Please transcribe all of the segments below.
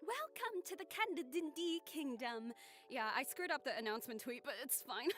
Welcome to the Candidindi Kingdom. Yeah, I screwed up the announcement tweet, but it's fine.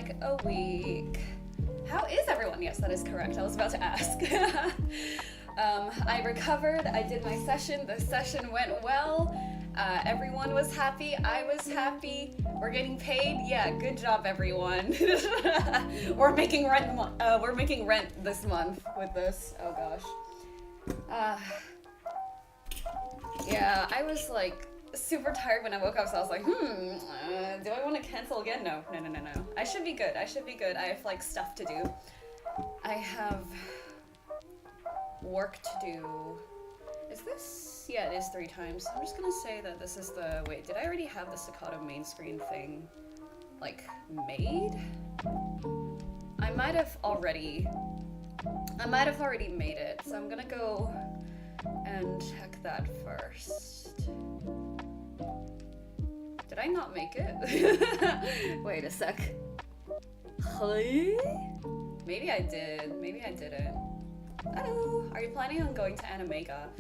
like a week. How is everyone? Yes, that is correct. I was about to ask. I recovered. I did my session. The session went well. Everyone was happy. I was happy. We're getting paid. Yeah, good job, everyone. We're making rent. We're making rent this month with this. Oh gosh. Yeah, I was like super tired when I woke up, so I was like, do I want to cancel again? No. I should be good. I have like stuff to do. I have work to do. Is this? Yeah, it is 3 times. I'm just gonna say that this is the, wait, did I already have the Staccato main screen thing, like, made? I might have already made it, so I'm gonna go and check that first. Did I not make it? Wait a sec. Maybe I did, maybe I didn't. Hello, are you planning on going to Animega?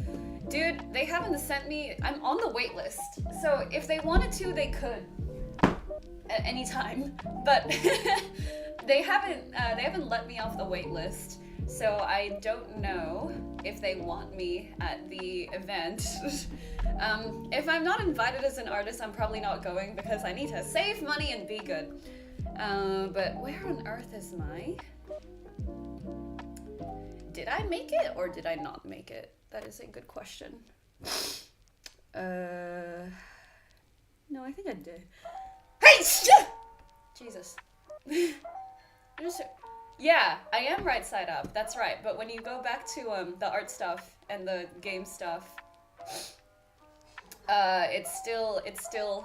Dude, they haven't sent me, I'm on the wait list. So if they wanted to, they could at any time, but they haven't let me off the wait list. So I don't know if they want me at the event. If I'm not invited as an artist, I'm probably not going because I need to save money and be good. But where on earth is my... Did I make it or did I not make it? That is a good question. No, I think I did. Hey! Jesus. Yeah, I am right side up. That's right. But when you go back to the art stuff and the game stuff, it's still it's still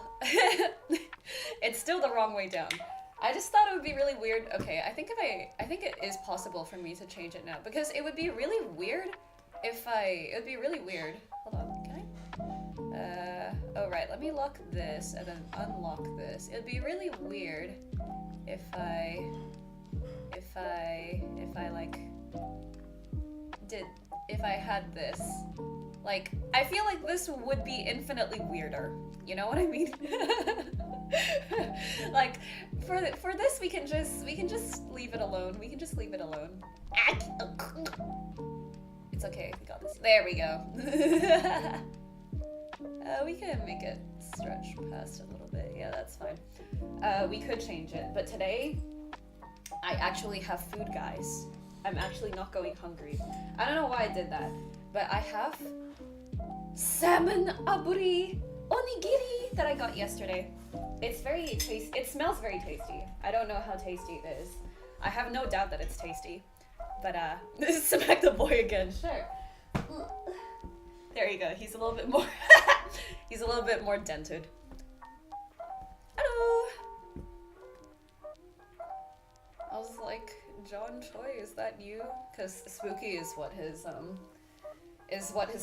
the wrong way down. I just thought it would be really weird. Okay, I think it is possible for me to change it now because it would be really weird if it would be really weird. Hold on, can I? Oh right, let me lock this and then unlock this. It would be really weird if I had this. Like, I feel like this would be infinitely weirder. You know what I mean? Like, for this, we can just leave it alone. We can just leave it alone. It's okay. We got this. There we go. We can make it stretch past a little bit. Yeah, that's fine. We could change it, but today I actually have food, guys. I'm actually not going hungry. I don't know why I did that, but I have salmon aburi onigiri that I got yesterday. It's very tasty. It smells very tasty. I don't know how tasty it is. I have no doubt that it's tasty. But smack the boy again. Sure. There you go. He's a little bit more he's a little bit more dented. Hello. I was like, John Choi, is that you? Because spooky is what his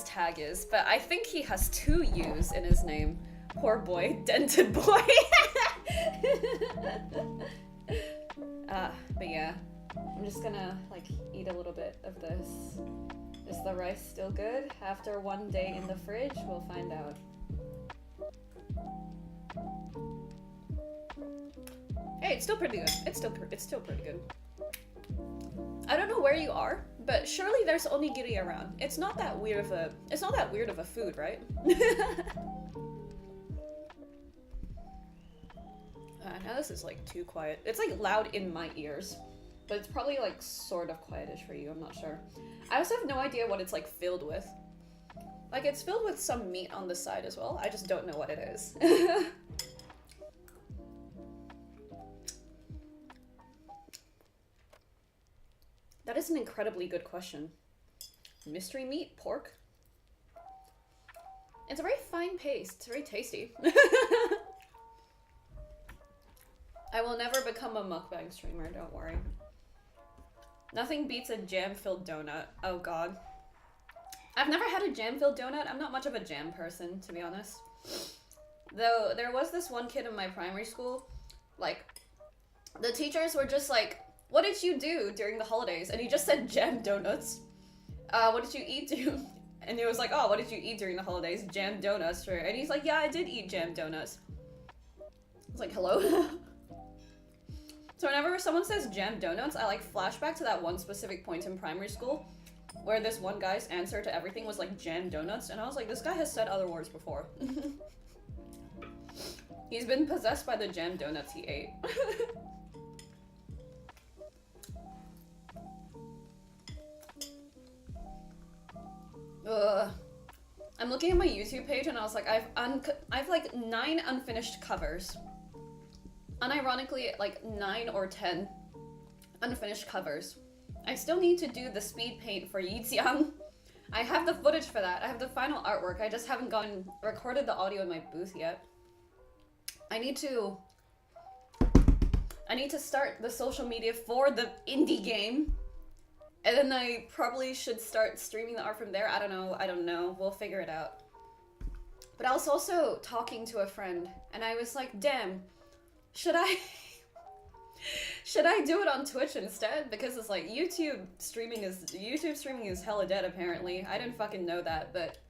tag is. But I think he has 2 U's in his name. Poor boy, dented boy. But yeah, I'm just gonna like eat a little bit of this. Is the rice still good? After 1 day in the fridge, we'll find out. Hey, it's still pretty good. It's still pretty good. I don't know where you are, but surely there's onigiri around. It's not that weird of a food, right? Now this is like too quiet. It's like loud in my ears, but it's probably like sort of quietish for you. I'm not sure. I also have no idea what it's like filled with. Like it's filled with some meat on the side as well. I just don't know what it is. That is an incredibly good question. Mystery meat, pork. It's a very fine paste. It's very tasty. I will never become a mukbang streamer, don't worry. Nothing beats a jam-filled donut. Oh god. I've never had a jam-filled donut. I'm not much of a jam person, to be honest. Though, there was this one kid in my primary school, like, the teachers were just like, what did you do during the holidays? And he just said jam donuts. What did you eat? And he was like, oh, what did you eat during the holidays? Jam donuts. And he's like, yeah, I did eat jam donuts. I was like, hello? So whenever someone says jam donuts, I like flashback to that one specific point in primary school where this one guy's answer to everything was like jam donuts, and I was like, this guy has said other words before. He's been possessed by the jam donuts he ate. Ugh. I'm looking at my YouTube page and I was like, I've like 9 unfinished covers. Unironically, like 9 or 10 unfinished covers. I still need to do the speed paint for Yixiang. I have the footage for that. I have the final artwork. I just haven't recorded the audio in my booth yet. I need to start the social media for the indie game. And then I probably should start streaming the art from there. I don't know. We'll figure it out. But I was also talking to a friend and I was like, damn, should I do it on Twitch instead? Because it's like YouTube streaming is hella dead apparently. I didn't fucking know that, but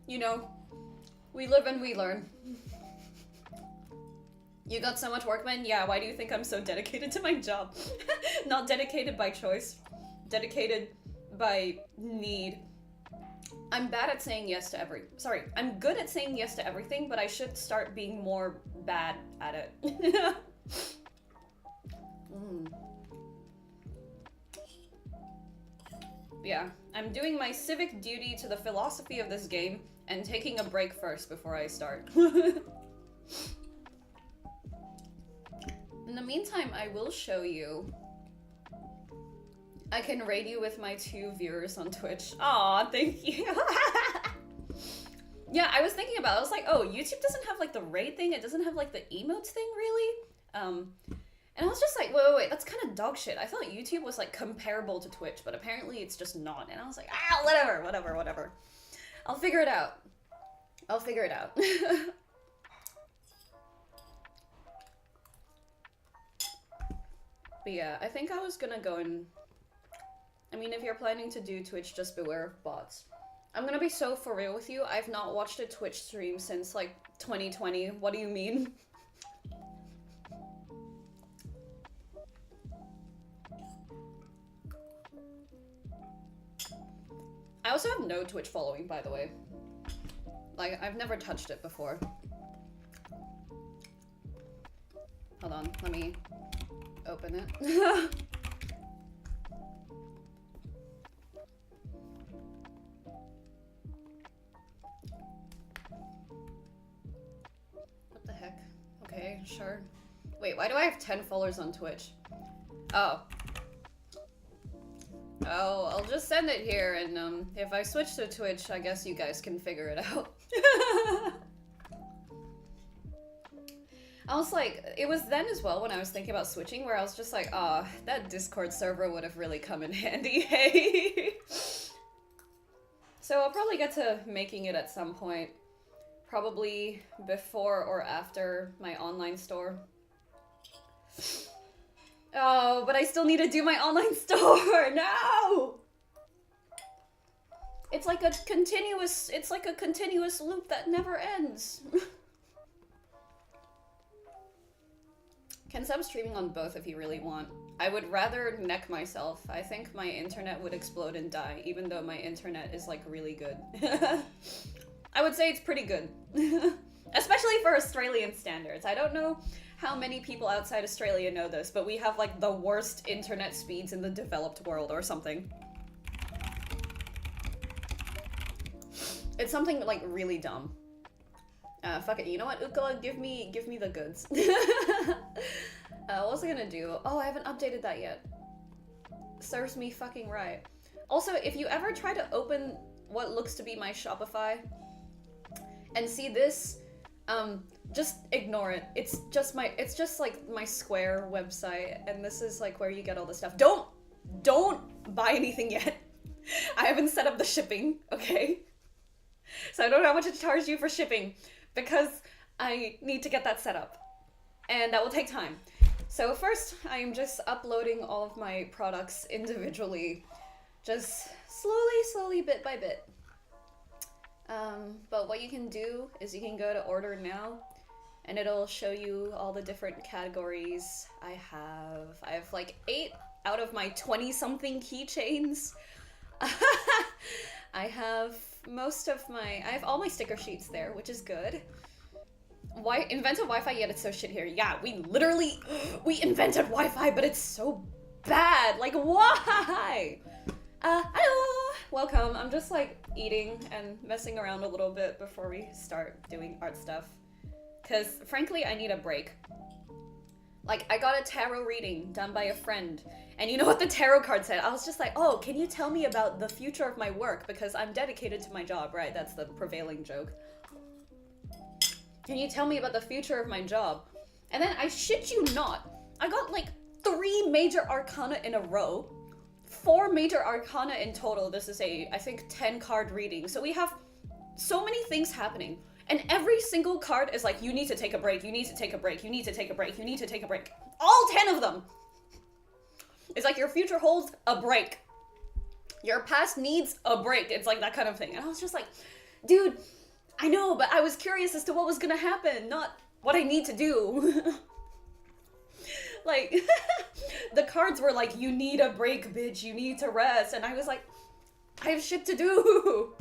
you know, we live and we learn. You got so much work, man? Yeah, why do you think I'm so dedicated to my job? Not dedicated by choice. Dedicated by need. I'm bad at saying yes to I'm good at saying yes to everything, but I should start being more bad at it. Yeah, I'm doing my civic duty to the philosophy of this game and taking a break first before I start. In the meantime, I will show you. I can raid you with my 2 viewers on Twitch. Aw, thank you. Yeah, I was thinking about it. I was like, oh, YouTube doesn't have like the raid thing. It doesn't have like the emotes thing, really. And I was just like, wait, that's kind of dog shit. I thought YouTube was like comparable to Twitch, but apparently it's just not. And I was like, whatever. I'll figure it out. But yeah, I think I was gonna go and... I mean, if you're planning to do Twitch, just beware of bots. I'm gonna be so for real with you. I've not watched a Twitch stream since, like, 2020. What do you mean? I also have no Twitch following, by the way. Like, I've never touched it before. Hold on, let me open it. What the heck? Okay, sure. Wait, why do I have 10 followers on Twitch? Oh, I'll just send it here, and if I switch to Twitch, I guess you guys can figure it out. I was like, it was then as well when I was thinking about switching, where I was just like, that Discord server would have really come in handy, hey? So I'll probably get to making it at some point. Probably before or after my online store. Oh, but I still need to do my online store, no! It's like a continuous loop that never ends. Can sub streaming on both if you really want. I would rather neck myself. I think my internet would explode and die, even though my internet is like really good. I would say it's pretty good. Especially for Australian standards. I don't know how many people outside Australia know this, but we have like the worst internet speeds in the developed world or something. It's something like really dumb. Fuck it, you know what, Ukala, give me the goods. What was I gonna do? Oh, I haven't updated that yet. Serves me fucking right. Also, if you ever try to open what looks to be my Shopify and see this, just ignore it. It's just like my Square website, and this is like where you get all the stuff. Don't buy anything yet. I haven't set up the shipping, okay? So I don't know how much to charge you for shipping, because I need to get that set up, and that will take time. So first, I am just uploading all of my products individually, just slowly, bit by bit. But what you can do is you can go to order now, and it'll show you all the different categories I have. I have like 8 out of my 20-something keychains. I have I have all my sticker sheets there, which is good. Why invented Wi-Fi yet it's so shit here? Yeah, we invented Wi-Fi, but it's so bad. Like, why? Hello! Welcome. I'm just like eating and messing around a little bit before we start doing art stuff. Cause frankly, I need a break. Like, I got a tarot reading done by a friend, and you know what the tarot card said? I was just like, oh, can you tell me about the future of my work? Because I'm dedicated to my job, right? That's the prevailing joke. Can you tell me about the future of my job? And then I shit you not, I got like 3 major arcana in a row. 4 major arcana in total. This is I think 10 card reading. So we have so many things happening. And every single card is like, you need to take a break, you need to take a break, you need to take a break, you need to take a break. All 10 of them. It's like your future holds a break. Your past needs a break. It's like that kind of thing. And I was just like, dude, I know, but I was curious as to what was gonna happen, not what I need to do. Like, the cards were like, you need a break, bitch, you need to rest. And I was like, I have shit to do.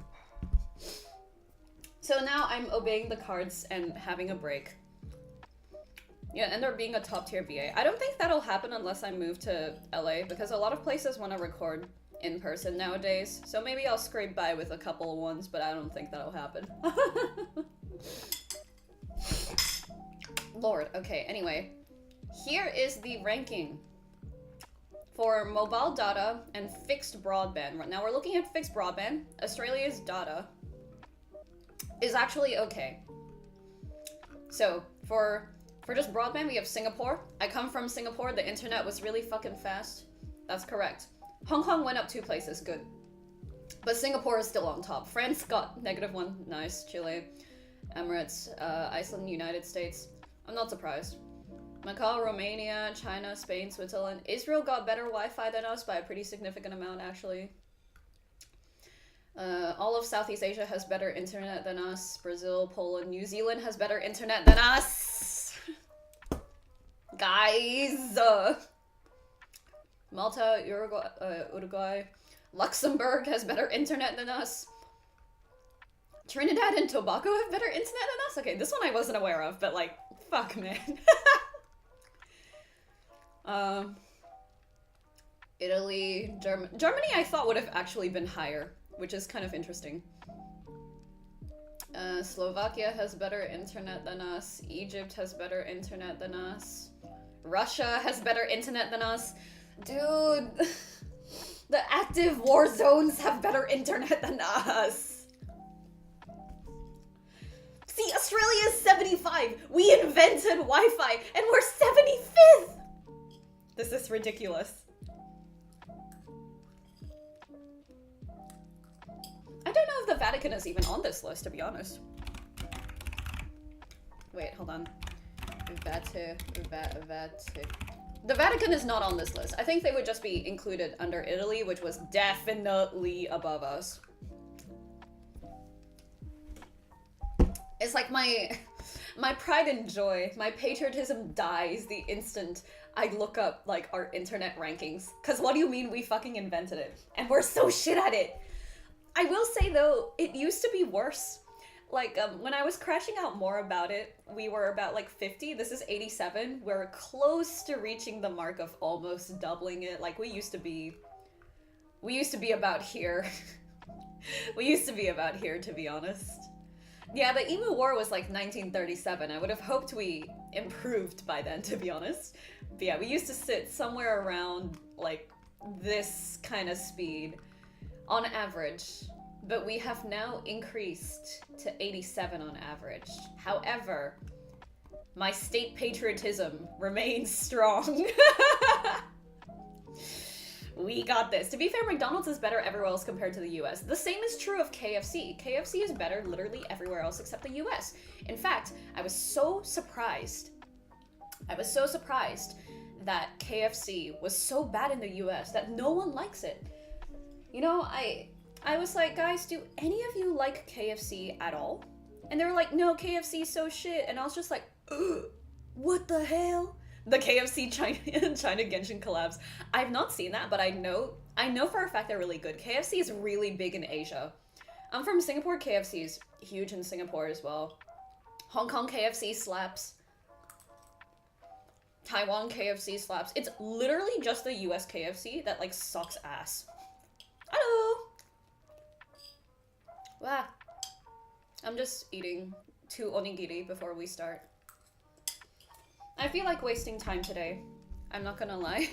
So now I'm obeying the cards and having a break. Yeah, and they're being a top tier VA. I don't think that'll happen unless I move to LA, because a lot of places want to record in person nowadays. So maybe I'll scrape by with a couple of ones, but I don't think that'll happen. Lord, okay, anyway. Here is the ranking for mobile data and fixed broadband. Now we're looking at fixed broadband. Australia's data is actually okay. So for just broadband, we have Singapore. I come from Singapore. The internet was really fucking fast. That's correct. Hong Kong went up 2 places, good. But Singapore is still on top. France got -1, nice. Chile, Emirates, Iceland, United States. I'm not surprised. Macau, Romania, China, Spain, Switzerland. Israel got better Wi-Fi than us by a pretty significant amount, actually. All of Southeast Asia has better internet than us. Brazil, Poland, New Zealand has better internet than us. Guys! Malta, Uruguay, Luxembourg has better internet than us. Trinidad and Tobago have better internet than us? Okay, this one I wasn't aware of, but like, fuck, man. Italy, Germany I thought would have actually been higher, which is kind of interesting. Slovakia has better internet than us. Egypt has better internet than us. Russia has better internet than us. Dude, the active war zones have better internet than us. See, Australia is 75. We invented Wi-Fi and we're 75th. This is ridiculous. I don't know if the Vatican is even on this list, to be honest. Wait, hold on. The Vatican is not on this list. I think they would just be included under Italy, which was definitely above us. It's like my pride and joy, my patriotism dies the instant I look up like our internet rankings. Cause what do you mean we fucking invented it? And we're so shit at it. I will say though, it used to be worse. Like, when I was crashing out more about it, we were about like 50. This is 87. We're close to reaching the mark of almost doubling it. Like, we used to be about here. We used to be about here, to be honest. Yeah, the Emu War was like 1937. I would have hoped we improved by then, to be honest. But yeah, we used to sit somewhere around like this kind of speed on average. But we have now increased to 87 on average. However, my state patriotism remains strong. We got this. To be fair, McDonald's is better everywhere else compared to the US. The same is true of KFC. KFC is better literally everywhere else except the US. In fact, I was so surprised that KFC was so bad in the US that no one likes it. You know, I was like, guys, do any of you like KFC at all? And they were like, no, KFC is so shit. And I was just like, What the hell? The KFC China Genshin collabs. I've not seen that, but I know for a fact they're really good. KFC is really big in Asia. I'm from Singapore. KFC is huge in Singapore as well. Hong Kong KFC slaps. Taiwan KFC slaps. It's literally just the US KFC that like sucks ass. Hello. Wow. I'm just eating 2 onigiri before we start. I feel like wasting time today. I'm not gonna lie.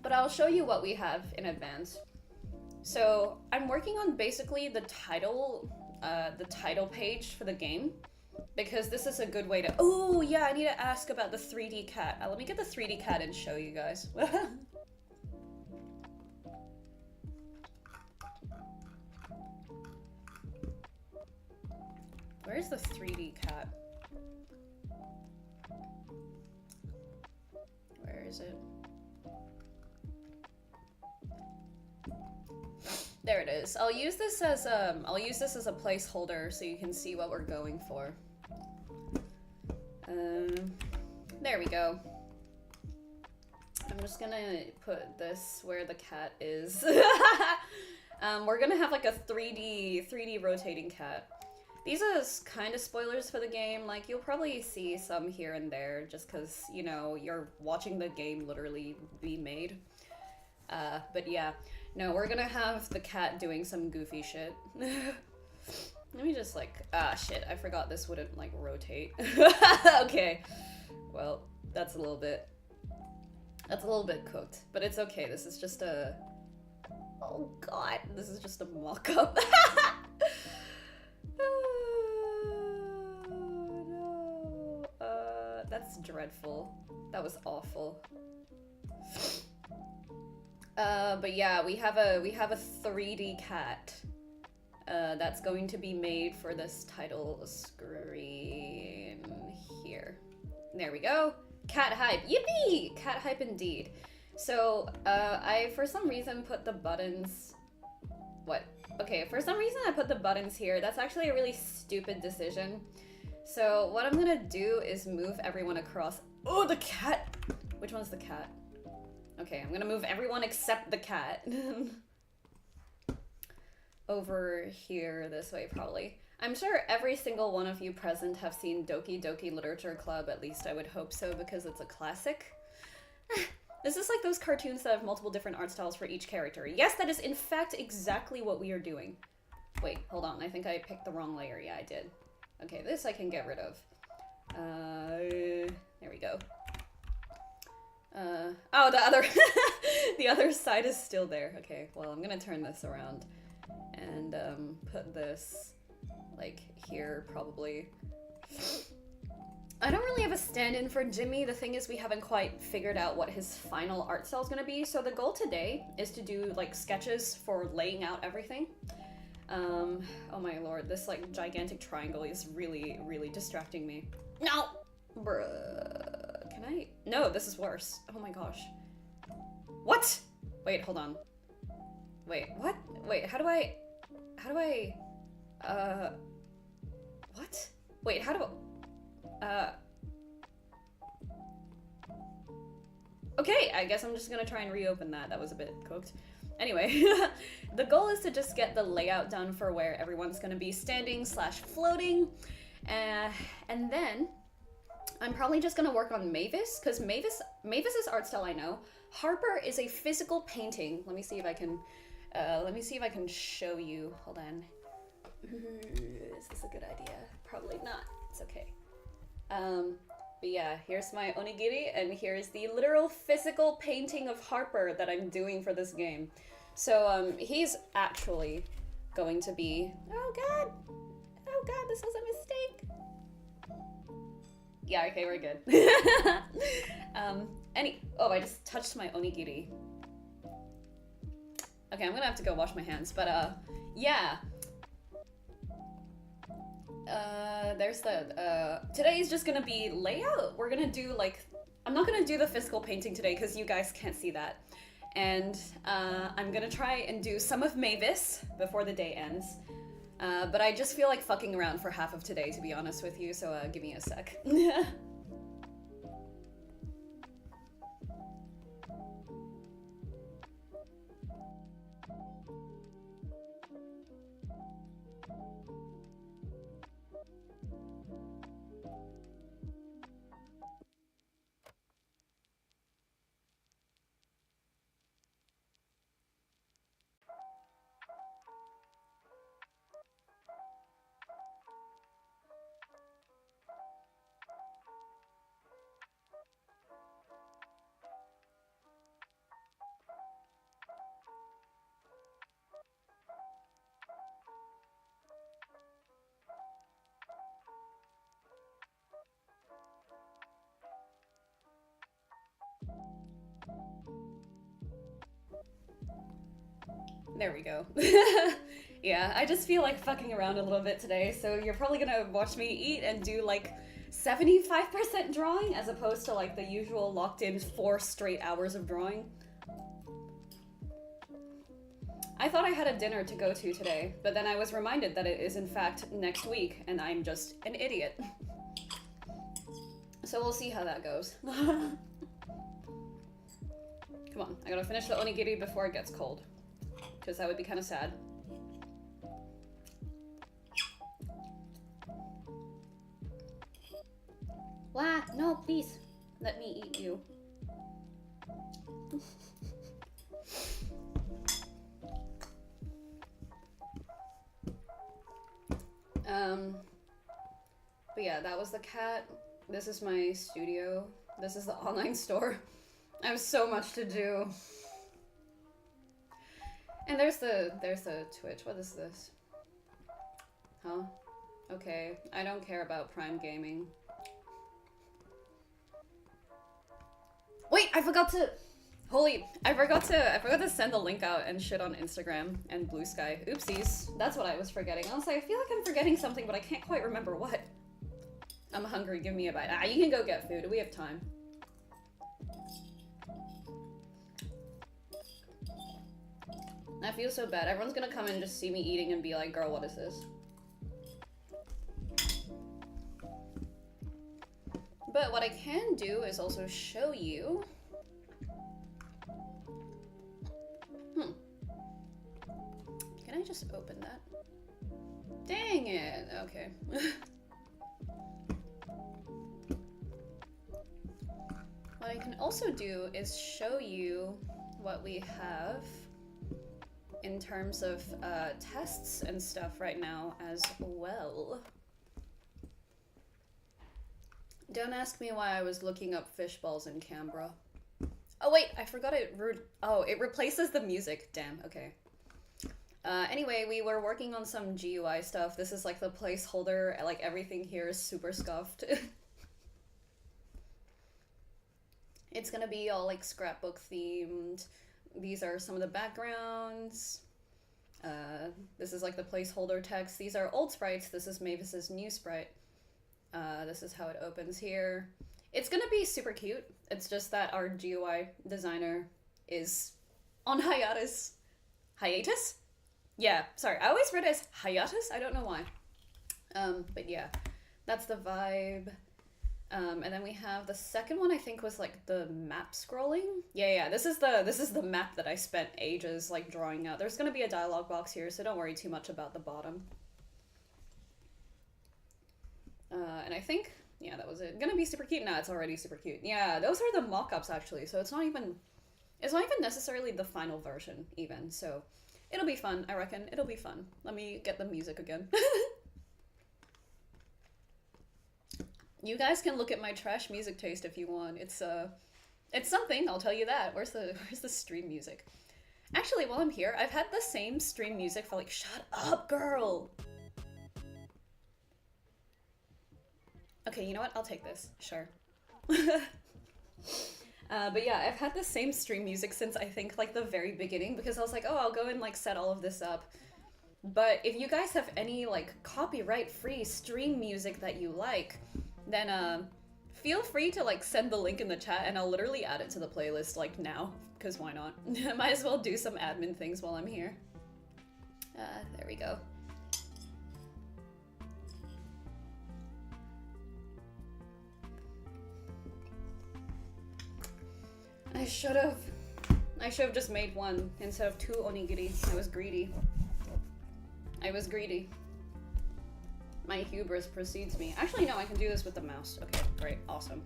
But I'll show you what we have in advance. So I'm working on basically the title page for the game, because this is a good way to. Oh yeah, I need to ask about the 3D cat. Let me get the 3D cat and show you guys. Where's the 3D cat? Where is it? There it is. I'll use this as a placeholder so you can see what we're going for. There we go. I'm just gonna put this where the cat is. We're gonna have like a 3D rotating cat. These are kind of spoilers for the game. Like, you'll probably see some here and there just because, you know, you're watching the game literally be made. But yeah. No, we're gonna have the cat doing some goofy shit. Let me just like, shit, I forgot this wouldn't like rotate. Okay. Well, that's a little bit cooked, but it's okay. This is just a, oh god, this is just a mock-up. Oh no. That's dreadful. That was awful. But yeah, we have a 3D cat that's going to be made for this title screen here. There we go. Cat hype. Yippee! Cat hype indeed. So, I for some reason put the buttons. What? Okay, for some reason I put the buttons here. That's actually a really stupid decision. So, what I'm gonna do is move everyone across. Oh, the cat! Which one's the cat? Okay, I'm gonna move everyone except the cat over here this way, probably. I'm sure every single one of you present have seen Doki Doki Literature Club, at least I would hope so, because it's a classic. This is like those cartoons that have multiple different art styles for each character. Yes, that is in fact exactly what we are doing. Wait, hold on, I think I picked the wrong layer. Yeah, I did. Okay, this I can get rid of. There we go. Oh, the other the other side is still there. Okay, well, I'm gonna turn this around and put this like here probably. I don't really have a stand-in for Jimmy. The thing is, we haven't quite figured out what his final art style is gonna be. So the goal today is to do like sketches for laying out everything. Oh my lord, this like gigantic triangle is really, really distracting me. No! Bruh. Can I? No, this is worse. Oh my gosh. What? Wait, hold on. Wait, what? Wait, how do I, what? Wait, how do okay, I guess I'm just gonna try and reopen that. That was a bit cooked. Anyway, the goal is to just get the layout done for where everyone's gonna be standing / floating. And then I'm probably just gonna work on Mavis, because Mavis's art style I know. Harper is a physical painting. Let me see if I can show you. Hold on. Is this a good idea? Probably not. It's okay. But yeah, here's my onigiri, and here's the literal physical painting of Harper that I'm doing for this game. So, he's actually going to be... Oh god, this was a mistake. Yeah, okay, we're good. Oh, I just touched my onigiri. Okay, I'm gonna have to go wash my hands, but, yeah. There's the, today's just gonna be layout. We're gonna do, like, I'm not gonna do the physical painting today because you guys can't see that. And, I'm gonna try and do some of Mavis before the day ends. But I just feel like fucking around for half of today, to be honest with you, so give me a sec. There we go. Yeah, I just feel like fucking around a little bit today, so you're probably gonna watch me eat and do like 75% drawing as opposed to like the usual locked in 4 straight hours of drawing. I thought I had a dinner to go to today, but then I was reminded that it is in fact next week, and I'm just an idiot. So we'll see how that goes. Come on, I gotta finish the onigiri before it gets cold, because that would be kind of sad. Wah, no, please. Let me eat you. But yeah, that was the cat. This is my studio. This is the online store. I have so much to do. And there's the Twitch. What is this? Huh? Okay, I don't care about Prime Gaming. Wait, I forgot to send the link out and shit on Instagram and Bluesky. Oopsies. That's what I was forgetting. I was like, I feel like I'm forgetting something, but I can't quite remember what. I'm hungry, give me a bite. Ah, you can go get food. We have time. I feel so bad. Everyone's gonna come and just see me eating and be like, girl, what is this? But what I can do is also show you. Can I just open that? Dang it. Okay. What I can also do is show you what we have in terms of tests and stuff right now as well. Don't ask me why I was looking up fish balls in Canberra. Oh wait, I forgot it. It replaces the music. Damn, okay. Anyway, we were working on some GUI stuff. This is like the placeholder. Like everything here is super scuffed. It's gonna be all like scrapbook themed. These are some of the backgrounds. This is like the placeholder text. These are old sprites. This is Mavis's new sprite. This is how it opens here. It's gonna be super cute. It's just that our GUI designer is on hiatus. Hiatus? Yeah, sorry. I always read it as hiatus. I don't know why. But yeah, that's the vibe. And then we have the second one, I think was like the map scrolling. Yeah, this is the map that I spent ages like drawing out. There's gonna be a dialogue box here, so don't worry too much about the bottom. And I think, yeah, that was it. Gonna be super cute. Nah, it's already super cute. Yeah, those are the mock-ups actually, so it's not even necessarily the final version even, so it'll be fun, I reckon. It'll be fun. Let me get the music again. You guys can look at my trash music taste if you want. It's something, I'll tell you that. Where's the stream music? Actually, while I'm here, I've had the same stream music for like, shut up, girl! Okay, you know what? I'll take this. Sure. But yeah, I've had the same stream music since I think like the very beginning because I was like, oh, I'll go and like set all of this up. But if you guys have any like copyright-free stream music that you like, then feel free to like send the link in the chat and I'll literally add it to the playlist like now, because why not? Might as well do some admin things while I'm here. There we go. I should have just made one instead of 2 onigiri. I was greedy. My hubris precedes me. Actually, no, I can do this with the mouse. Okay, great, awesome.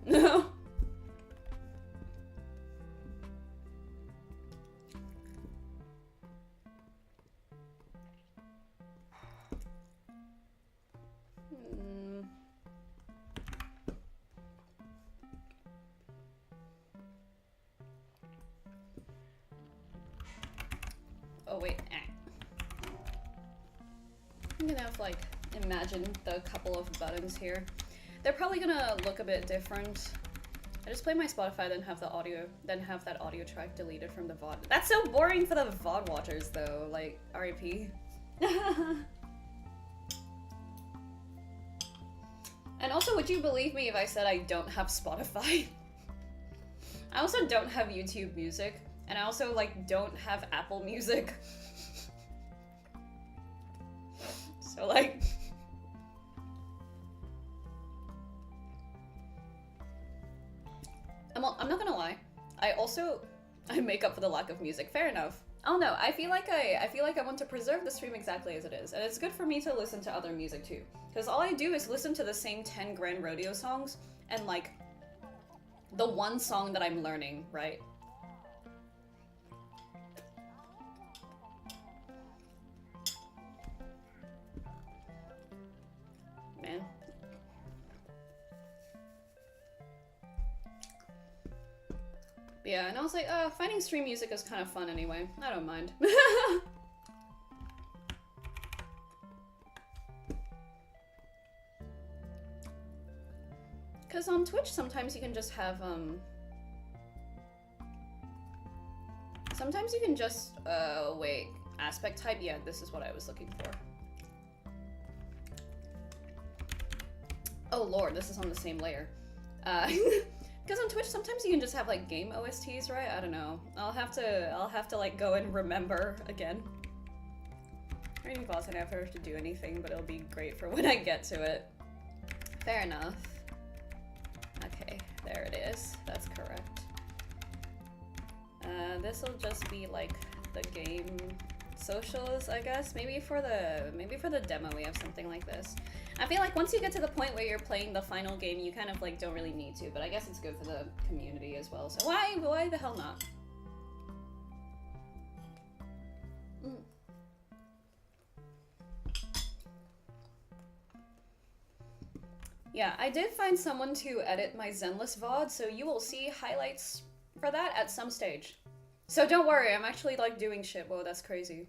Oh wait, I'm gonna have like imagine the couple of buttons here. They're probably gonna look a bit different. I just play my Spotify, then have the audio, then have that audio track deleted from the VOD. That's so boring for the VOD watchers though, like RIP. And also, would you believe me if I said I don't have Spotify? I also don't have YouTube Music, and I also like don't have Apple Music. So like I'm not gonna lie. I make up for the lack of music. Fair enough. Oh no, I feel like I want to preserve the stream exactly as it is, and it's good for me to listen to other music too, because all I do is listen to the same 10 Grand Rodeo songs and like the one song that I'm learning, right? Man. Yeah, and I was like, finding stream music is kind of fun anyway. I don't mind. Because on Twitch, sometimes you can just have, sometimes you can just, wait, aspect type? Yeah, this is what I was looking for. Oh lord, this is on the same layer. Because on Twitch, sometimes you can just have like game OSTs, right? I don't know. I'll have to like go and remember again. Reading boss, I never have to do anything, but it'll be great for when I get to it. Fair enough. Okay, there it is. That's correct. This'll just be like the game socials, I guess. Maybe for the demo we have something like this. I feel like once you get to the point where you're playing the final game, you kind of like don't really need to, but I guess it's good for the community as well. So why the hell not? Yeah, I did find someone to edit my Zenless VOD, so you will see highlights for that at some stage. So don't worry, I'm actually like doing shit. Whoa, that's crazy.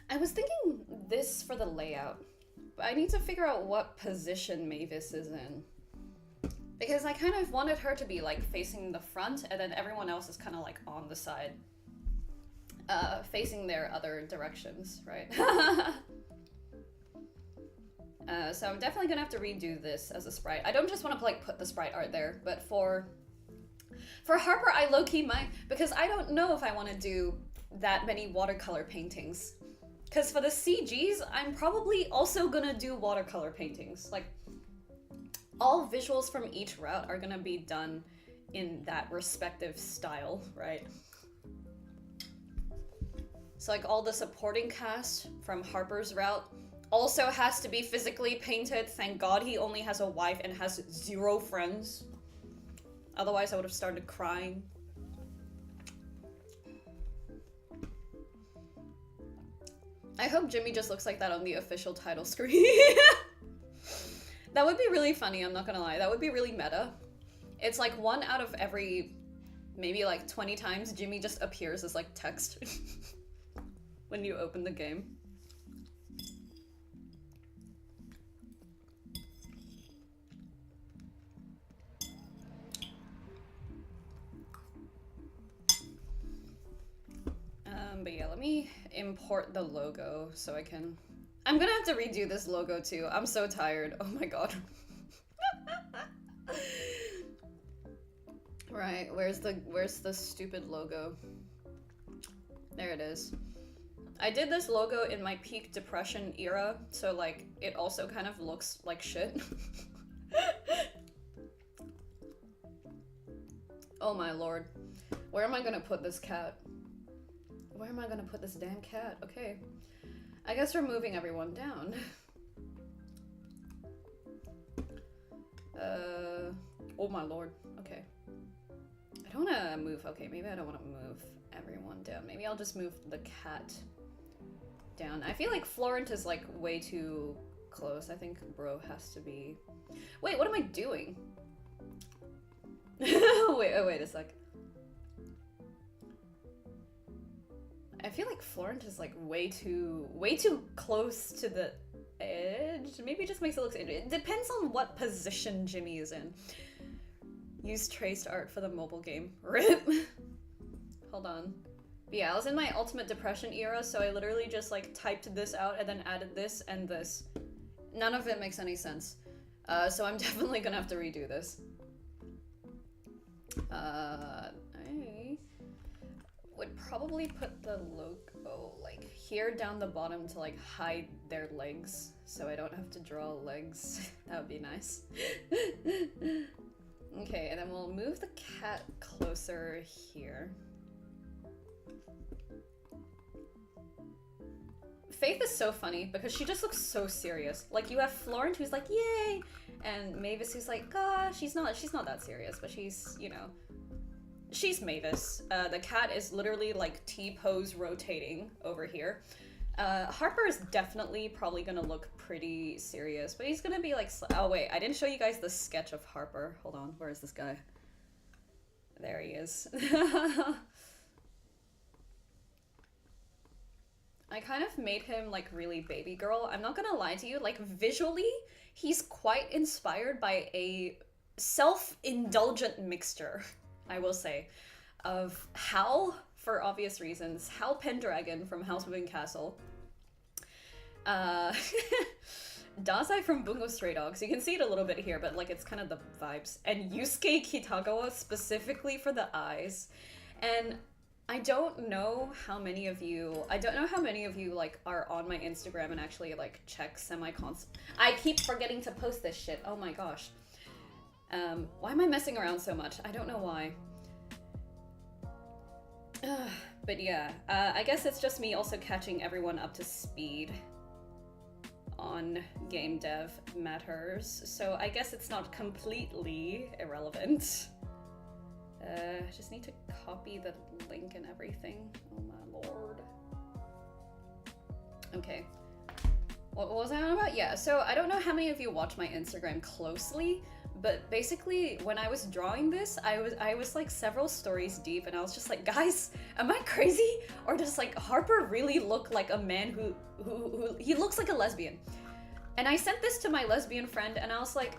I was thinking this for the layout, but I need to figure out what position Mavis is in. Because I kind of wanted her to be like facing the front, and then everyone else is kind of like on the side. Facing their other directions, right? So I'm definitely gonna have to redo this as a sprite. I don't just want to like put the sprite art there, but for Harper, I low-key might, because I don't know if I want to do that many watercolor paintings. Because for the CGs, I'm probably also gonna do watercolor paintings. Like, all visuals from each route are gonna be done in that respective style, right? So like all the supporting cast from Harper's route also has to be physically painted. Thank God he only has a wife and has 0 friends. Otherwise I would have started crying. I hope Jimmy just looks like that on the official title screen. That would be really funny, I'm not gonna lie. That would be really meta. It's like 1 out of every maybe like 20 times Jimmy just appears as like text when you open the game. But yeah, let me import the logo so I can... I'm gonna have to redo this logo too. I'm so tired. Oh my god. Right, where's the stupid logo? There it is. I did this logo in my peak depression era, so like it also kind of looks like shit. Oh my lord. Where am I gonna put this cat? Where am I gonna put this damn cat? Okay. I guess we're moving everyone down. Oh my lord. Okay. I don't wanna move. Okay, maybe I don't wanna move everyone down. Maybe I'll just move the cat down. I feel like Florent is like way too close. I think bro has to be... Wait, what am I doing? wait a sec. I feel like Florent is like way too close to the edge. Maybe it just makes it look... It depends on what position Jimmy is in. Use traced art for the mobile game. RIP. Hold on. But yeah, I was in my ultimate depression era, so I literally just like typed this out and then added this and this. None of it makes any sense. So I'm definitely gonna have to redo this. I would probably put the logo like here down the bottom to like hide their legs, so I don't have to draw legs. That would be nice. Okay, and then we'll move the cat closer here. Faith is so funny because she just looks so serious. Like you have Florent who's like, yay! And Mavis who's like, gosh, she's not that serious, but she's, you know, she's Mavis. The cat is literally like T-pose rotating over here. Harper is definitely probably gonna look pretty serious, but he's gonna be like, oh wait, I didn't show you guys the sketch of Harper. Hold on, where is this guy? There he is. I kind of made him like really baby girl. I'm not gonna lie to you, like visually, he's quite inspired by a self-indulgent mixture, I will say, of Hal, for obvious reasons, Hal Pendragon from House Moving Castle, Dazai from Bungo Stray Dogs. You can see it a little bit here, but like it's kind of the vibes. And Yusuke Kitagawa specifically for the eyes. And I don't know how many of you like are on my Instagram and actually like check semi-cons. I keep forgetting to post this shit. Oh my gosh. Why am I messing around so much? I don't know why. But yeah, I guess it's just me also catching everyone up to speed on game dev matters, so I guess it's not completely irrelevant. Just need to copy the link and everything. Oh my lord. Okay. What was I on about? Yeah, so I don't know how many of you watch my Instagram closely, but basically when I was drawing this, I was like several stories deep and I was just like, guys, am I crazy? Or does like Harper really look like a man who he looks like a lesbian? And I sent this to my lesbian friend and I was like,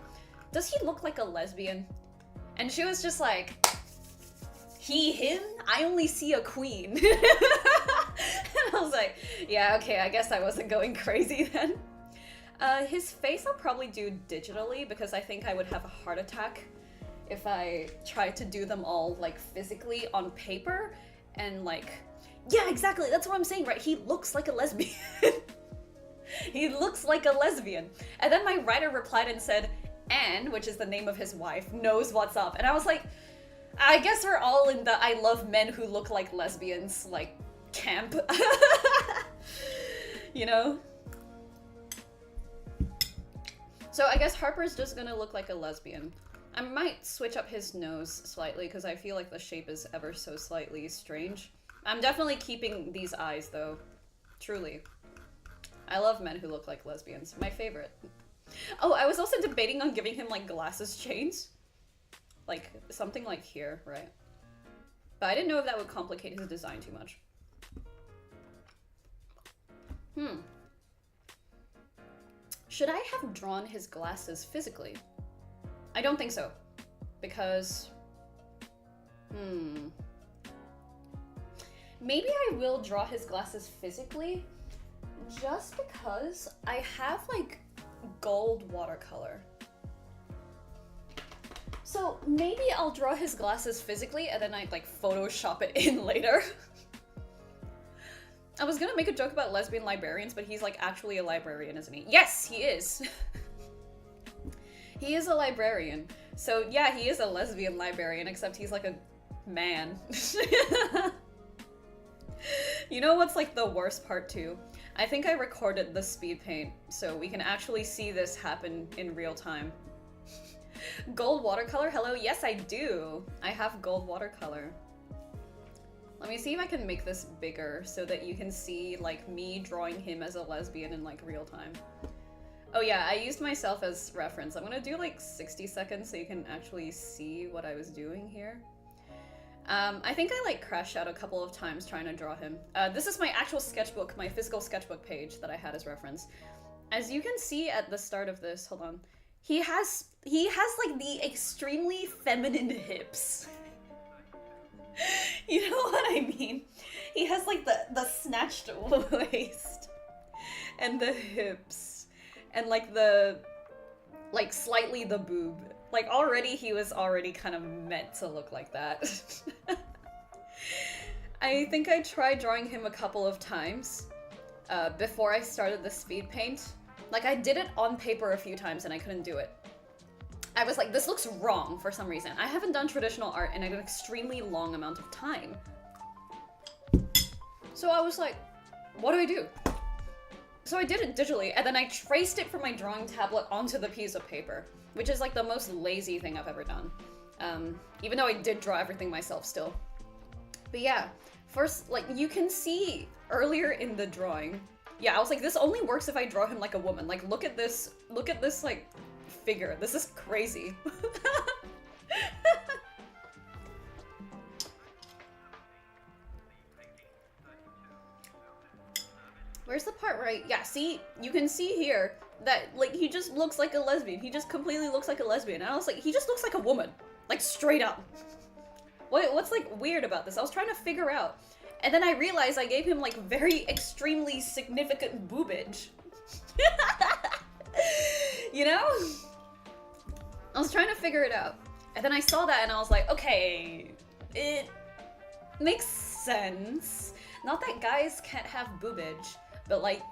does he look like a lesbian? And she was just like, him? I only see a queen. And I was like, yeah, okay, I guess I wasn't going crazy then. His face I'll probably do digitally because I think I would have a heart attack if I tried to do them all like physically on paper and like, yeah, exactly, that's what I'm saying, right? He looks like a lesbian. He looks like a lesbian. And then my writer replied and said, Anne, which is the name of his wife, knows what's up. And I was like, I guess we're all in the I love men who look like lesbians, like, camp. You know? So I guess Harper's just gonna look like a lesbian. I might switch up his nose slightly because I feel like the shape is ever so slightly strange. I'm definitely keeping these eyes though. Truly. I love men who look like lesbians. My favorite. Oh, I was also debating on giving him like glasses chains. Like something like here, right? But I didn't know if that would complicate his design too much. Should I have drawn his glasses physically? I don't think so. Because... Maybe I will draw his glasses physically, just because I have, like, gold watercolor. So maybe I'll draw his glasses physically and then I, like, Photoshop it in later. I was gonna make a joke about lesbian librarians, but he's like actually a librarian, isn't he? Yes, he is. He is a librarian. So yeah, he is a lesbian librarian, except he's like a man. You know what's like the worst part too? I think I recorded the speed paint, so we can actually see this happen in real time. Gold watercolor? Hello? Yes, I do. I have gold watercolor. Let me see if I can make this bigger so that you can see like me drawing him as a lesbian in like real time. Oh yeah, I used myself as reference. I'm gonna do like 60 seconds so you can actually see what I was doing here. I think I like crashed out a couple of times trying to draw him. This is my actual sketchbook, my physical sketchbook page that I had as reference. As you can see at the start of this, hold on. He has like the extremely feminine hips. You know what I mean? He has like the snatched waist and the hips and like slightly the boob. Like already he was already kind of meant to look like that. I think I tried drawing him a couple of times before I started the speed paint. Like I did it on paper a few times and I couldn't do it. I was like, this looks wrong for some reason. I haven't done traditional art in an extremely long amount of time. So I was like, what do I do? So I did it digitally, and then I traced it from my drawing tablet onto the piece of paper, which is like the most lazy thing I've ever done. Even though I did draw everything myself still. But yeah, first, like, you can see earlier in the drawing, yeah, I was like, this only works if I draw him like a woman. Like, look at this, like, figure. This is crazy. Where's the part where yeah, see, you can see here that, like, he just looks like a lesbian. He just completely looks like a lesbian. And I was like, he just looks like a woman. Like, straight up. What's, like, weird about this? I was trying to figure out. And then I realized I gave him, like, very extremely significant boobage. You know? I was trying to figure it out. And then I saw that and I was like, okay, it makes sense. Not that guys can't have boobage, but like,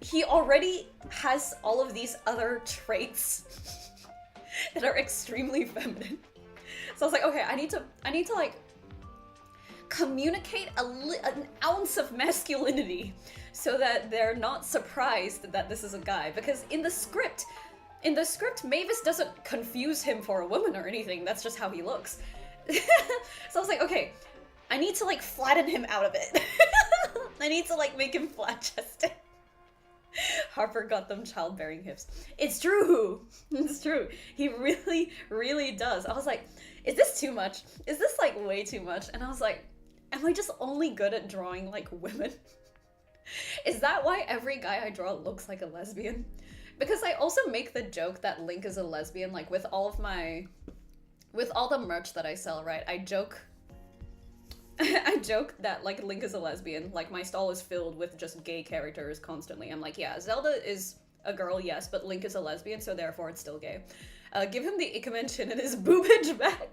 he already has all of these other traits that are extremely feminine. So I was like, okay, I need to like communicate an ounce of masculinity so that they're not surprised that this is a guy. Because in the script, Mavis doesn't confuse him for a woman or anything. That's just how he looks. So I was like, okay, I need to like flatten him out of it. I need to like make him flat-chested. Harper got them childbearing hips. It's true. It's true. He really, really does. I was like, is this too much? Is this like way too much? And I was like, am I just only good at drawing like women? Is that why every guy I draw looks like a lesbian? Because I also make the joke that Link is a lesbian, like with all the merch that I sell, right? I joke that like Link is a lesbian, like my stall is filled with just gay characters constantly. I'm like, yeah, Zelda is a girl, yes, but Link is a lesbian, so therefore it's still gay. Give him the Ikemen chin and his boobage back.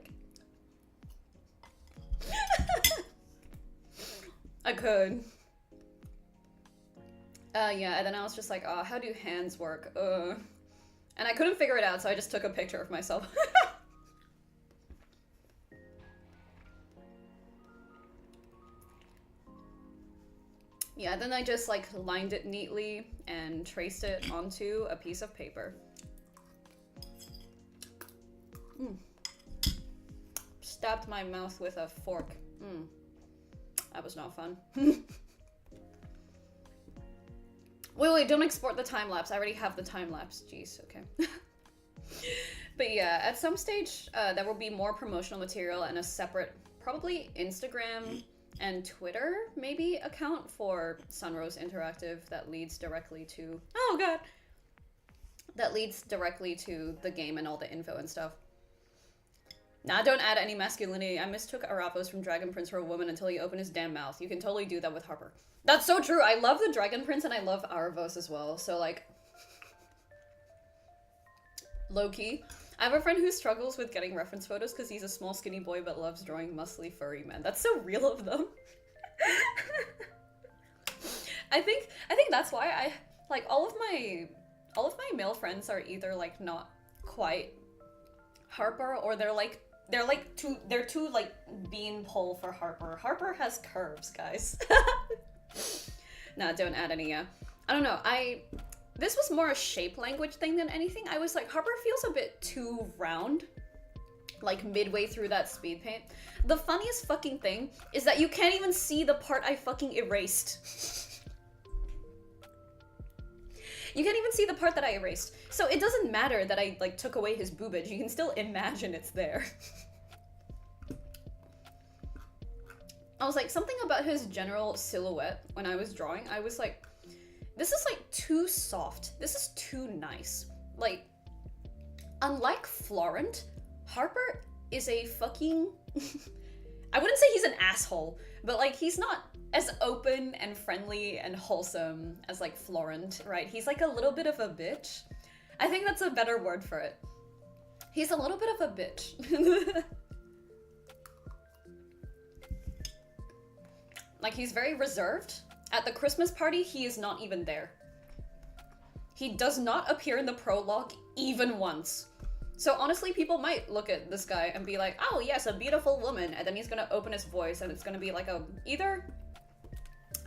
I could. Yeah, and then I was just like, oh, how do hands work? And I couldn't figure it out, so I just took a picture of myself. Yeah, then I just like lined it neatly and traced it onto a piece of paper. Stabbed my mouth with a fork. That was not fun. Wait, don't export the time-lapse. I already have the time-lapse. Jeez, okay. But yeah, at some stage, there will be more promotional material and a separate, probably Instagram and Twitter, maybe, account for Sunrose Interactive that leads directly to... Oh, God! That leads directly to the game and all the info and stuff. Nah, don't add any masculinity. I mistook Arapos from Dragon Prince for a woman until he opened his damn mouth. You can totally do that with Harper. That's so true. I love the Dragon Prince and I love Aravos as well. So like, low-key. I have a friend who struggles with getting reference photos because he's a small skinny boy but loves drawing muscly furry men. That's so real of them. I think that's why I like all of my male friends are either like not quite Harper, or they're too like beanpole for Harper. Harper has curves, guys. Nah, don't add any. I don't know. This was more a shape language thing than anything. I was like, Harper feels a bit too round, like midway through that speed paint. The funniest fucking thing is that you can't even see the part I fucking erased. You can't even see the part that I erased. So it doesn't matter that I like took away his boobage. You can still imagine it's there. I was like, something about his general silhouette when I was drawing, I was like, this is like too soft. This is too nice. Like, unlike Florent, Harper is a fucking... I wouldn't say he's an asshole, but like he's not as open and friendly and wholesome as like Florent, right? He's like a little bit of a bitch. I think that's a better word for it. He's a little bit of a bitch. Like, he's very reserved. At the Christmas party, he is not even there. He does not appear in the prologue even once. So honestly, people might look at this guy and be like, oh yes, a beautiful woman, and then he's gonna open his voice and it's gonna be like a, either,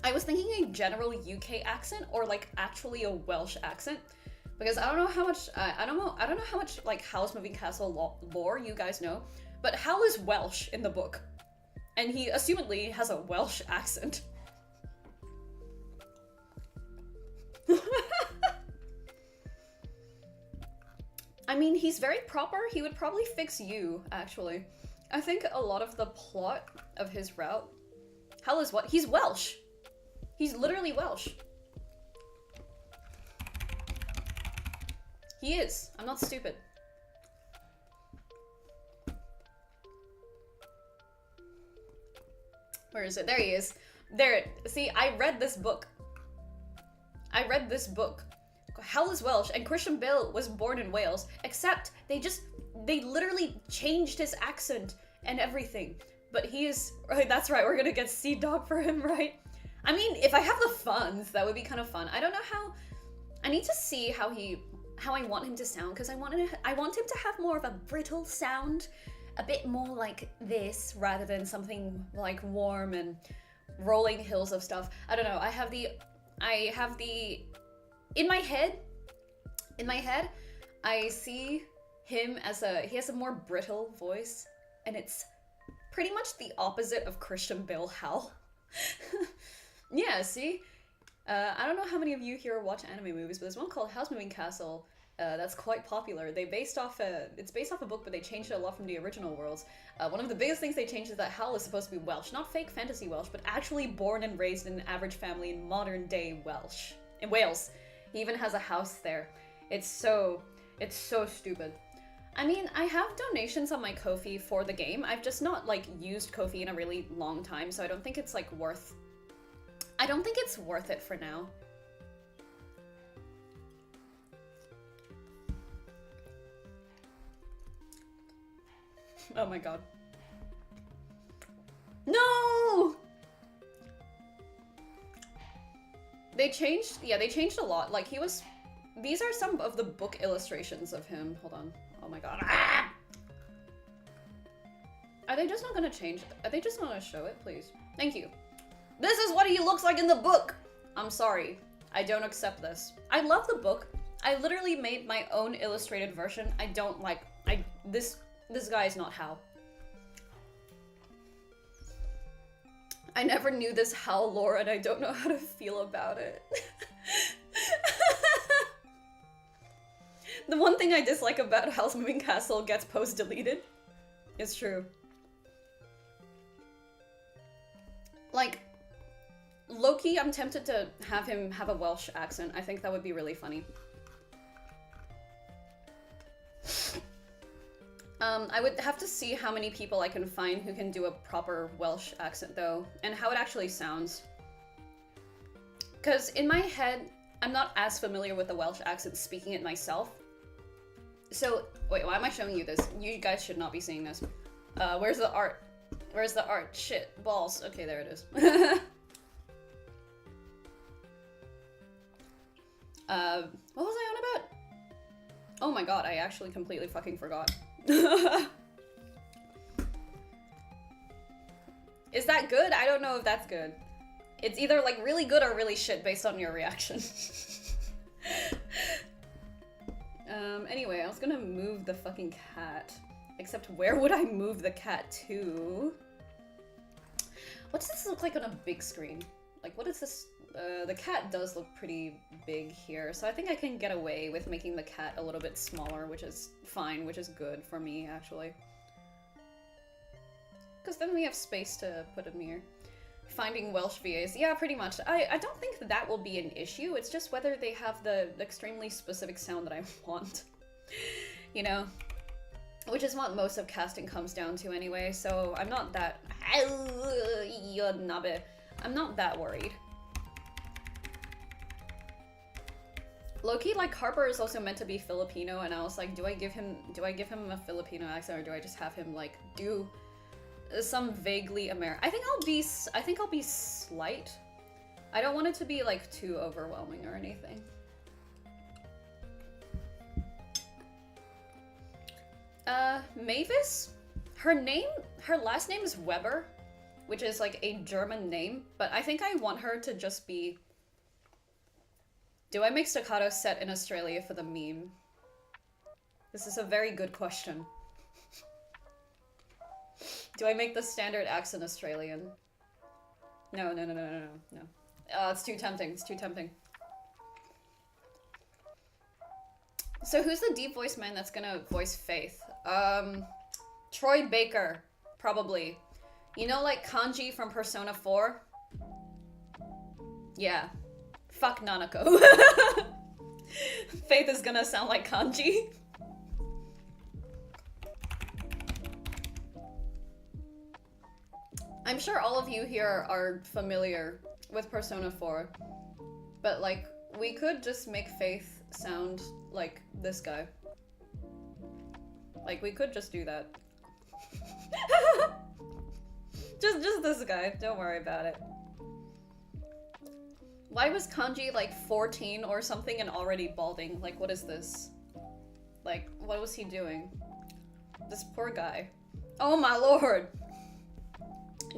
I was thinking a general UK accent or like actually a Welsh accent, because I don't know how much, I don't know how much like Howl's Moving Castle lore you guys know, but Howl is Welsh in the book, and he assumedly has a Welsh accent. I mean, he's very proper. He would probably fix you, actually. I think a lot of the plot of his route... Hell is what? He's Welsh! He's literally Welsh. He is. I'm not stupid. Where is it? There he is. There. See, I read this book. Hal is Welsh, and Christian Bale was born in Wales, except they literally changed his accent and everything. But he is, right, that's right, we're gonna get Sea Dog for him, right? I mean, if I have the funds, that would be kind of fun. I don't know how, I need to see how I want him to sound, because I want him to have more of a brittle sound, a bit more like this, rather than something like warm and rolling hills of stuff. I don't know, I have the, in my head, I see him as he has a more brittle voice, and it's pretty much the opposite of Christian Bale Hal. Yeah, see? I don't know how many of you here watch anime movies, but there's one called Howl's Moving Castle that's quite popular. It's based off a book, but they changed it a lot from the original worlds. One of the biggest things they changed is that Hal is supposed to be Welsh, not fake fantasy Welsh, but actually born and raised in an average family in modern day Wales. He even has a house there. It's so stupid. I mean, I have donations on my Ko-fi for the game. I've just not like used Ko-fi in a really long time, so I don't think it's like worth it for now. Oh my god. No! They changed a lot. Like, these are some of the book illustrations of him. Hold on. Oh my god. Ah! Are they just not gonna change it? Are they just not gonna show it, please? Thank you. This is what he looks like in the book! I'm sorry. I don't accept this. I love the book. I literally made my own illustrated version. I don't like... This guy is not Hal. I never knew this Hal lore, and I don't know how to feel about it. The one thing I dislike about Howl's Moving Castle gets post-deleted. It's true. Like, low-key, I'm tempted to have him have a Welsh accent. I think that would be really funny. I would have to see how many people I can find who can do a proper Welsh accent, though, and how it actually sounds. Because in my head, I'm not as familiar with the Welsh accent speaking it myself. So, wait, why am I showing you this? You guys should not be seeing this. Where's the art? Where's the art? Shit, balls. Okay, there it is. What was I on about? Oh my god, I actually completely fucking forgot. Is that good? I don't know if that's good. It's either like really good or really shit based on your reaction. Anyway, I was gonna move the fucking cat. Except where would I move the cat to? What does this look like on a big screen? Like, what is this? The cat does look pretty big here, so I think I can get away with making the cat a little bit smaller, which is fine, which is good for me, actually. Because then we have space to put him here. Finding Welsh VAs. Yeah, pretty much. I don't think that will be an issue. It's just whether they have the extremely specific sound that I want. You know? Which is what most of casting comes down to anyway, so I'm not that... I'm not that worried. Low-key, like, Harper is also meant to be Filipino, and I was like, do I give him a Filipino accent, or do I just have him, like, do some vaguely American... I think I'll be slight. I don't want it to be, like, too overwhelming or anything. Mavis? Her last name is Weber, which is, like, a German name, but I think I want her to just be... Do I make Staccato set in Australia for the meme? This is a very good question. Do I make the standard accent Australian? No. It's too tempting, it's too tempting. So who's the deep voice man that's gonna voice Faith? Troy Baker, probably. You know, like Kanji from Persona 4? Yeah. Fuck Nanako. Faith is gonna sound like Kanji. I'm sure all of you here are familiar with Persona 4, but like, we could just make Faith sound like this guy. Like, we could just do that. just this guy, don't worry about it. Why was Kanji like 14 or something and already balding? Like, what is this? Like, what was he doing? This poor guy. Oh my lord!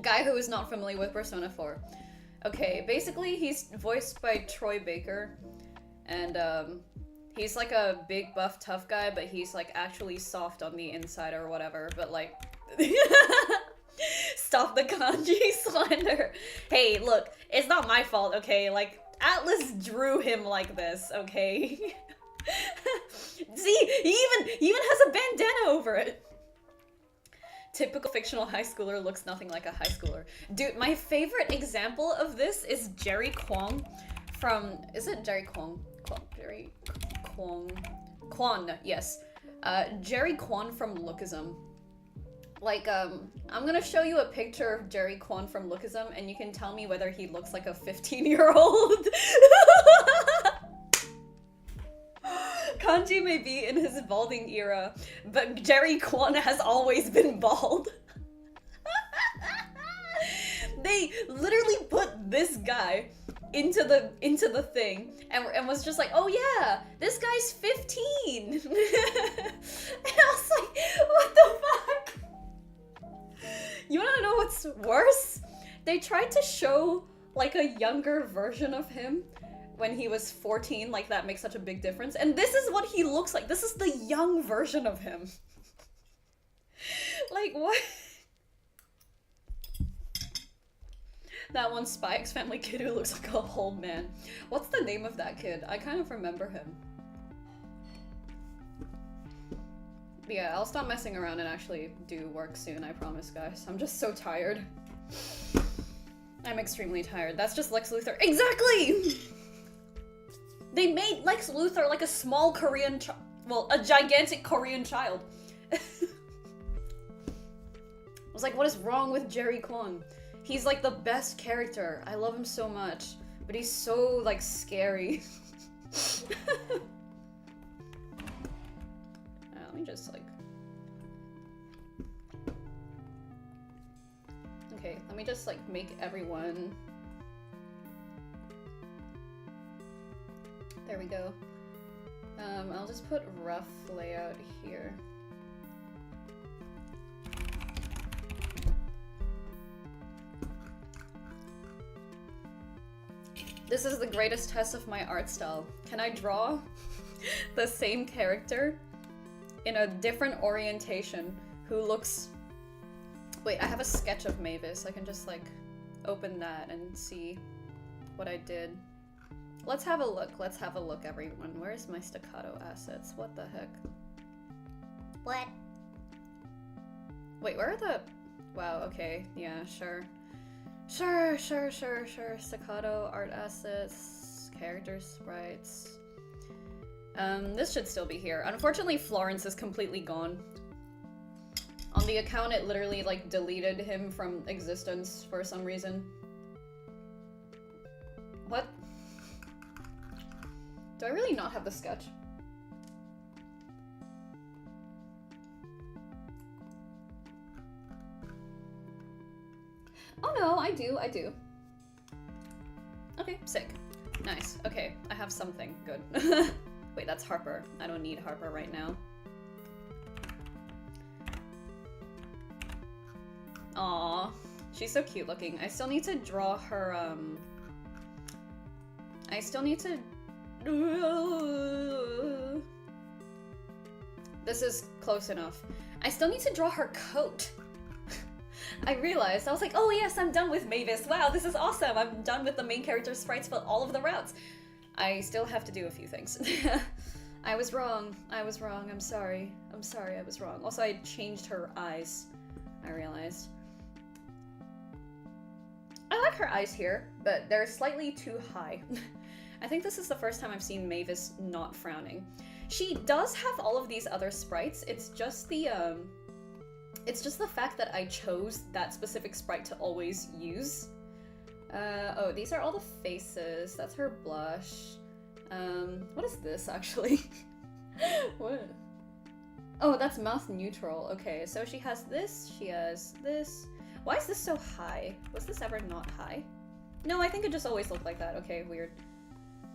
Guy who is not familiar with Persona 4. Okay, basically he's voiced by Troy Baker, and he's like a big buff tough guy, but he's like actually soft on the inside or whatever, but like... Stop the kanji slander. Hey, look, it's not my fault, okay? Like, Atlas drew him like this, okay? See, he even has a bandana over it. Typical fictional high schooler looks nothing like a high schooler. Dude, my favorite example of this is Jerry Kwong from... Is it Jerry Kwong? Jerry Kwong... Kwon, yes. Jerry Kwon from Lookism. Like, I'm gonna show you a picture of Jerry Kwon from Lookism, and you can tell me whether he looks like a 15-year-old. Kanji may be in his balding era, but Jerry Kwon has always been bald. They literally put this guy into the thing and was just like, oh yeah, this guy's 15. And I was like, what the fuck? You wanna know what's worse? They tried to show like a younger version of him when he was 14, like that makes such a big difference. And this is what he looks like. This is the young version of him. Like, what? That one Spy X Family kid who looks like a whole man. What's the name of that kid? I kind of remember him. But yeah, I'll stop messing around and actually do work soon, I promise, guys. I'm just so tired. I'm extremely tired. That's just Lex Luthor. Exactly! They made Lex Luthor like a small Korean child. Well, a gigantic Korean child. I was like, what is wrong with Jerry Kwon? He's like the best character. I love him so much. But he's so, like, scary. Let me just, like... Okay, let me just, like, make everyone... There we go. I'll just put rough layout here. This is the greatest test of my art style. Can I draw the same character in a different orientation who looks... Wait, I have a sketch of Mavis. I can just like open that and see what I did. Let's have a look. Let's have a look, everyone. Where's my Staccato assets? What the heck? What? Wait, where are the... Wow, okay. Yeah, sure. Sure. Staccato, art assets, character sprites. This should still be here. Unfortunately, Florence is completely gone. On the account, it literally, like, deleted him from existence for some reason. What? Do I really not have the sketch? Oh no, I do. Okay, sick. Nice. Okay, I have something. Good. Wait, that's Harper. I don't need Harper right now. Aww. She's so cute looking. I still need to draw her, I still need to... This is close enough. I still need to draw her coat. I realized, I was like, oh yes, I'm done with Mavis. Wow, this is awesome. I'm done with the main character sprites for all of the routes. I still have to do a few things. I was wrong. I'm sorry. I was wrong. Also, I changed her eyes, I realized. I like her eyes here, but they're slightly too high. I think this is the first time I've seen Mavis not frowning. She does have all of these other sprites. It's just the fact that I chose that specific sprite to always use. Oh, these are all the faces. That's her blush. What is this actually? What? Oh, that's mouth neutral. Okay, so she has this, she has this. Why is this so high? Was this ever not high? No, I think it just always looked like that. Okay, weird.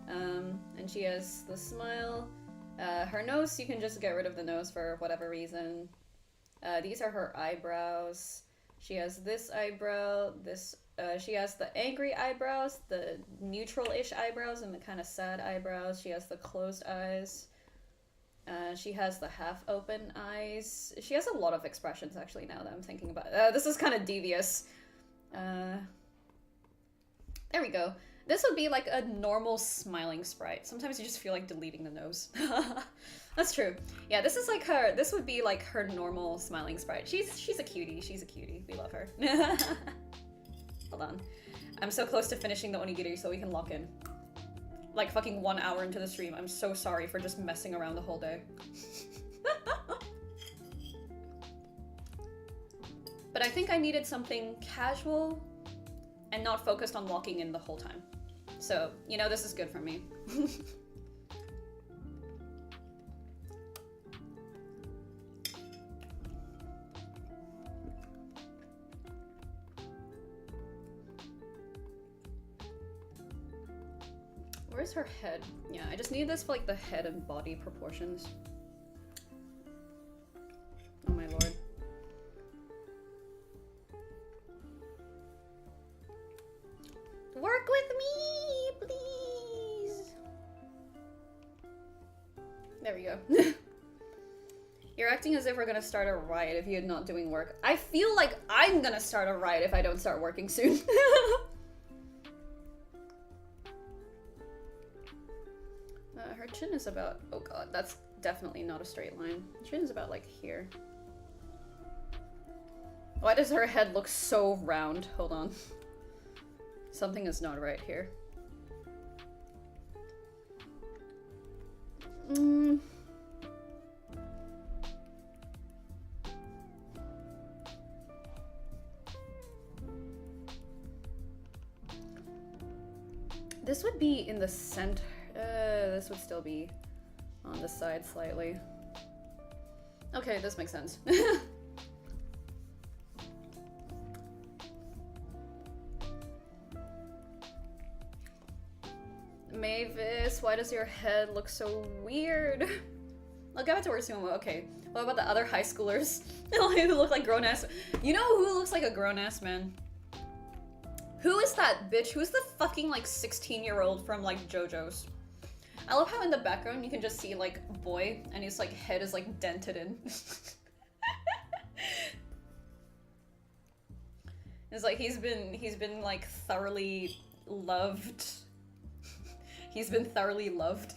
And she has the smile. Her nose, you can just get rid of the nose for whatever reason. These are her eyebrows. She has this eyebrow, this, she has the angry eyebrows, the neutral-ish eyebrows, and the kind of sad eyebrows. She has the closed eyes. She has the half-open eyes. She has a lot of expressions, actually, now that I'm thinking about it. This is kind of devious. There we go. This would be like a normal smiling sprite. Sometimes you just feel like deleting the nose. That's true. Yeah, this is like her, this would be like her normal smiling sprite. She's a cutie. She's a cutie. We love her. Hold on. I'm so close to finishing the onigiri so we can lock in. Like fucking 1 hour into the stream. I'm so sorry for just messing around the whole day. But I think I needed something casual and not focused on locking in the whole time. So, you know, this is good for me. Where's her head? Yeah, I just need this for like the head and body proportions. Oh my lord. Work with me, please! There we go. You're acting as if we're gonna start a riot if you're not doing work. I feel like I'm gonna start a riot if I don't start working soon. Her chin is about... Oh god, that's definitely not a straight line. Chin is about like here. Why does her head look so round? Hold on. Something is not right here. This would be in the center. This would still be on the side slightly. Okay, this makes sense. Mavis, why does your head look so weird? I'll give it to her soon. Okay, what about the other high schoolers? Who look like grown-ass? You know who looks like a grown-ass man? Who is that bitch? Who's the fucking like 16-year-old from like JoJo's? I love how in the background you can just see like boy and his like head is like dented in. It's like he's been like thoroughly loved. He's been thoroughly loved.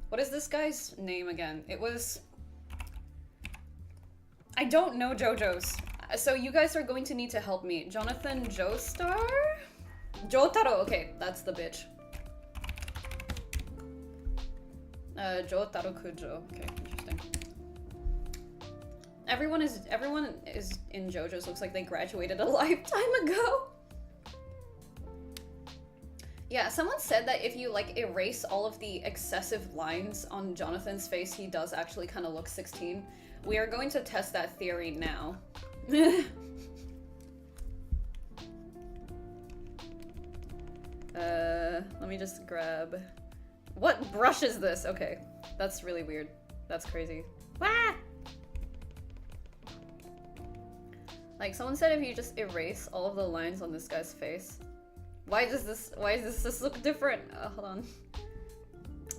What is this guy's name again? It was... I don't know JoJo's. So you guys are going to need to help me. Jonathan Joestar? Jotaro, okay, that's the bitch. Jotaro Kujo, okay, interesting. Everyone is in JoJo's looks like they graduated a lifetime ago. Yeah, someone said that if you like erase all of the excessive lines on Jonathan's face, he does actually kind of look 16. We are going to test that theory now. Let me just grab... What brush is this? Okay, that's really weird. That's crazy. Wah! Like, someone said if you just erase all of the lines on this guy's face. Why does this look different? Hold on.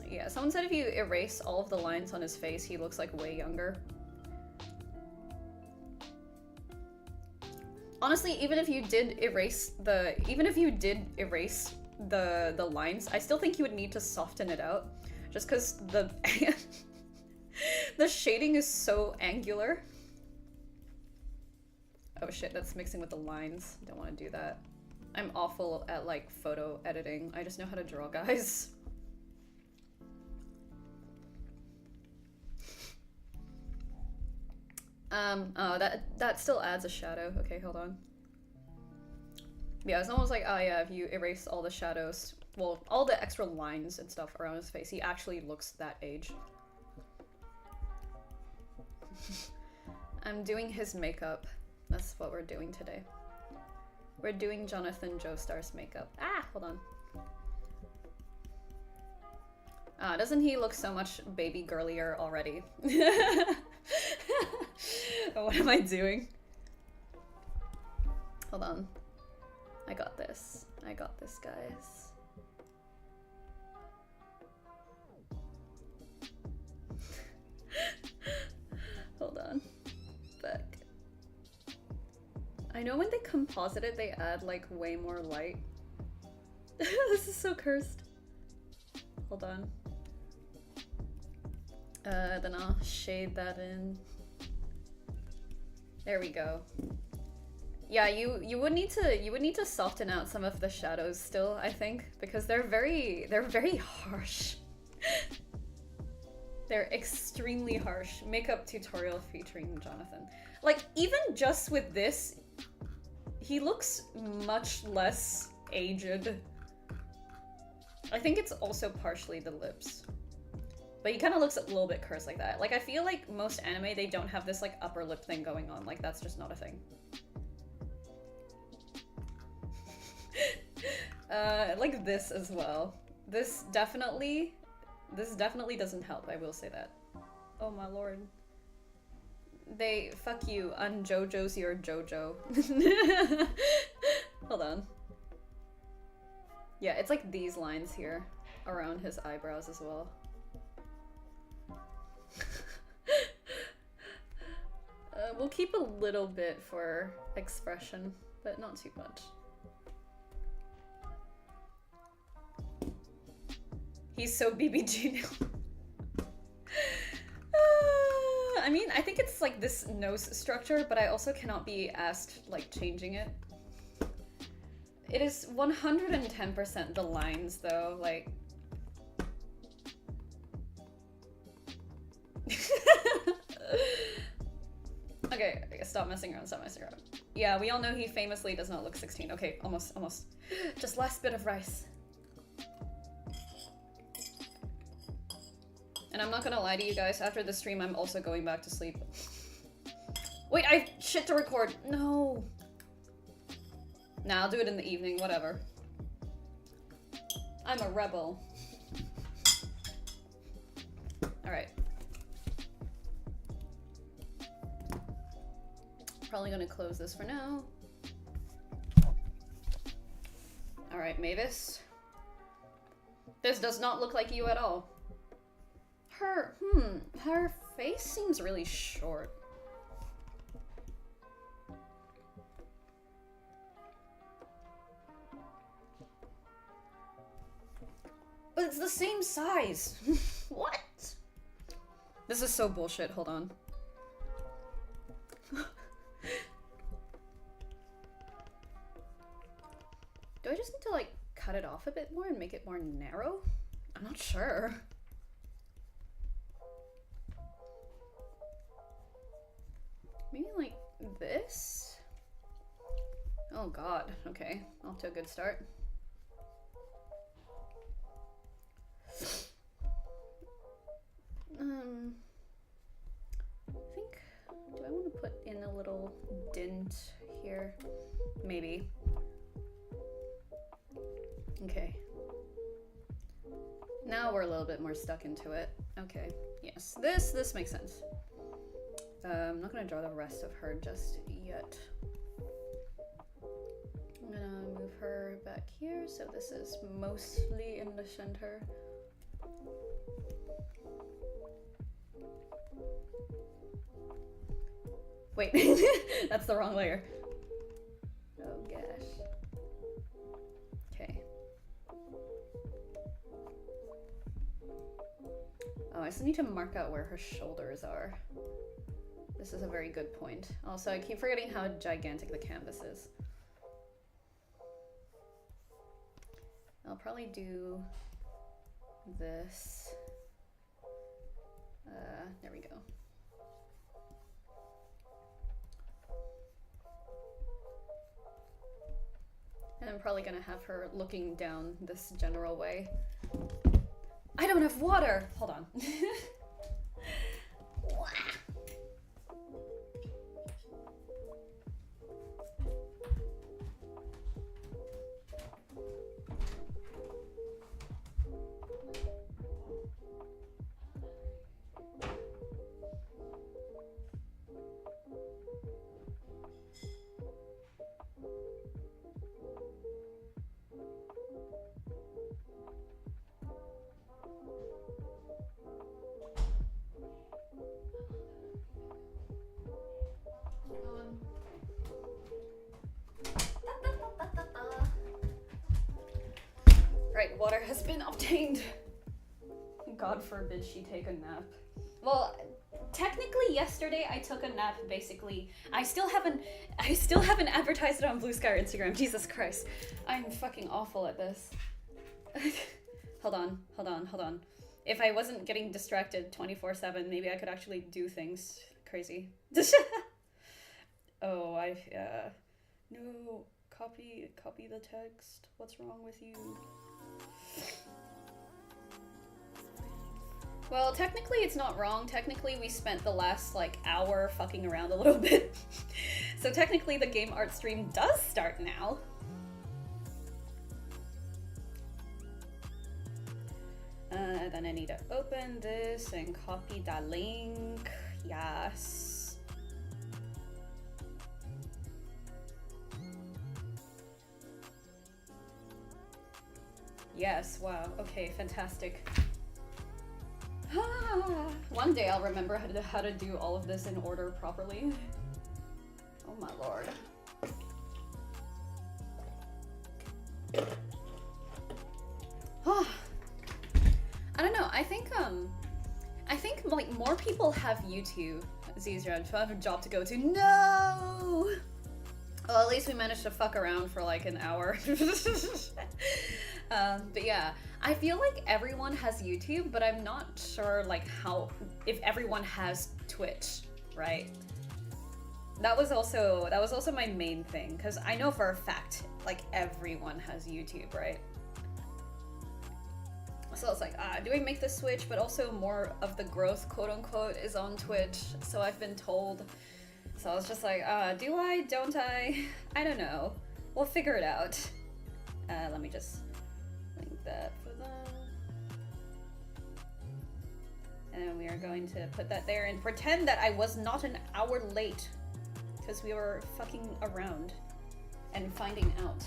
Yeah, someone said if you erase all of the lines on his face, he looks like way younger. Honestly, even if you did erase the lines, I still think you would need to soften it out. Just because the the shading is so angular. Oh shit, that's mixing with the lines. Don't want to do that. I'm awful at like photo editing. I just know how to draw, guys. Oh, that still adds a shadow. Okay, hold on. Yeah, it's almost like, oh yeah, if you erase all the shadows, well, all the extra lines and stuff around his face, he actually looks that age. I'm doing his makeup. That's what we're doing today. We're doing Jonathan Joestar's makeup. Ah, hold on. Ah, doesn't he look so much baby girlier already? What am I doing? Hold on. I got this. I got this, guys. Hold on. Back. I know when they composite it, they add like way more light. This is so cursed. Hold on. Then I'll shade that in. There we go. Yeah, you would need to soften out some of the shadows still, I think, because they're very harsh. They're extremely harsh. Makeup tutorial featuring Jonathan. Like, even just with this, he looks much less aged. I think it's also partially the lips. But he kind of looks a little bit cursed like that. Like, I feel like most anime, they don't have this, like, upper lip thing going on. Like, that's just not a thing. Like this as well. This definitely doesn't help, I will say that. Oh my lord. They, fuck you, un-JoJo's your JoJo. Hold on. Yeah, it's like these lines here around his eyebrows as well. We'll keep a little bit for expression, but not too much. He's so BBG now. I mean, I think it's like this nose structure, but I also cannot be asked like changing it. It is 110% the lines though, like... Okay, stop messing around, stop messing around. Yeah, we all know he famously does not look 16. Okay, almost. Just last bit of rice. And I'm not gonna lie to you guys, after the stream I'm also going back to sleep. Wait, I have shit to record. No. Nah, I'll do it in the evening, whatever. I'm a rebel. Alright. Probably gonna close this for now. Alright, Mavis. This does not look like you at all. Her face seems really short. But it's the same size. What? This is so bullshit. Hold on. Do I just need to like cut it off a bit more and make it more narrow? I'm not sure. Maybe like this? Oh god, okay. Off to a good start. I think, do I want to put in a little dent here? Maybe. Okay. Now we're a little bit more stuck into it. Okay, yes, this makes sense. I'm not gonna draw the rest of her just yet. I'm gonna move her back here, so this is mostly in the center. Wait, that's the wrong layer. Oh gosh. Okay. Oh, I just need to mark out where her shoulders are. This is a very good point. Also, I keep forgetting how gigantic the canvas is. I'll probably do this. There we go. And I'm probably gonna have her looking down this general way. I don't have water! Hold on. Right, water has been obtained. God forbid she take a nap. Well, technically yesterday I took a nap basically. I still haven't advertised it on Bluesky or Instagram. Jesus Christ. I'm fucking awful at this. Hold on. If I wasn't getting distracted 24/7, maybe I could actually do things crazy. Oh, no, copy the text. What's wrong with you? Well, technically it's not wrong. Technically we spent the last like hour fucking around a little bit. So technically the game art stream does start now. Then I need to open this and copy that link. Yes. Yes, wow. Okay, fantastic. One day I'll remember how to do all of this in order properly. Oh my lord. I don't know. I think like more people have YouTube. Zizra, so I have a job to go to. No. Well, at least we managed to fuck around for like an hour. But yeah, I feel like everyone has YouTube, but I'm not sure like if everyone has Twitch, right? That was also my main thing, because I know for a fact like everyone has YouTube, right? So it's like, do I make the switch? But also more of the growth, quote unquote, is on Twitch, so I've been told. So I was just like, do I, don't I? I don't know. We'll figure it out. Let me just link that for them. And we are going to put that there and pretend that I was not an hour late. Because we were fucking around and finding out.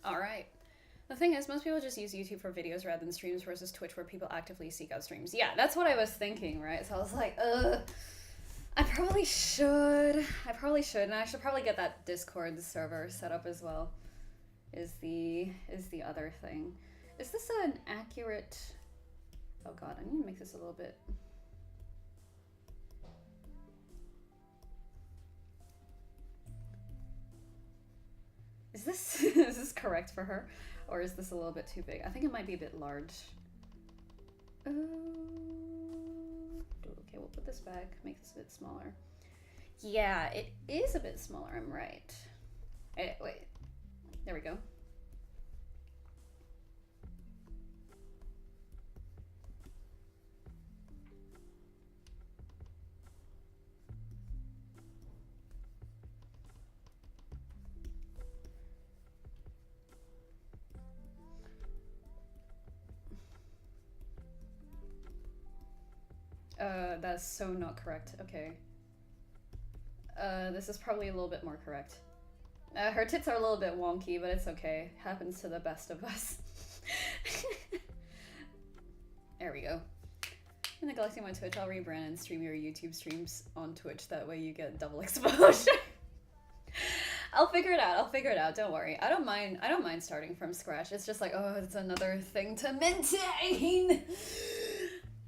Alright. The thing is, most people just use YouTube for videos rather than streams versus Twitch where people actively seek out streams. Yeah, that's what I was thinking, right? So I was like, I probably should. And I should probably get that Discord server set up as well. Is the other thing. Is this an accurate... Oh god, I need to make this a little bit... Is this correct for her? Or is this a little bit too big? I think it might be a bit large. Okay, we'll put this back, make this a bit smaller. Yeah, it is a bit smaller, I'm right. Wait, there we go. That's so not correct. Okay. This is probably a little bit more correct. Her tits are a little bit wonky, but it's okay. Happens to the best of us. There we go. I'm neglecting my Twitch. I'll rebrand and stream your YouTube streams on Twitch. That way you get double exposure. I'll figure it out. Don't worry. I don't mind starting from scratch. It's just like, oh, it's another thing to maintain.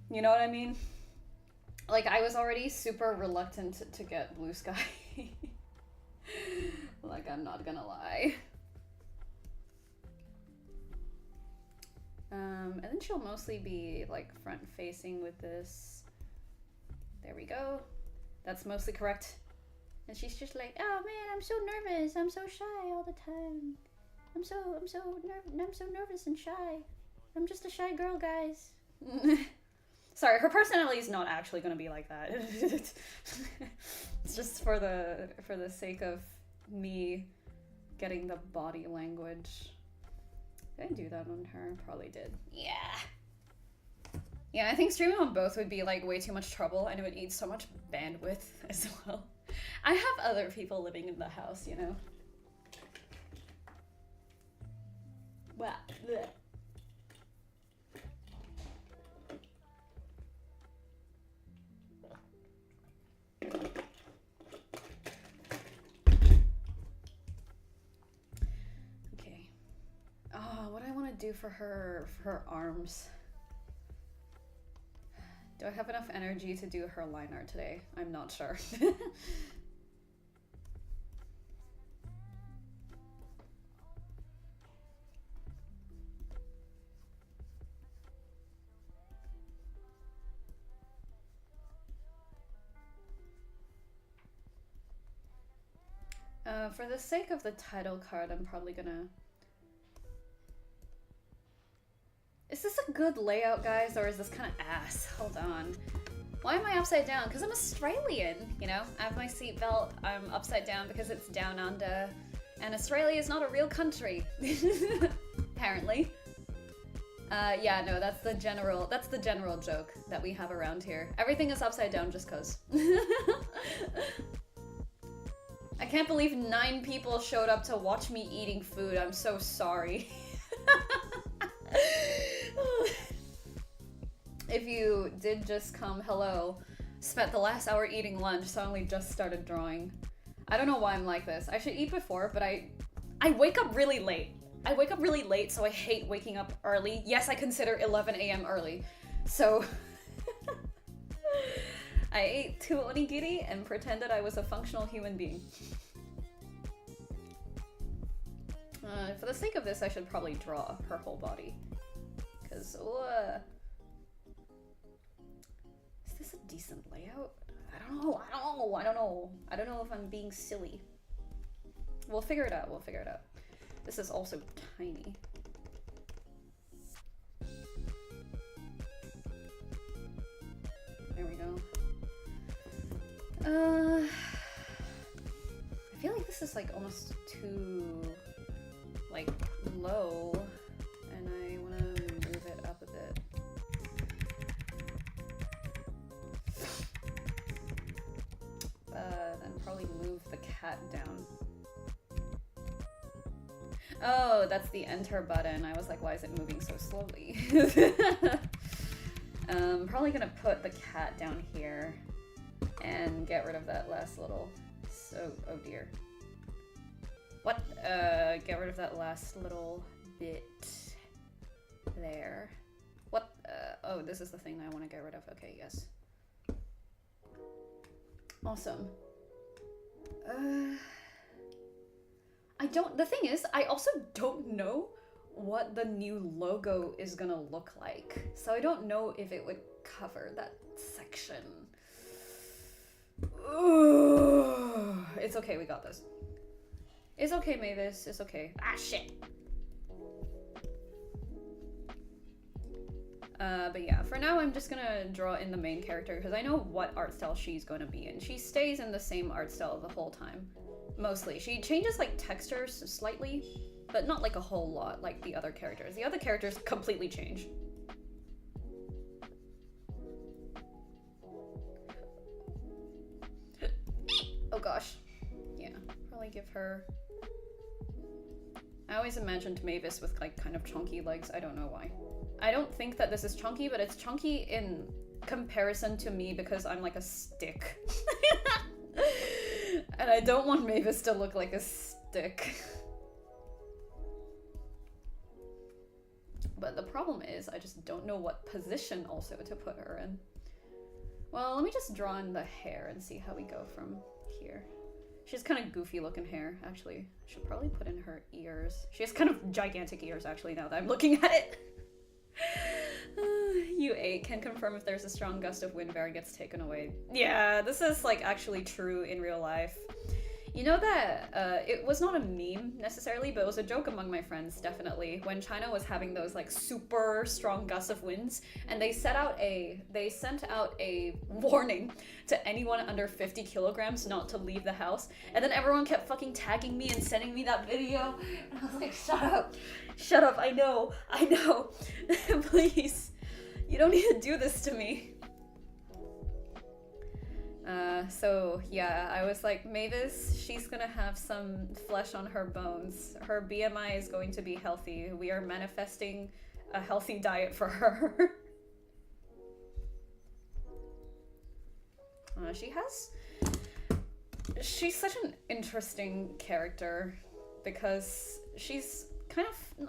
You know what I mean? Like, I was already super reluctant to get Bluesky. Like, I'm not gonna lie. And then she'll mostly be, like, front-facing with this. There we go. That's mostly correct. And she's just like, oh man, I'm so nervous. I'm so shy all the time. I'm so nervous and shy. I'm just a shy girl, guys. Sorry, her personality is not actually going to be like that. It's just for the sake of me getting the body language. Did I do that on her? Probably did. Yeah. Yeah, I think streaming on both would be like way too much trouble and it would eat so much bandwidth as well. I have other people living in the house, you know. Wow. Blech. Okay. Oh, what do I want to do for her arms? Do I have enough energy to do her line art today? I'm not sure. For the sake of the title card, I'm probably gonna... Is this a good layout, guys, or is this kind of ass? Hold on. Why am I upside down? Because I'm Australian, you know? I have my seatbelt, I'm upside down because it's down under, and Australia is not a real country. Apparently. Yeah, no, that's the general joke that we have around here. Everything is upside down just cause. I can't believe 9 people showed up to watch me eating food. I'm so sorry. If you did just come, hello. Spent the last hour eating lunch, so I only just started drawing. I don't know why I'm like this. I should eat before, but I wake up really late. I wake up really late, so I hate waking up early. Yes, I consider 11 a.m. early. So I ate 2 onigiri and pretended I was a functional human being. For the sake of this, I should probably draw her whole body. Because, this a decent layout? I don't know. I don't know if I'm being silly. We'll figure it out. This is also tiny. There we go. I feel like this is like almost too like low, and I want to move it up a bit. Then probably move the cat down. Oh, that's the enter button. I was like, why is it moving so slowly? Probably gonna put the cat down here and get rid of that last little, oh dear. What? Get rid of that last little bit there. What? Oh, this is the thing I want to get rid of. Okay, yes. Awesome. The thing is, I also don't know what the new logo is gonna look like. So I don't know if it would cover that section. Ugh. It's okay, we got this. It's okay, Mavis, it's okay. Ah, shit! But yeah, for now I'm just gonna draw in the main character because I know what art style she's gonna be in. She stays in the same art style the whole time. Mostly. She changes like textures slightly, but not like a whole lot like the other characters. The other characters completely change. Oh gosh. Yeah, probably give her... I always imagined Mavis with like kind of chunky legs. I don't know why. I don't think that this is chunky, but it's chunky in comparison to me because I'm like a stick. And I don't want Mavis to look like a stick. But the problem is I just don't know what position also to put her in. Well, let me just draw in the hair and see how we go from here. She has kind of goofy looking hair, actually. I should probably put in her ears. She has kind of gigantic ears, actually, now that I'm looking at it. U8 can confirm if there's a strong gust of wind, Vera gets taken away. Yeah, this is like actually true in real life. You know that it was not a meme necessarily, but it was a joke among my friends, definitely, when China was having those like super strong gusts of winds, and they sent out a warning to anyone under 50 kilograms not to leave the house, and then everyone kept fucking tagging me and sending me that video, and I was like, shut up, I know, please, you don't need to do this to me. So yeah, I was like, Mavis, she's gonna have some flesh on her bones. Her BMI is going to be healthy. We are manifesting a healthy diet for her. She's such an interesting character because she's kind of,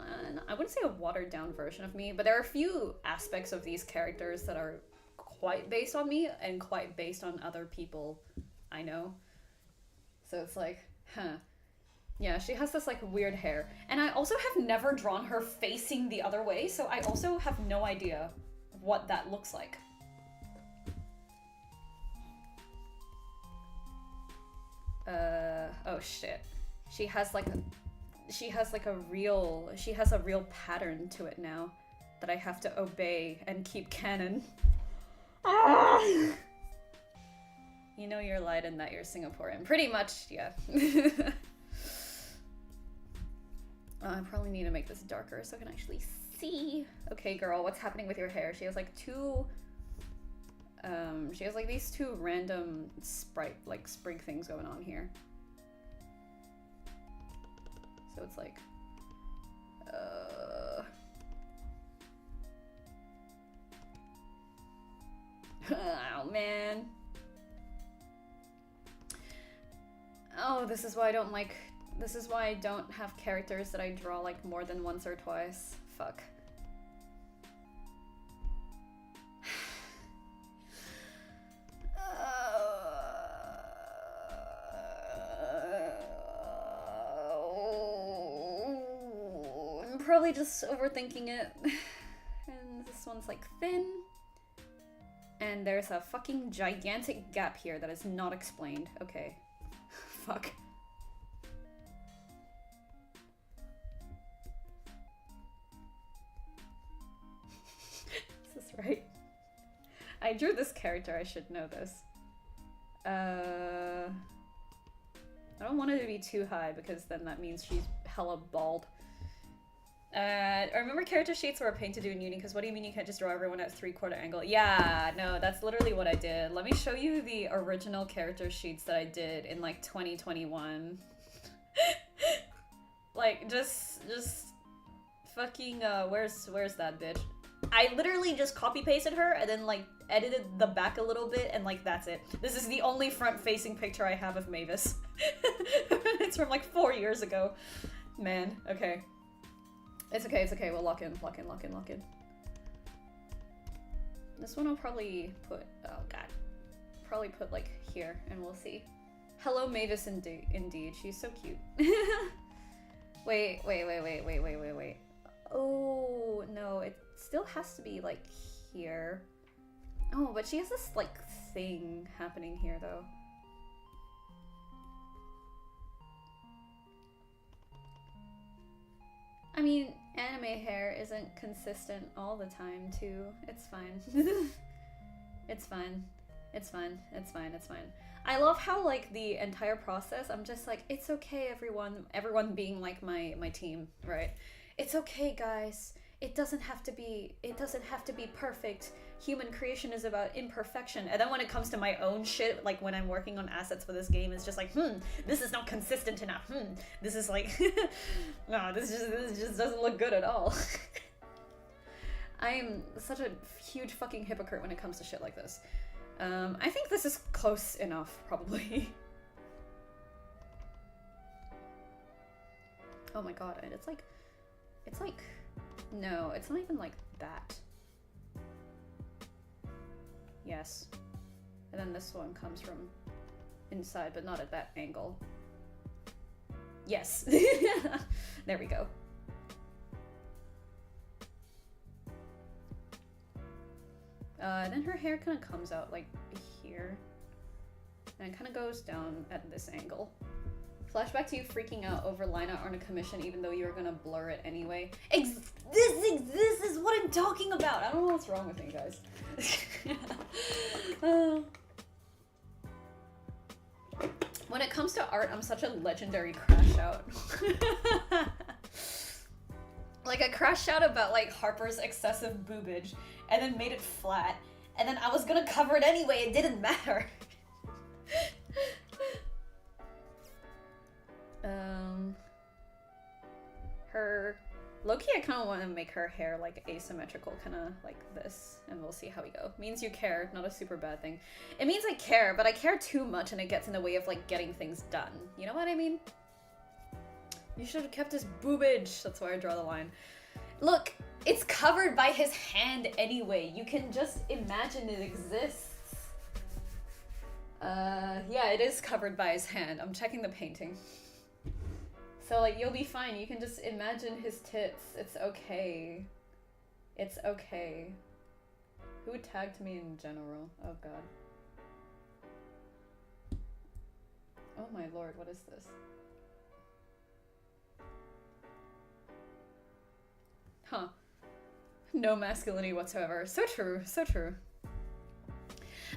I wouldn't say a watered down version of me, but there are a few aspects of these characters that are quite based on me and quite based on other people I know. So it's like, huh. Yeah, she has this like weird hair. And I also have never drawn her facing the other way, so I also have no idea what that looks like. Oh shit. She has a real pattern to it now that I have to obey and keep canon. You know you're light and that you're Singaporean. Pretty much, yeah. I probably need to make this darker so I can actually see. Okay, girl, what's happening with your hair? She has like these two random sprig things going on here. So it's like, oh man. Oh, this is why I don't have characters that I draw like more than once or twice. Fuck. I'm probably just overthinking it. And this one's like thin. And there's a fucking gigantic gap here that is not explained. Okay. Fuck. Is this right? I drew this character, I should know this. I don't want it to be too high because then that means she's hella bald. I remember character sheets were a pain to do in uni because what do you mean you can't just draw everyone at 3/4 angle? Yeah, no, that's literally what I did. Let me show you the original character sheets that I did in like 2021. Like just fucking where's that bitch? I literally just copy pasted her and then like edited the back a little bit and like that's it. This is the only front facing picture I have of Mavis. It's from like 4 years ago. Man, okay. It's okay, we'll lock in. This one I'll probably put, oh god. Probably put like here and we'll see. Hello Mavis indeed, she's so cute. Wait. Oh, no, it still has to be like here. Oh, but she has this like thing happening here though. I mean, anime hair isn't consistent all the time, too. It's fine. It's fine. I love how, like, the entire process, I'm just like, it's okay, everyone being, like, my team, right? It's okay, guys. It doesn't have to be perfect. Human creation is about imperfection. And then when it comes to my own shit, like when I'm working on assets for this game, it's just like, this is not consistent enough. This is like, no, this just doesn't look good at all. I am such a huge fucking hypocrite when it comes to shit like this. I think this is close enough, probably. Oh my god, and it's like, no, it's not even like that. Yes. And then this one comes from inside, but not at that angle. Yes. There we go. Then her hair kind of comes out like here. And it kind of goes down at this angle. Flashback to you freaking out over line art on a commission even though you were gonna blur it anyway. This is what I'm talking about! I don't know what's wrong with me, guys. When it comes to art, I'm such a legendary crash out. Like, I crashed out about, like, Harper's excessive boobage, and then made it flat, and then I was gonna cover it anyway, it didn't matter. Her... Low-key, I kind of want to make her hair, like, asymmetrical, kind of like this, and we'll see how we go. Means you care, not a super bad thing. It means I care, but I care too much, and it gets in the way of, like, getting things done. You know what I mean? You should have kept his boobage. That's why I draw the line. Look, it's covered by his hand anyway. You can just imagine it exists. Yeah, it is covered by his hand. I'm checking the painting. So, like, you'll be fine. You can just imagine his tits. It's okay. It's okay. Who tagged me in general? Oh, God. Oh, my lord. What is this? Huh. No masculinity whatsoever. So true. So true.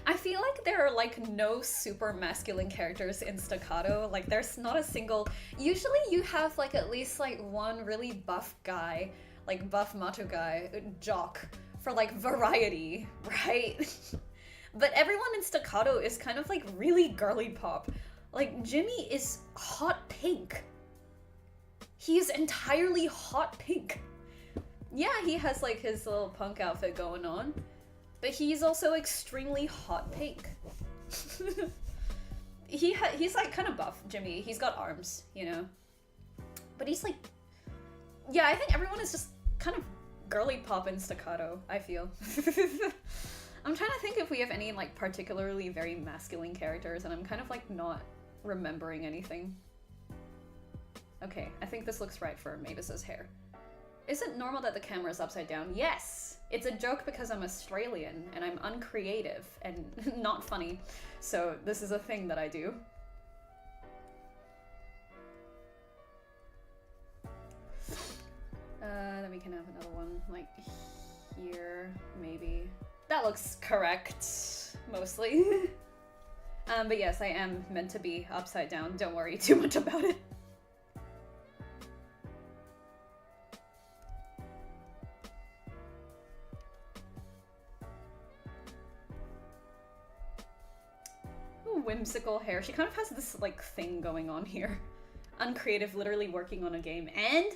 I feel like there are, like, no super masculine characters in Staccato. Like, there's not a single... Usually you have, like, at least, like, one really buff guy, like, buff macho guy, jock, for, like, variety, right? But everyone in Staccato is kind of, like, really girly pop. Like, Jimmy is hot pink. He is entirely hot pink. Yeah, he has, like, his little punk outfit going on. But he's also extremely hot pink. He's like kind of buff, Jimmy. He's got arms, you know. But he's like, yeah, I think everyone is just kind of girly pop in Staccato, I feel. I'm trying to think if we have any like particularly very masculine characters, and I'm kind of like not remembering anything. Okay, I think this looks right for Mavis's hair. Is it normal that the camera is upside down? Yes! It's a joke because I'm Australian and I'm uncreative and not funny. So this is a thing that I do. Then we can have another one like here, maybe. That looks correct, mostly. But yes, I am meant to be upside down. Don't worry too much about it. Ooh, whimsical hair. She kind of has this like thing going on here. Uncreative, literally working on a game. And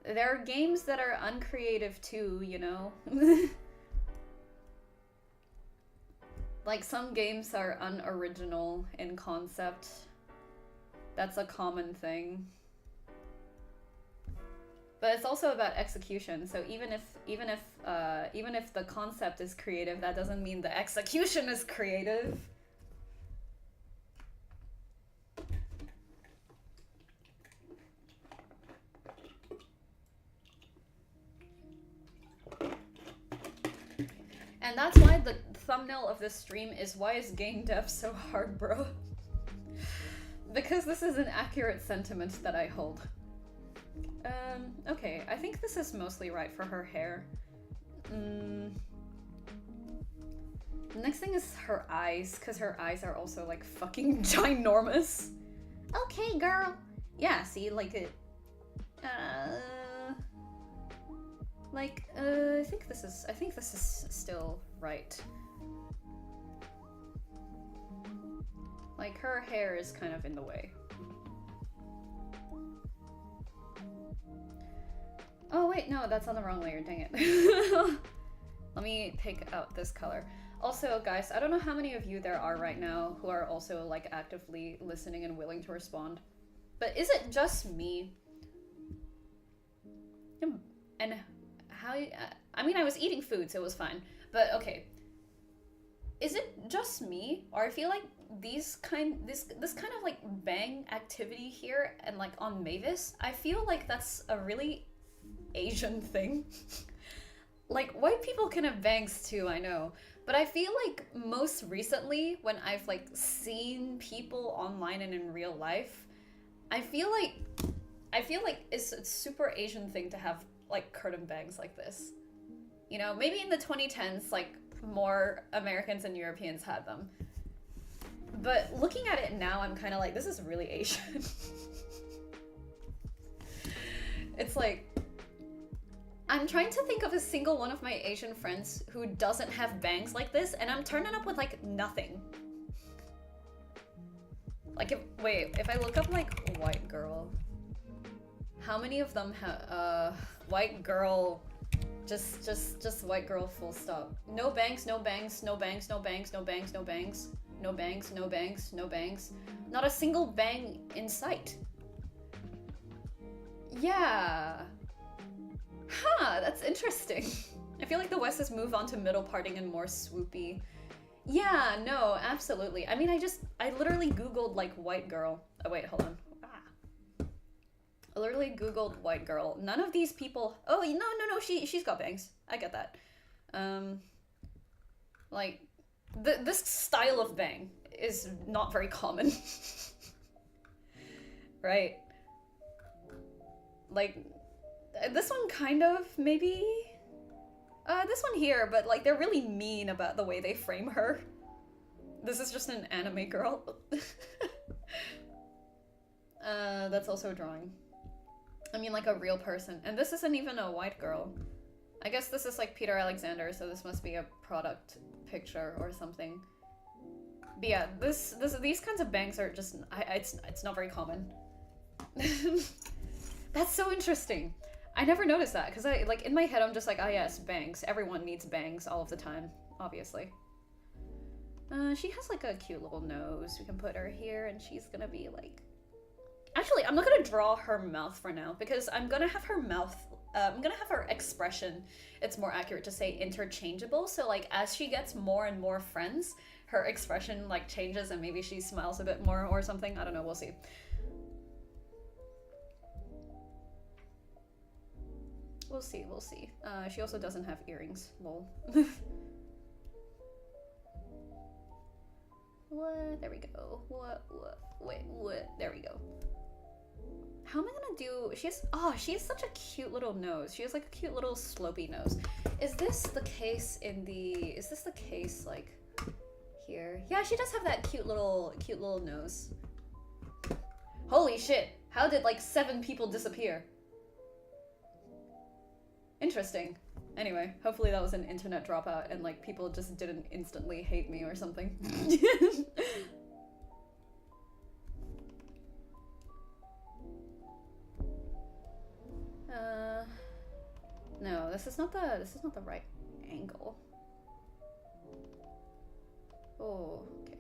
there are games that are uncreative too, you know? Like, some games are unoriginal in concept. That's a common thing. But it's also about execution. So even if the concept is creative, that doesn't mean the execution is creative. And that's why the thumbnail of this stream is why is game dev so hard, bro? Because this is an accurate sentiment that I hold. Okay, I think this is mostly right for her hair. The next thing is her eyes, because her eyes are also like fucking ginormous. Okay, girl. Yeah, see, like it. I think this is still right. Like, her hair is kind of in the way. Oh wait, no, that's on the wrong layer, dang it. Let me pick out this color. Also, guys, I don't know how many of you there are right now who are also like actively listening and willing to respond. But is it just me? And how, I mean, I was eating food, so it was fine. But okay, is it just me, or I feel like this kind of like bang activity here and like on Mavis, I feel like that's a really Asian thing. Like, white people can have bangs too, I know, but I feel like most recently when I've like seen people online and in real life, I feel like it's a super Asian thing to have like curtain bangs like this. You know, maybe in the 2010s, like, more Americans and Europeans had them. But looking at it now, I'm kind of like, this is really Asian. It's like, I'm trying to think of a single one of my Asian friends who doesn't have bangs like this, and I'm turning up with like nothing. Like, if I look up like white girl, how many of them have white girl, just white girl, full stop. No bangs, no bangs, no bangs, no bangs, no bangs, no bangs, no bangs, no bangs, no bangs. Not a single bang in sight. Yeah. Huh, that's interesting. I feel like the West has moved on to middle parting and more swoopy. Yeah, no, absolutely. I mean, I literally Googled like white girl. Oh wait, hold on. I literally Googled white girl. None of these people. Oh no, she's got bangs. I get that. Like, this style of bang is not very common, right? Like, this one kind of maybe. This one here, but like they're really mean about the way they frame her. This is just an anime girl. That's also a drawing. I mean, like a real person. And this isn't even a white girl. I guess this is like Peter Alexander, so this must be a product picture or something. But yeah, these kinds of bangs are just, it's not very common. That's so interesting. I never noticed that, because I, like, in my head I'm just like, ah yes, bangs. Everyone needs bangs all of the time, obviously. She has like a cute little nose. We can put her here and she's gonna be like... Actually, I'm not gonna draw her mouth for now, because I'm gonna have her mouth, I'm gonna have her expression, it's more accurate to say interchangeable, so like as she gets more and more friends, her expression like changes and maybe she smiles a bit more or something, I don't know, we'll see. We'll see, we'll see. She also doesn't have earrings. Lol. What? There we go. What? Wait, what? There we go. How am I gonna do? She has such a cute little nose. She has like a cute little slopey nose. Is this the case like here? Yeah, she does have that cute little nose. Holy shit! How did like 7 people disappear? Interesting. Anyway, hopefully that was an internet dropout and like people just didn't instantly hate me or something. No, this is not the right angle. Oh, okay.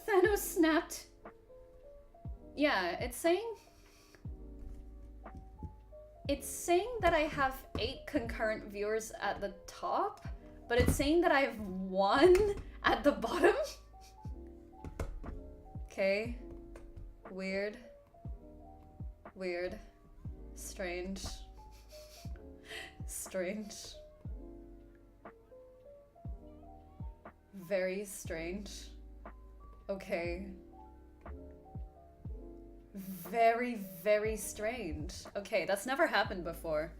Thanos snapped. Yeah, it's saying that I have 8 concurrent viewers at the top, but it's saying that I have 1 at the bottom. Okay. Weird. Weird. Strange. Strange. Very strange. Okay. Very, very strange. Okay, that's never happened before.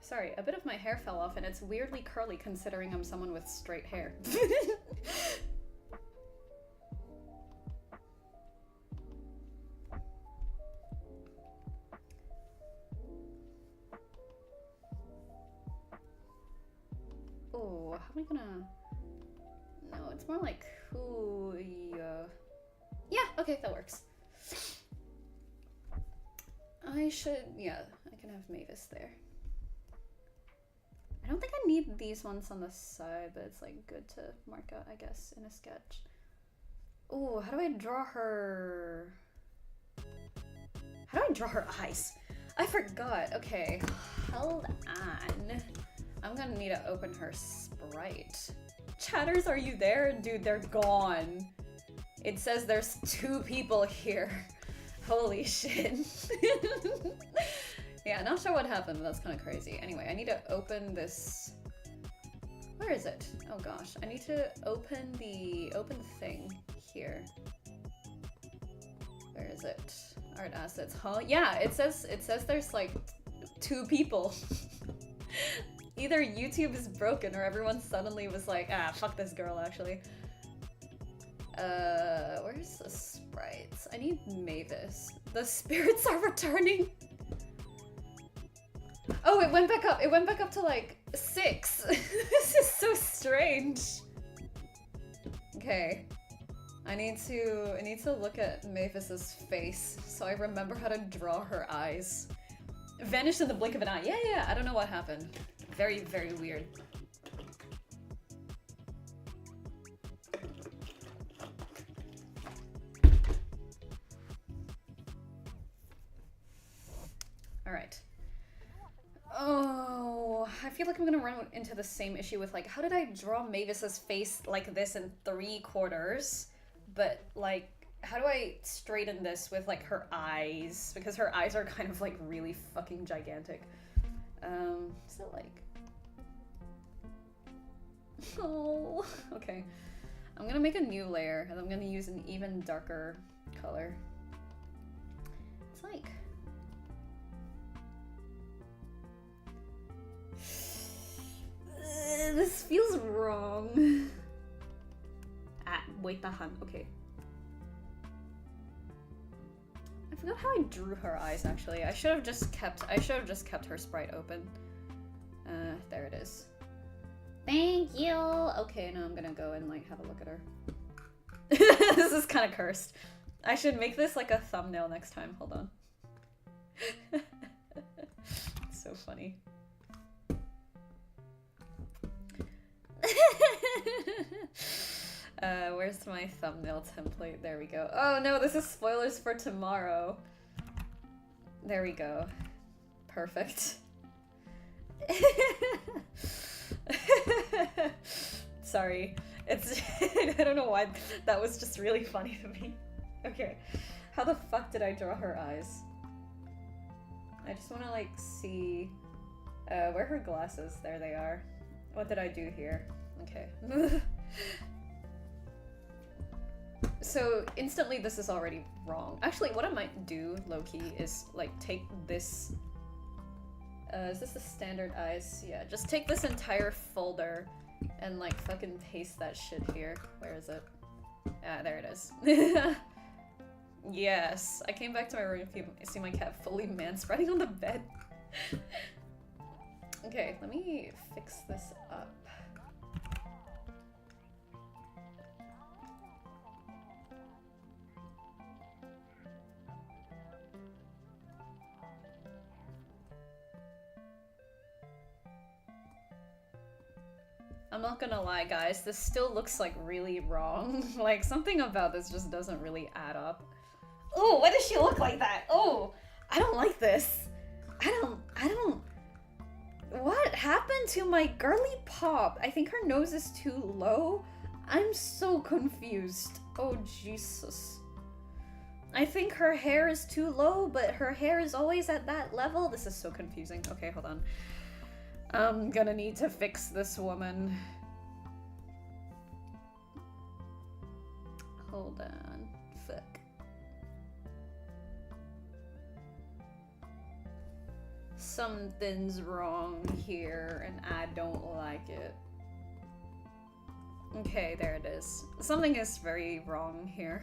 Sorry, a bit of my hair fell off and it's weirdly curly considering I'm someone with straight hair. Oh, how am I gonna... No, it's more like who... Yeah, okay, that works. I should... Yeah, I can have Mavis there. I don't think I need these ones on the side, but it's like good to mark out, I guess, in a sketch. Oh, how do I draw her? How do I draw her eyes? I forgot. Okay, hold on. I'm gonna need to open her sprite. Chatters, are you there? Dude, they're gone. It says there's 2 people here. Holy shit. Yeah, not sure what happened, but that's kind of crazy. Anyway, I need to open this... Where is it? Oh gosh, I need to open the thing here. Where is it? Art assets, huh? Yeah, it says there's like 2 people. Either YouTube is broken or everyone suddenly was like, ah, fuck this girl, actually. Where's the sprites? I need Mavis. The spirits are returning. Oh, it went back up. It went back up to like 6. This is so strange. Okay. I need to look at Mavis's face so I remember how to draw her eyes. Vanished in the blink of an eye. Yeah, I don't know what happened. Very, very weird. All right. Oh, I feel like I'm gonna run into the same issue with like, how did I draw Mavis's face like this in 3/4? But like, how do I straighten this with like her eyes? Because her eyes are kind of like really fucking gigantic. So like, oh, okay. I'm gonna make a new layer and I'm gonna use an even darker color. It's like, this feels wrong. Ah, wait, tahan. Okay. I forgot how I drew her eyes. Actually, I should have just kept her sprite open. There it is. Thank you. Okay, now I'm gonna go and like have a look at her. This is kind of cursed. I should make this like a thumbnail next time. Hold on. It's so funny. Where's my thumbnail template? There we go. Oh no, this is spoilers for tomorrow. There we go. Perfect. Sorry. It's I don't know why that was just really funny to me. Okay. How the fuck did I draw her eyes? I just want to like see where are her glasses? There they are. What did I do here? Okay. So instantly this is already wrong. Actually, what I might do, low-key, is like take this. Is this the standard eyes? Yeah, just take this entire folder and like fucking paste that shit here. Where is it? Ah, there it is. Yes, I came back to my room if you see my cat fully man-spreading on the bed. Okay, let me fix this up. I'm not gonna lie, guys, this still looks like really wrong. Like, something about this just doesn't really add up. Oh, why does she look like that? Oh, I don't like this. I don't... What happened to my girly pop? I think her nose is too low. I'm so confused. Oh, Jesus. I think her hair is too low, but her hair is always at that level. This is so confusing. Okay, hold on. I'm gonna need to fix this woman. Hold on. Fuck. Something's wrong here, and I don't like it. Okay, there it is. Something is very wrong here.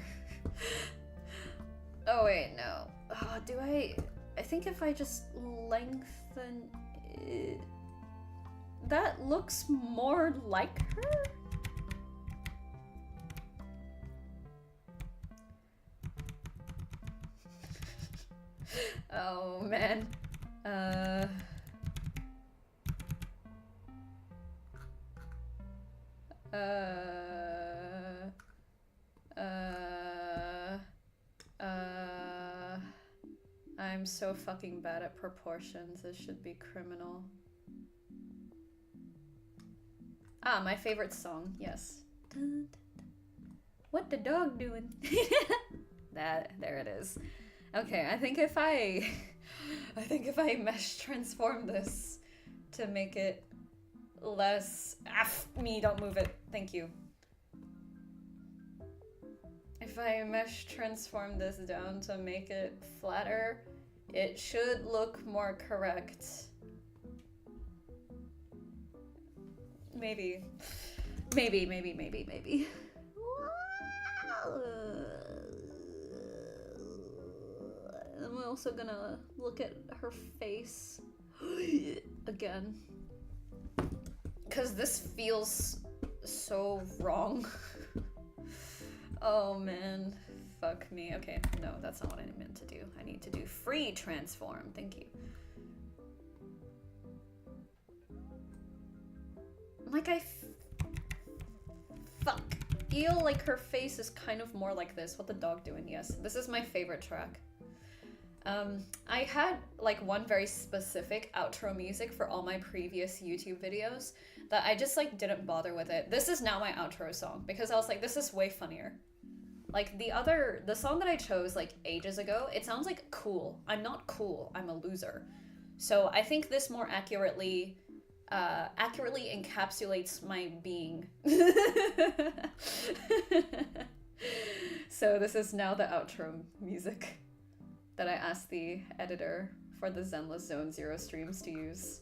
Oh wait, no. Oh, do I think if I just lengthen it... That looks more like her? Oh man. I'm so fucking bad at proportions. This should be criminal. Ah, my favorite song, yes. What the dog doing? There it is. Okay, I think if I mesh transform this to make it less, me, don't move it, thank you. If I mesh transform this down to make it flatter, it should look more correct. Maybe. I'm also gonna look at her face again. Because this feels so wrong. Oh man, fuck me. Okay, no, that's not what I meant to do. I need to do free transform. Thank you. Like feel like her face is kind of more like this. What the dog doing? Yes, this is my favorite track. I had like one very specific outro music for all my previous YouTube videos that I just like didn't bother with it. This is now my outro song because I was like, this is way funnier. Like the song that I chose like ages ago, it sounds like cool. I'm not cool, I'm a loser. So I think this more accurately encapsulates my being. So this is now the outro music that I asked the editor for the Zenless Zone Zero streams to use.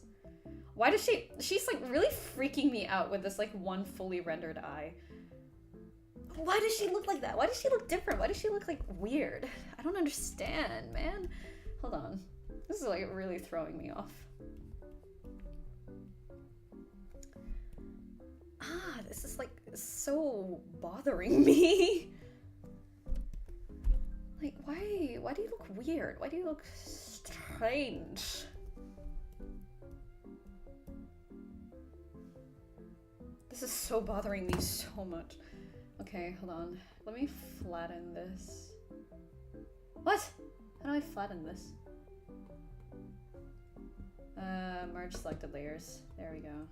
Why does she's like really freaking me out with this like one fully rendered eye. Why does she look like that? Why does she look different? Why does she look like weird? I don't understand, man. Hold on. This is like really throwing me off. Ah, this is like so bothering me. Like, why do you look weird? Why do you look strange? This is so bothering me so much. Okay, hold on. Let me flatten this. What? How do I flatten this? Merge selected layers. There we go.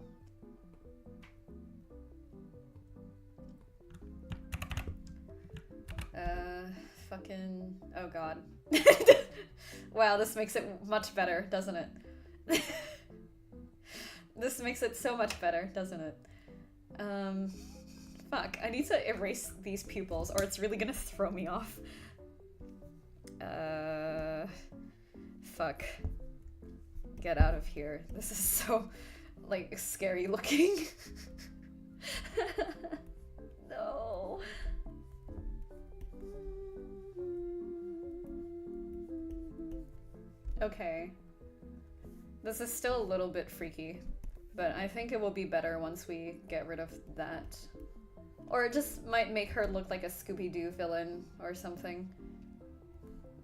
fucking... Oh god. Wow, this makes it much better, doesn't it? This makes it so much better, doesn't it? Fuck, I need to erase these pupils or it's really gonna throw me off. Fuck. Get out of here. This is so, like, scary looking. No. Okay. This is still a little bit freaky, but I think it will be better once we get rid of that. Or it just might make her look like a Scooby-Doo villain or something.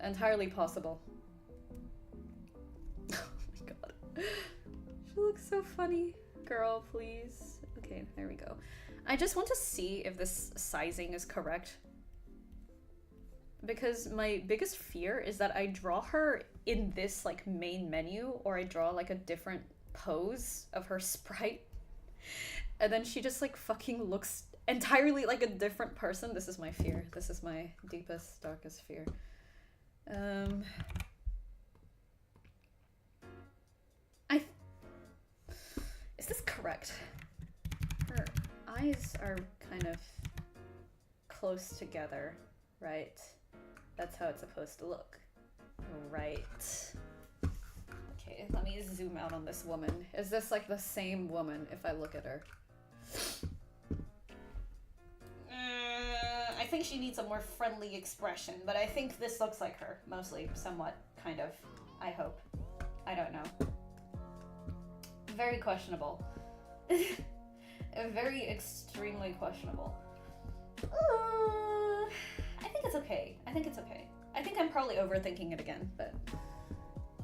Entirely possible. Oh my god. She looks so funny. Girl, please. Okay, there we go. I just want to see if this sizing is correct. Because my biggest fear is that I draw her in this like main menu or I draw like a different pose of her sprite. And then she just like fucking looks entirely like a different person. This is my fear. This is my deepest, darkest fear. Is this correct? Her eyes are kind of close together, right? That's how it's supposed to look. Right. Okay, let me zoom out on this woman. Is this like the same woman if I look at her? I think she needs a more friendly expression, but I think this looks like her, mostly, somewhat, kind of. I hope. I don't know. Very questionable. Very extremely questionable. I think it's okay. I think it's okay. I think I'm probably overthinking it again, but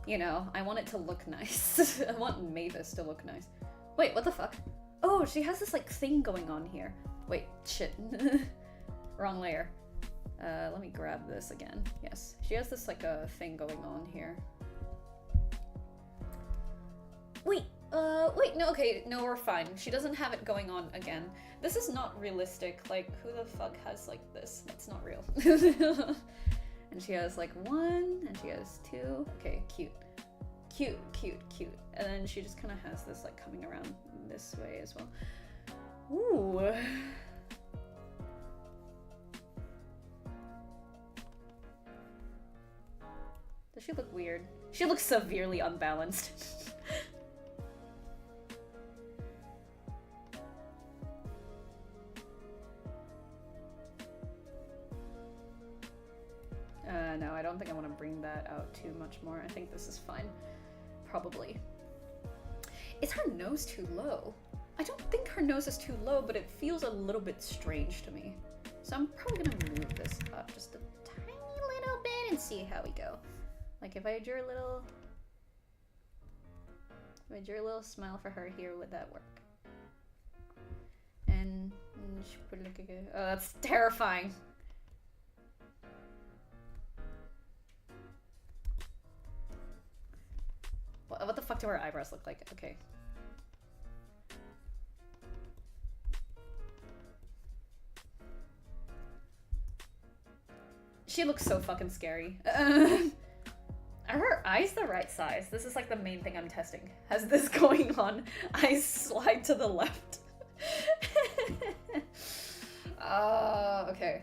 you know, I want it to look nice. I want Mavis to look nice. Wait, what the fuck? Oh, she has this like thing going on here. Wait, shit. Wrong layer. Let me grab this again. Yes, she has this like a thing going on here. Wait, no, okay, no, we're fine. She doesn't have it going on again. This is not realistic. Like, who the fuck has like this? That's not real. And she has like 1, and she has 2. Okay, cute. Cute, cute, cute. And then she just kind of has this like coming around this way as well. Ooh. Does she look weird? She looks severely unbalanced. No, I don't think I want to bring that out too much more. I think this is fine. Probably. Is her nose too low? I don't think her nose is too low, but it feels a little bit strange to me. So I'm probably gonna move this up just a tiny little bit and see how we go. Like if I drew a little smile for her here, would that work? And she would look good. Oh, that's terrifying. What the fuck do her eyebrows look like? Okay. She looks so fucking scary. Are her eyes the right size? This is like the main thing I'm testing. Has this going on? Eyes slide to the left. Okay.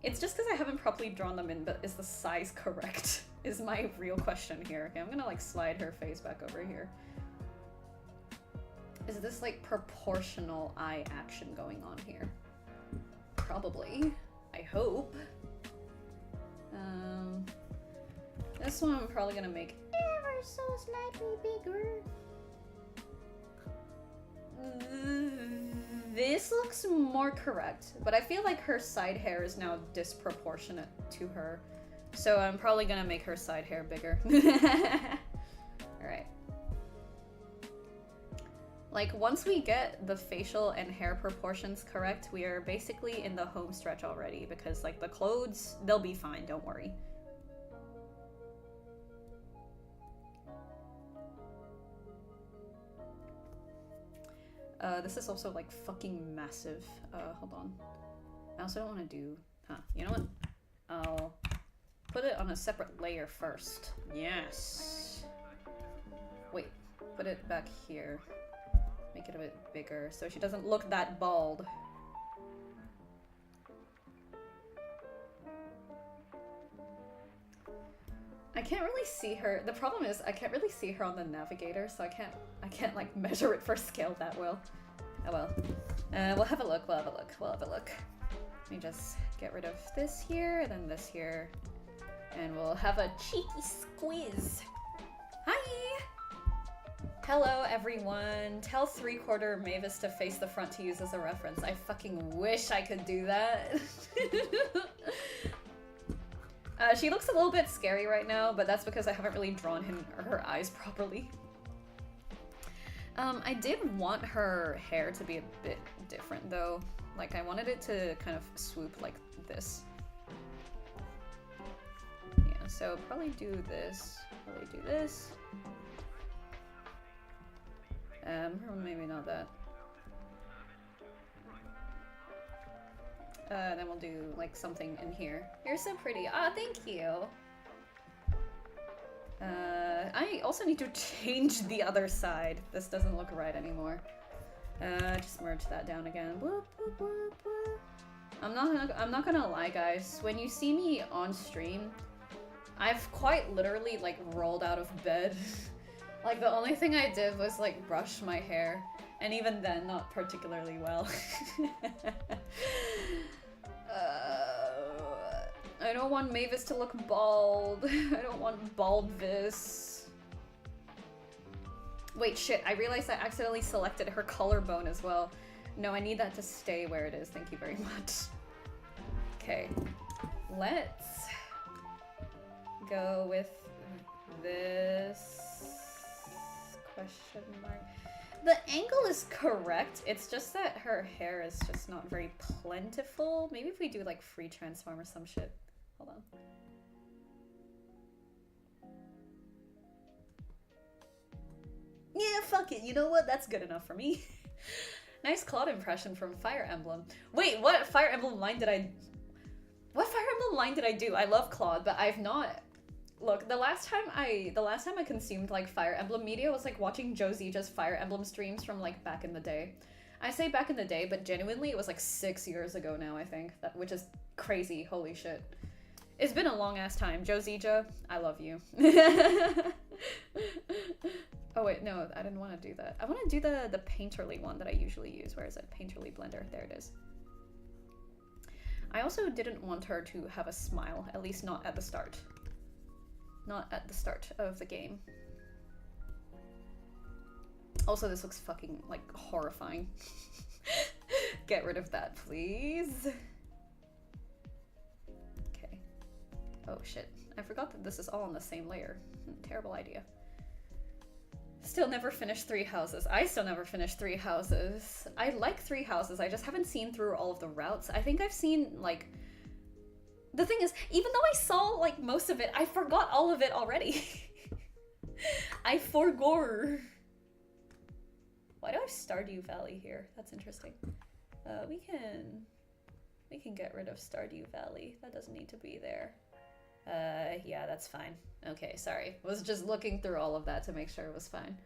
It's just because I haven't properly drawn them in, but is the size correct? Is my real question here. Okay, I'm gonna like slide her face back over here. Is this like proportional eye action going on here? Probably. I hope. This one I'm probably gonna make ever so slightly bigger. This looks more correct, but I feel like her side hair is now disproportionate to her. So I'm probably gonna make her side hair bigger. Alright. Like, once we get the facial and hair proportions correct, we are basically in the home stretch already, because, like, the clothes, they'll be fine, don't worry. This is also, like, fucking massive. Hold on. also don't want to do... you know what? I'll put it on a separate layer first. Yes! Wait, put it back here. Make it a bit bigger so she doesn't look that bald. I can't really see her. The problem is I can't really see her on the navigator, so I can't like measure it for scale that well. Oh well. We'll have a look. We'll have a look. Let me just get rid of this here and then this here, and we'll have a cheeky squeeze. Hi. Hello everyone. Tell 3/4 Mavis to face the front to use as a reference. I fucking wish I could do that. She looks a little bit scary right now, but that's because I haven't really drawn her eyes properly. I did want her hair to be a bit different though. Like I wanted it to kind of swoop like this. Yeah, so probably do this. Or maybe not that. Then we'll do like something in here. You're so pretty. Ah, thank you. I also need to change the other side. This doesn't look right anymore. Just merge that down again. Boop, boop, boop, boop. I'm not gonna lie, guys. When you see me on stream, I've quite literally like rolled out of bed. Like the only thing I did was like brush my hair, and even then, not particularly well. I don't want Mavis to look bald. I don't want baldvis. Wait, shit, I realized I accidentally selected her collarbone as well. No, I need that to stay where it is. Thank you very much. Okay, let's go with this question mark. The angle is correct, it's just that her hair is just not very plentiful. Maybe if we do like free transform or some shit. Hold on. Yeah, fuck it, you know what? That's good enough for me. Nice Claude impression from Fire Emblem. Wait, what Fire Emblem line did I... What Fire Emblem line did I do? I love Claude, but I've not... Look, the last time I consumed like Fire Emblem media was like watching Josieja's Fire Emblem streams from like back in the day. I say back in the day, but genuinely it was like 6 years ago now, I think, which is crazy. Holy shit. It's been a long ass time. Josieja, I love you. Oh wait, no, I didn't want to do that. I want to do the Painterly one that I usually use. Where is it? Painterly Blender. There it is. I also didn't want her to have a smile, at least not at the start. Not at the start of the game. Also, this looks fucking, like, horrifying. Get rid of that, please. Okay. Oh, shit. I forgot that this is all on the same layer. Terrible idea. Still never finished 3 houses. I still never finished 3 houses. I like 3 houses, I just haven't seen through all of the routes. I think I've seen, like... The thing is, even though I saw, like, most of it, I forgot all of it already. I forgore. Why do I have Stardew Valley here? That's interesting. We can get rid of Stardew Valley. That doesn't need to be there. Yeah, that's fine. Okay, sorry. Was just looking through all of that to make sure it was fine.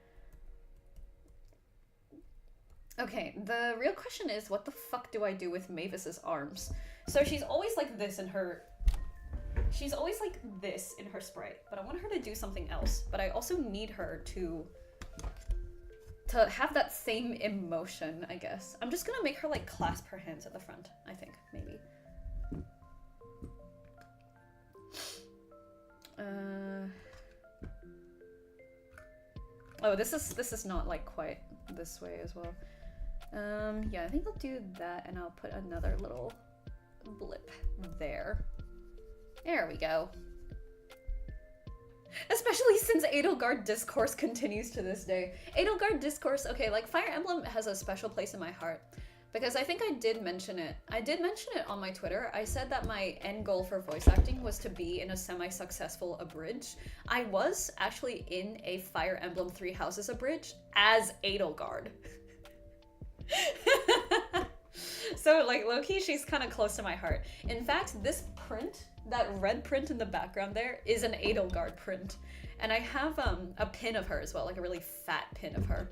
Okay, the real question is, what the fuck do I do with Mavis's arms? So she's always like this in her... She's always like this in her sprite, but I want her to do something else. But I also need her to have that same emotion, I guess. I'm just gonna make her like clasp her hands at the front, I think, maybe. Oh, this is not like quite this way as well. Yeah, I think I'll do that and I'll put another little blip there. There we go. Especially since Edelgard Discourse continues to this day. Edelgard Discourse, okay, like Fire Emblem has a special place in my heart because I think I did mention it. I did mention it on my Twitter. I said that my end goal for voice acting was to be in a semi-successful abridged. I was actually in a Fire Emblem 3 Houses abridged as Edelgard. So like low-key, she's kind of close to my heart. In fact, this print, that red print in the background there, is an Edelgard print. And I have a pin of her as well, like a really fat pin of her.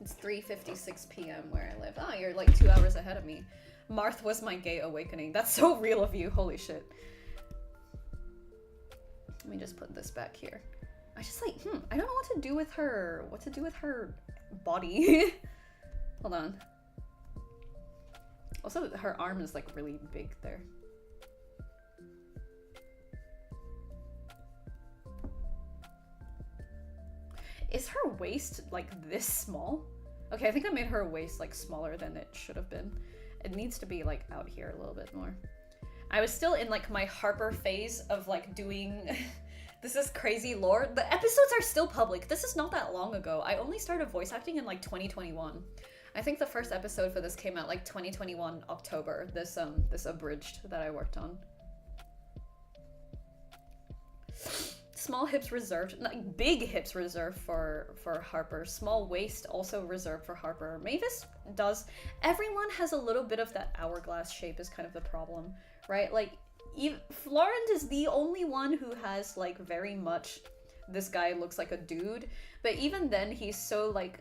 It's 3:56 p.m. where I live. Oh, you're like 2 hours ahead of me. Marth was my gay awakening. That's so real of you. Holy shit. Let me just put this back here. I just like, I don't know what to do with her. What to do with her body. Hold on. Also, her arm is like really big there. Is her waist like this small? Okay, I think I made her waist like smaller than it should have been. It needs to be like out here a little bit more. I was still in like my Harper phase of like doing this is crazy lore. The episodes are still public. This is not that long ago. I only started voice acting in like 2021. I think the first episode for this came out like 2021 October. This abridged that I worked on. Small hips reserved, like big hips reserved for Harper. Small waist also reserved for Harper. Mavis does. Everyone has a little bit of that hourglass shape is kind of the problem, right? Like, Florent is the only one who has like very much, this guy looks like a dude, but even then he's so like,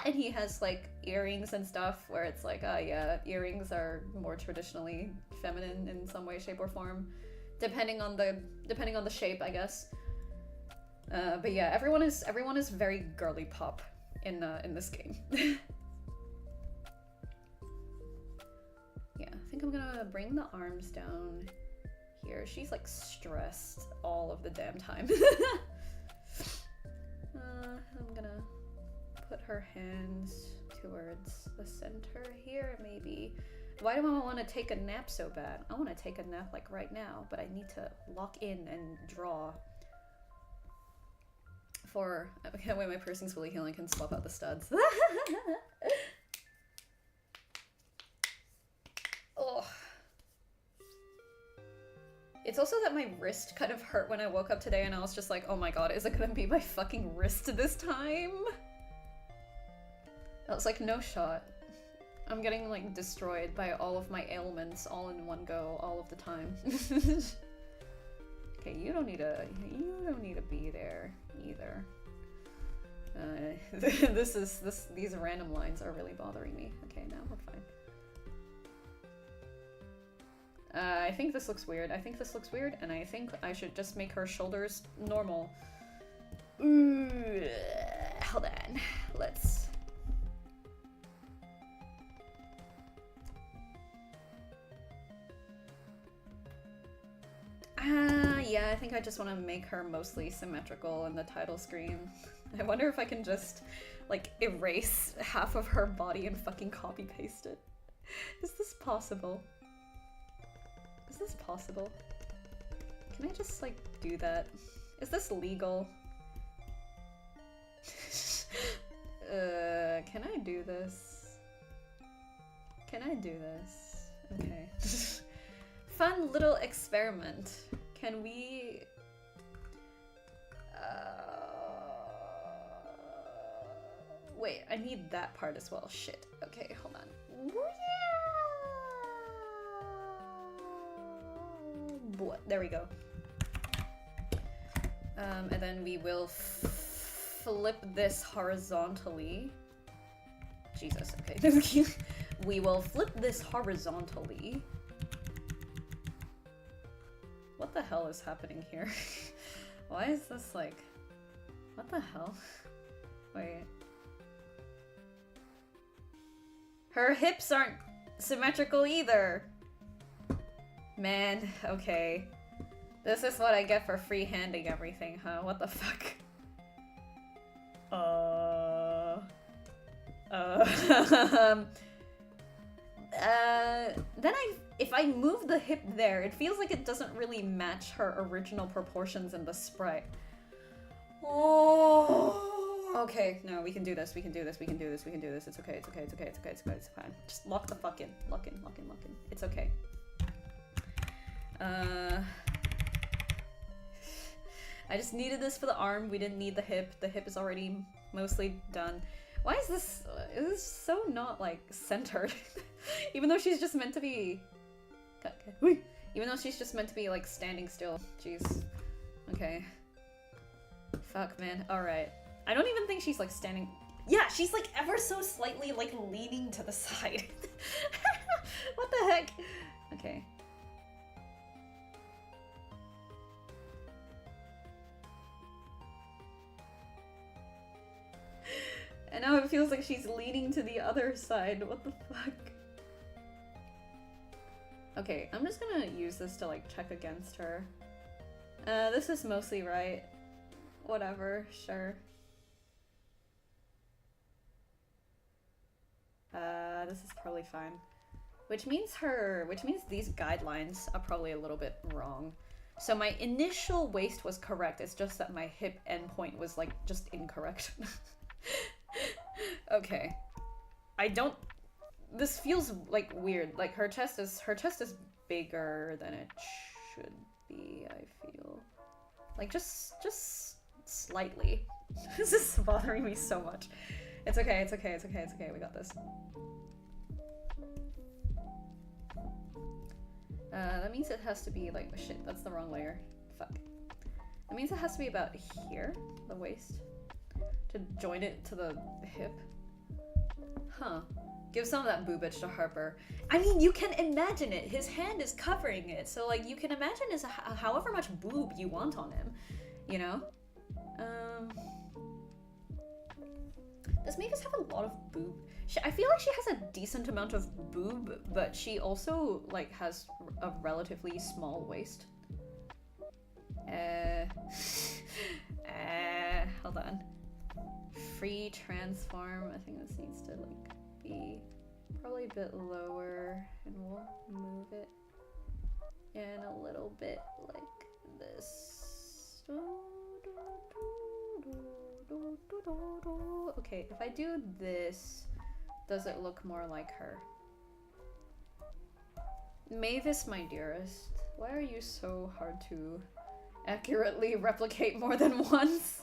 and he has like earrings and stuff where it's like, oh yeah, earrings are more traditionally feminine in some way, shape, or form. Depending on the shape, I guess. But yeah, everyone is very girly pop in this game. Yeah, I think I'm gonna bring the arms down here. She's like stressed all of the damn time. I'm gonna put her hands towards the center here, maybe. Why do I want to take a nap so bad? I want to take a nap like right now, but I need to lock in and draw. For okay, wait, my piercing's fully healing. I can swap out the studs. Oh. It's also that my wrist kind of hurt when I woke up today, and I was just like, oh my god, is it gonna be my fucking wrist this time? I was like, no shot. I'm getting like destroyed by all of my ailments all in one go all of the time. Okay, you don't need to be there either. These random lines are really bothering me. Okay, now we're fine. I think this looks weird. And I think I should just make her shoulders normal. Ooh, hold on. Let's. Yeah, I think I just want to make her mostly symmetrical in the title screen. I wonder if I can just, like, erase half of her body and fucking copy-paste it. Is this possible? Is this possible? Can I just, like, do that? Is this legal? Can I do this? Can I do this? Okay. Fun little experiment. Can we... Wait, I need that part as well. Shit. Okay, hold on. There we go. And then we will flip this horizontally. Jesus, okay. We will flip this horizontally. What the hell is happening here? Why is this like... What the hell? Wait. Her hips aren't symmetrical either. Man, okay. This is what I get for freehanding everything, huh? What the fuck? Then if I move the hip there, it feels like it doesn't really match her original proportions in the sprite. Oh. Okay, no, we can do this. We can do this. We can do this. We can do this. It's okay. It's okay. It's okay. It's okay. It's okay. It's fine. Just lock the fuck in. Lock in. Lock in. Lock in. It's okay. I just needed this for the arm. We didn't need the hip. The hip is already mostly done. Why is this so not, like, centered? Even though she's just meant to be... Even though she's just meant to be, like, standing still. Jeez. Okay. Fuck, man. Alright. I don't even think she's, like, standing... Yeah, she's, like, ever so slightly, like, leaning to the side. What the heck? Okay. And now it feels like she's leaning to the other side. What the fuck? Okay, I'm just gonna use this to, like, check against her. This is mostly right. Whatever, sure. This is probably fine. Which means these guidelines are probably a little bit wrong. So my initial waist was correct, it's just that my hip endpoint was, like, just incorrect. Okay. This feels, like, weird. Like, her chest is bigger than it should be, I feel. Like, just slightly. This is bothering me so much. It's okay, it's okay, it's okay, it's okay, we got this. That means it has to be, like, oh shit, that's the wrong layer. Fuck. That means it has to be about here, the waist, to join it to the hip. Huh. Give some of that boobage to Harper. I mean, you can imagine it. His hand is covering it, so, like, you can imagine however much boob you want on him, you know? Does Mavis have a lot of boob? I feel like she has a decent amount of boob, but she also, like, has a relatively small waist. Hold on. Free transform. I think this needs to, like, be probably a bit lower, and we'll move it in a little bit like this. Okay, if I do this, does it look more like her? Mavis, my dearest, why are you so hard to accurately replicate more than once?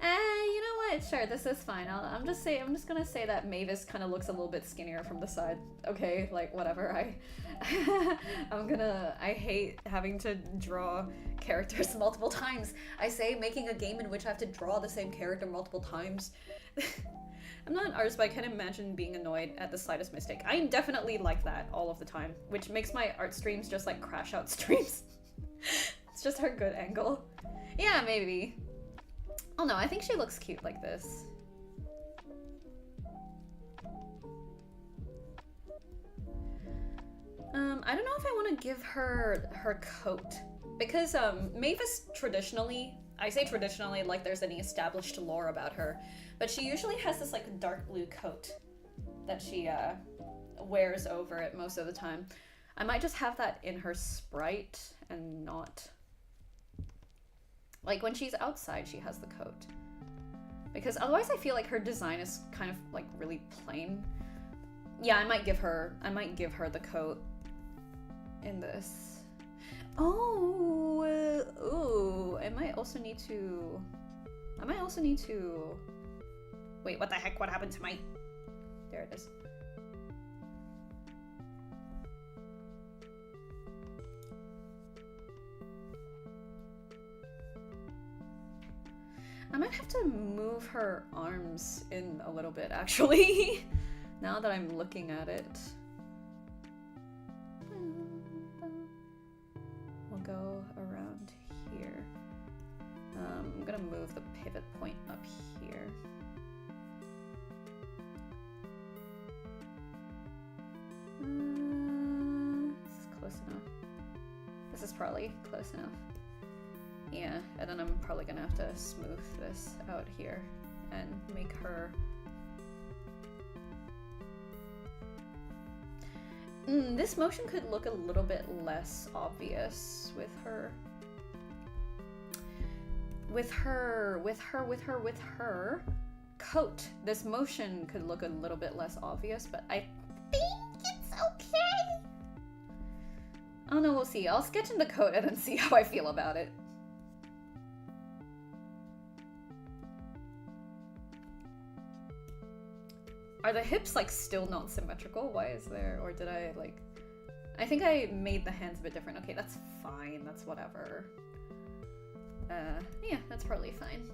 You know what? Sure, this is fine. I'm just gonna say that Mavis kind of looks a little bit skinnier from the side. Okay, like, whatever. I hate having to draw characters multiple times. I say making a game in which I have to draw the same character multiple times. I'm not an artist, but I can't imagine being annoyed at the slightest mistake. I'm definitely like that all of the time, which makes my art streams just like crash out streams. It's just her good angle. Yeah, maybe. Oh no, I think she looks cute like this. I don't know if I want to give her her coat, because Mavis traditionally, I say traditionally like there's any established lore about her, but she usually has this like dark blue coat that she wears over it most of the time. I might just have that in her sprite and not... Like, when she's outside, she has the coat. Because otherwise I feel like her design is kind of, like, really plain. Yeah, I might give her the coat in this. Oh, ooh, I might also need to... Wait, what the heck? What happened to my... There it is. I might have to move her arms in a little bit, actually, now that I'm looking at it. We'll go around here. I'm gonna move the pivot point up here. This is close enough. This is probably close enough. Yeah, and then I'm probably gonna have to smooth this out here and make her... this motion could look a little bit less obvious with her. With her coat. This motion could look a little bit less obvious, but I think it's okay. Oh no, we'll see. I'll sketch in the coat and then see how I feel about it. Are the hips like still not symmetrical? Why is there, or did I like, I think I made the hands a bit different. Okay, that's fine, that's whatever. Yeah, that's probably fine.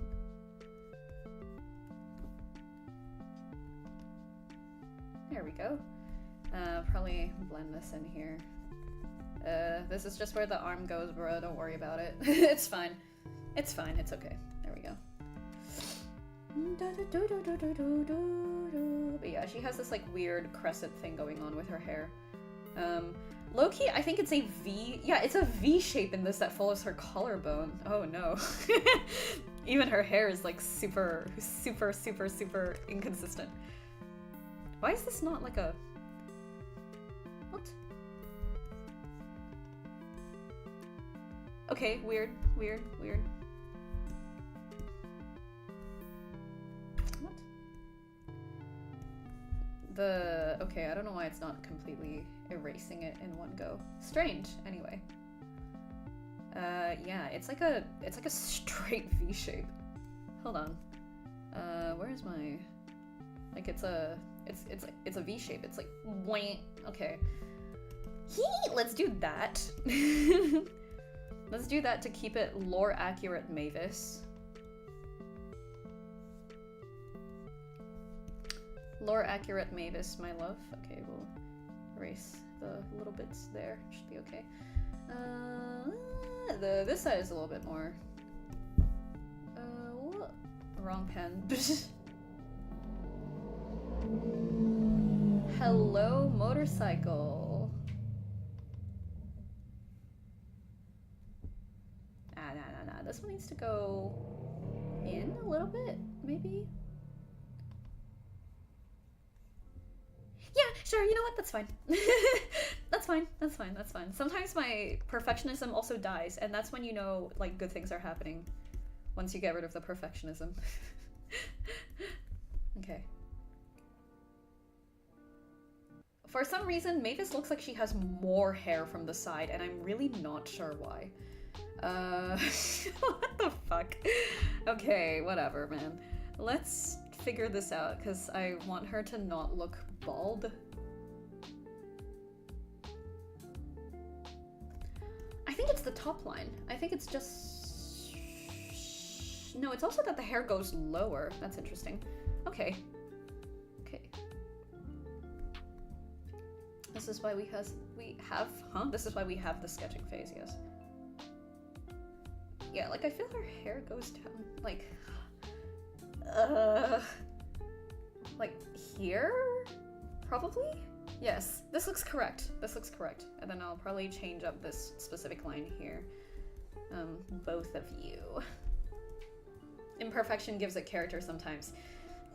There we go. Probably blend this in here. This is just where the arm goes, bro. Don't worry about it. It's fine. It's fine. It's okay. There we go. But yeah, she has this like weird crescent thing going on with her hair. Low-key, I think it's a V. Yeah, it's a V shape in this that follows her collarbone. Oh no. Even her hair is like super inconsistent. Why is this not like a... What? Okay, weird. What? Okay, I don't know why it's not completely erasing it in one go. Strange, anyway. Yeah, it's like a straight V shape. Hold on. Where's my... Like it's a V shape. It's like, wait, okay. Let's do that. Let's do that to keep it lore accurate, Mavis. Lore accurate Mavis, my love. Okay, we'll erase the little bits there. Should be okay. This side is a little bit more. What? Wrong pen. Hello, motorcycle. Nah. This one needs to go in a little bit, maybe? Yeah, sure, you know what? That's fine. That's fine. Sometimes my perfectionism also dies, and that's when you know, like, good things are happening. Once you get rid of the perfectionism. Okay. For some reason, Mavis looks like she has more hair from the side, and I'm really not sure why. What the fuck? Okay, whatever, man. Let's figure this out, because I want her to not look bald. I think it's the top line. I think it's just... No, it's also that the hair goes lower. That's interesting. Okay. This is why This is why we have the sketching phase, yes. Yeah, like I feel her hair goes down, like here? Probably? Yes, this looks correct. And then I'll probably change up this specific line here. Both of you. Imperfection gives it character sometimes.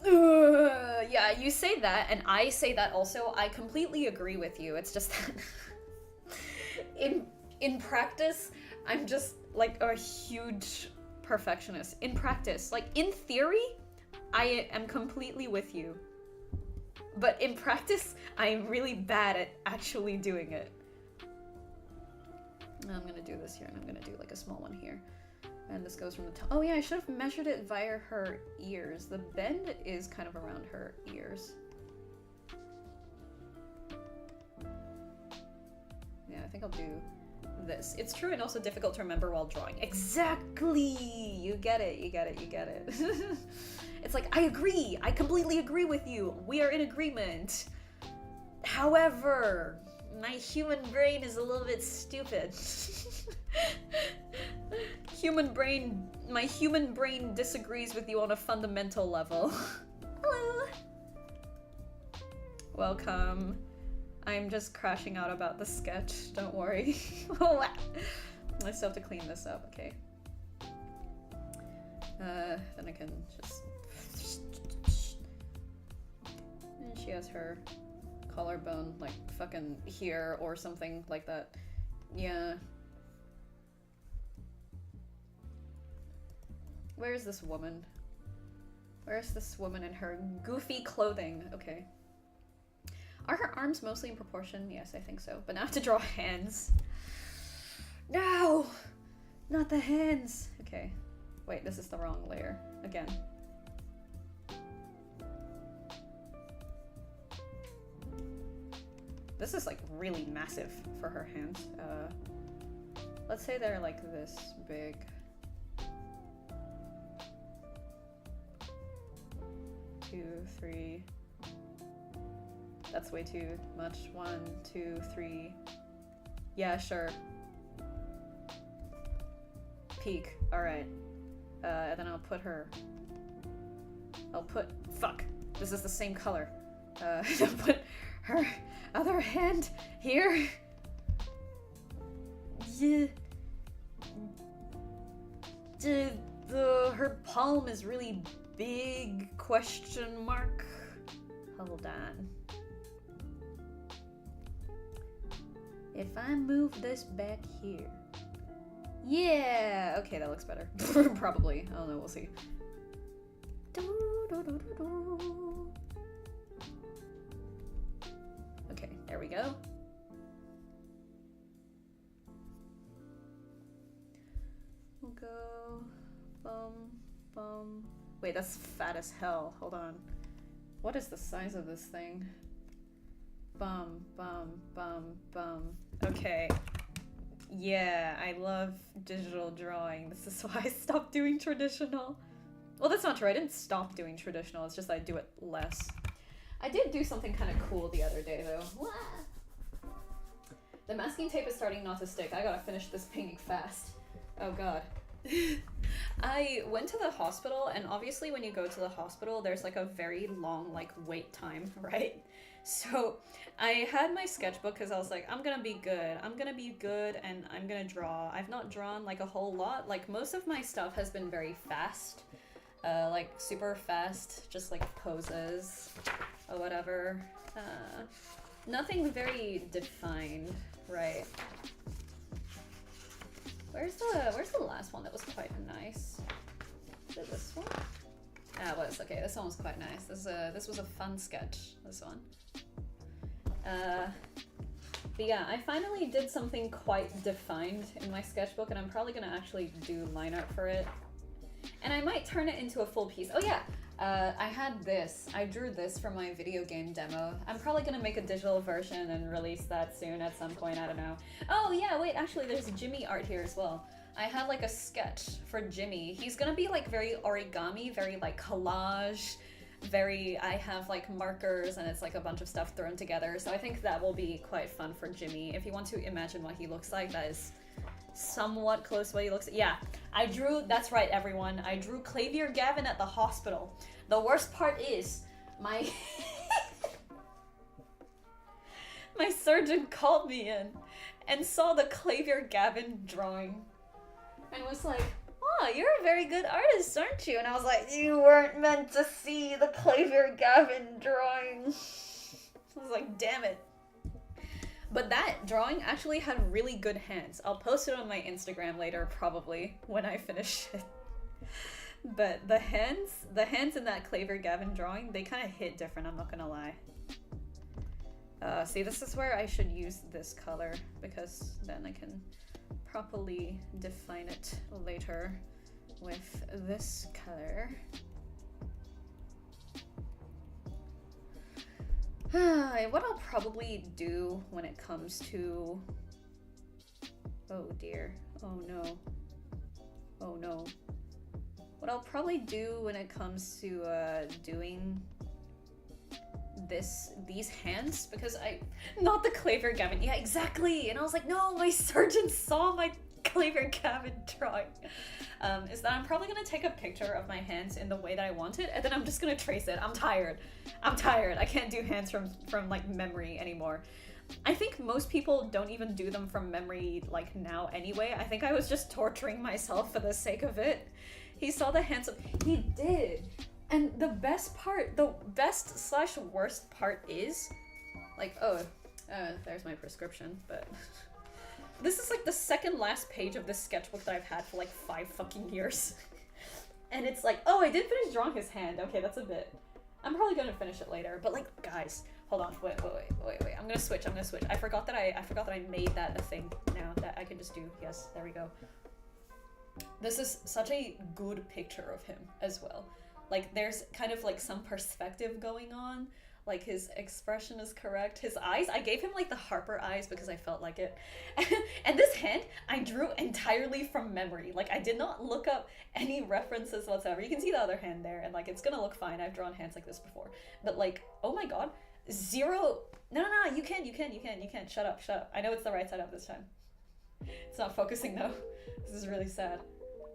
Yeah, you say that, and I say that also. I completely agree with you. It's just that in practice, I'm just like a huge perfectionist. In practice, like in theory, I am completely with you. But in practice, I am really bad at actually doing it. I'm gonna do this here, and I'm gonna do like a small one here. And this goes from the top. Oh yeah, I should have measured it via her ears. The bend is kind of around her ears. Yeah, I think I'll do this. It's true and also difficult to remember while drawing. Exactly! You get it. It's like, I agree! I completely agree with you! We are in agreement! However, my human brain is a little bit stupid. My human brain disagrees with you on a fundamental level. Hello! Welcome. I'm just crashing out about the sketch, don't worry. I still have to clean this up, okay. Then I can just... And she has her collarbone, like, fucking here or something like that. Yeah. Where's this woman? Where's this woman in her goofy clothing? Okay. Are her arms mostly in proportion? Yes, I think so. But now I have to draw hands. No! Not the hands! Okay. Wait, this is the wrong layer. Again. This is like really massive for her hands. Let's say they're like this big. 2, 3. That's way too much. 1, 2, 3. Yeah, sure. Peak. Alright. And then I'll put her... Fuck! This is the same color. I'll put her other hand here. Yeah. Her palm is really big, question mark. Hold on. If I move this back here. Yeah! Okay, that looks better. Probably. I don't know, we'll see. Okay, there we go. We'll go... Wait, that's fat as hell. Hold on. What is the size of this thing? Okay. Yeah, I love digital drawing. This is why I stopped doing traditional. Well, that's not true. I didn't stop doing traditional. It's just I do it less. I did do something kind of cool the other day, though. The masking tape is starting not to stick. I gotta finish this painting fast. Oh, God. I went to the hospital, and obviously when you go to the hospital, there's like a very long like wait time, right? So I had my sketchbook because I was like, I'm gonna be good, and I'm gonna draw. I've not drawn like a whole lot. Like most of my stuff has been very fast, like super fast, just like poses or whatever. Nothing very defined, right? Where's the last one that was quite nice? Is it this one? Ah, it was. Okay, this one was quite nice. This was a fun sketch, this one. But yeah, I finally did something quite defined in my sketchbook, and I'm probably gonna actually do line art for it. And I might turn it into a full piece. Oh yeah, I had this. I drew this for my video game demo. I'm probably gonna make a digital version and release that soon at some point, I don't know. Oh yeah, wait, actually there's Jimmy art here as well. I had like a sketch for Jimmy. He's gonna be like very origami, very like collage, I have like markers and it's like a bunch of stuff thrown together. So I think that will be quite fun for Jimmy. If you want to imagine what he looks like, that is somewhat close to what he looks like. Yeah, I drew, that's right everyone, I drew Clavier Gavin at the hospital. The worst part is, my my surgeon called me in and saw the Clavier Gavin drawing and was like, oh, you're a very good artist, aren't you? And I was like, you weren't meant to see the Clavier Gavin drawing. I was like, damn it. But that drawing actually had really good hands. I'll post it on my Instagram later, probably, when I finish it. But the hands in that Clavier Gavin drawing, they kind of hit different, I'm not gonna lie. See, this is where I should use this color, because then I can properly define it later with this color. What I'll probably do when it comes to... Oh dear. Oh no. Oh no. What I'll probably do when it comes to doing these hands, because not the Clavier Gavin, yeah exactly, and I was like, no, my surgeon saw my Clavier Gavin drawing, is that I'm probably gonna take a picture of my hands in the way that I want it, and then I'm just gonna trace it. I'm tired, I can't do hands from like memory anymore. I think most people don't even do them from memory like now anyway. I think I was just torturing myself for the sake of it. He saw the hands of, he did. And the best part, the best/worst part is, like, there's my prescription, but this is like the second last page of this sketchbook that I've had for like 5 fucking years. And it's like, oh, I did finish drawing his hand. Okay, that's a bit. I'm probably gonna finish it later, but like, guys, hold on, wait. I'm gonna switch. I forgot that I made that a thing now that I can just do. Yes, there we go. This is such a good picture of him as well. Like, there's kind of like some perspective going on. Like his expression is correct. His eyes, I gave him like the Harper eyes because I felt like it. And this hand, I drew entirely from memory. Like I did not look up any references whatsoever. You can see the other hand there, and like it's gonna look fine. I've drawn hands like this before. But like, oh my god, zero. No, you can. Shut up. I know it's the right side up this time. It's not focusing though. This is really sad.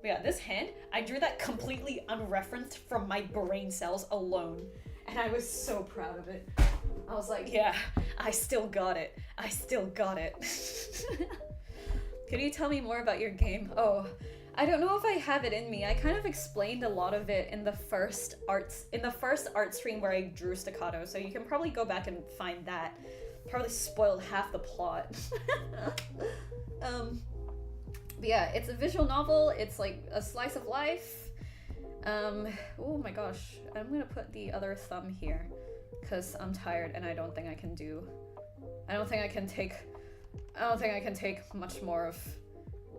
But yeah, this hand, I drew that completely unreferenced from my brain cells alone. And I was so proud of it. I was like, yeah, I still got it. Could you tell me more about your game? Oh, I don't know if I have it in me. I kind of explained a lot of it in the first art stream where I drew Staccato, so you can probably go back and find that. Probably spoiled half the plot. But yeah, it's a visual novel. It's like a slice of life. Oh my gosh, I'm gonna put the other thumb here because I'm tired and I don't think I can take much more of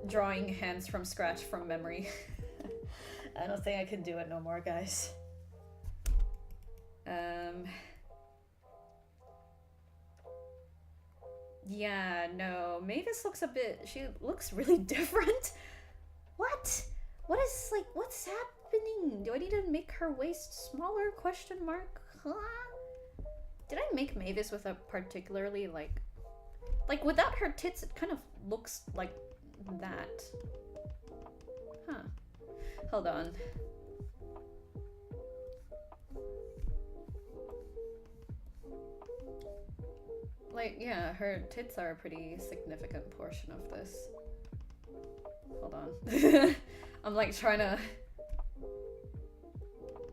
drawing hands from scratch from memory. I don't think I can do it no more, guys. Yeah, no, Mavis she looks really different. What? What's happening? Do I need to make her waist smaller? Question mark? Huh? Did I make Mavis with a particularly, like without her tits, it kind of looks like that. Huh. Hold on. Like, yeah, her tits are a pretty significant portion of this. Hold on. I'm like trying to...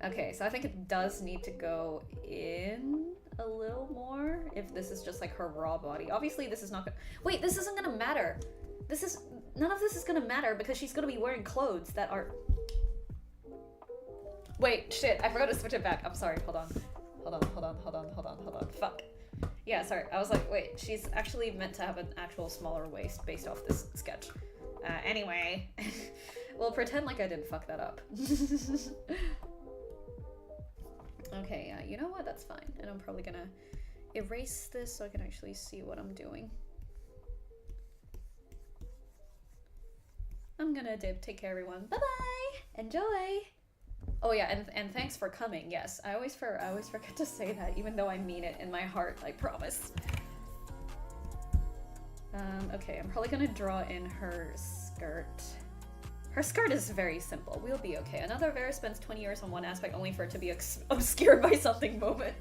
Okay, so I think it does need to go in a little more if this is just like her raw body. Obviously this is not gonna... Wait, this isn't gonna matter. None of this is gonna matter because she's gonna be wearing clothes that are... Wait, shit, I forgot to switch it back. I'm sorry, hold on. Fuck. Yeah, sorry, I was like, wait, she's actually meant to have an actual smaller waist based off this sketch. Anyway, we'll pretend like I didn't fuck that up. Okay, you know what, that's fine. And I'm probably gonna erase this so I can actually see what I'm doing. I'm gonna dip. Take care, everyone. Bye-bye! Enjoy! Oh yeah, and thanks for coming. Yes, I always forget to say that, even though I mean it in my heart, I promise. Okay, I'm probably gonna draw in her skirt. Her skirt is very simple. We'll be okay. Another Vera spends 20 years on one aspect only for it to be obscured by something moment.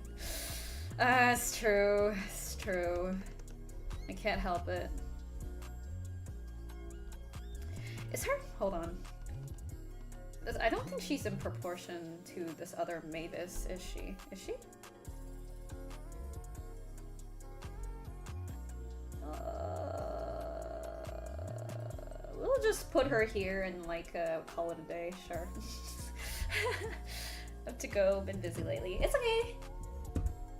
It's true. It's true. I can't help it. Is her... Hold on. I don't think she's in proportion to this other Mavis, is she? Is she? We'll just put her here and like call it a day, sure. Have to go, been busy lately. It's okay.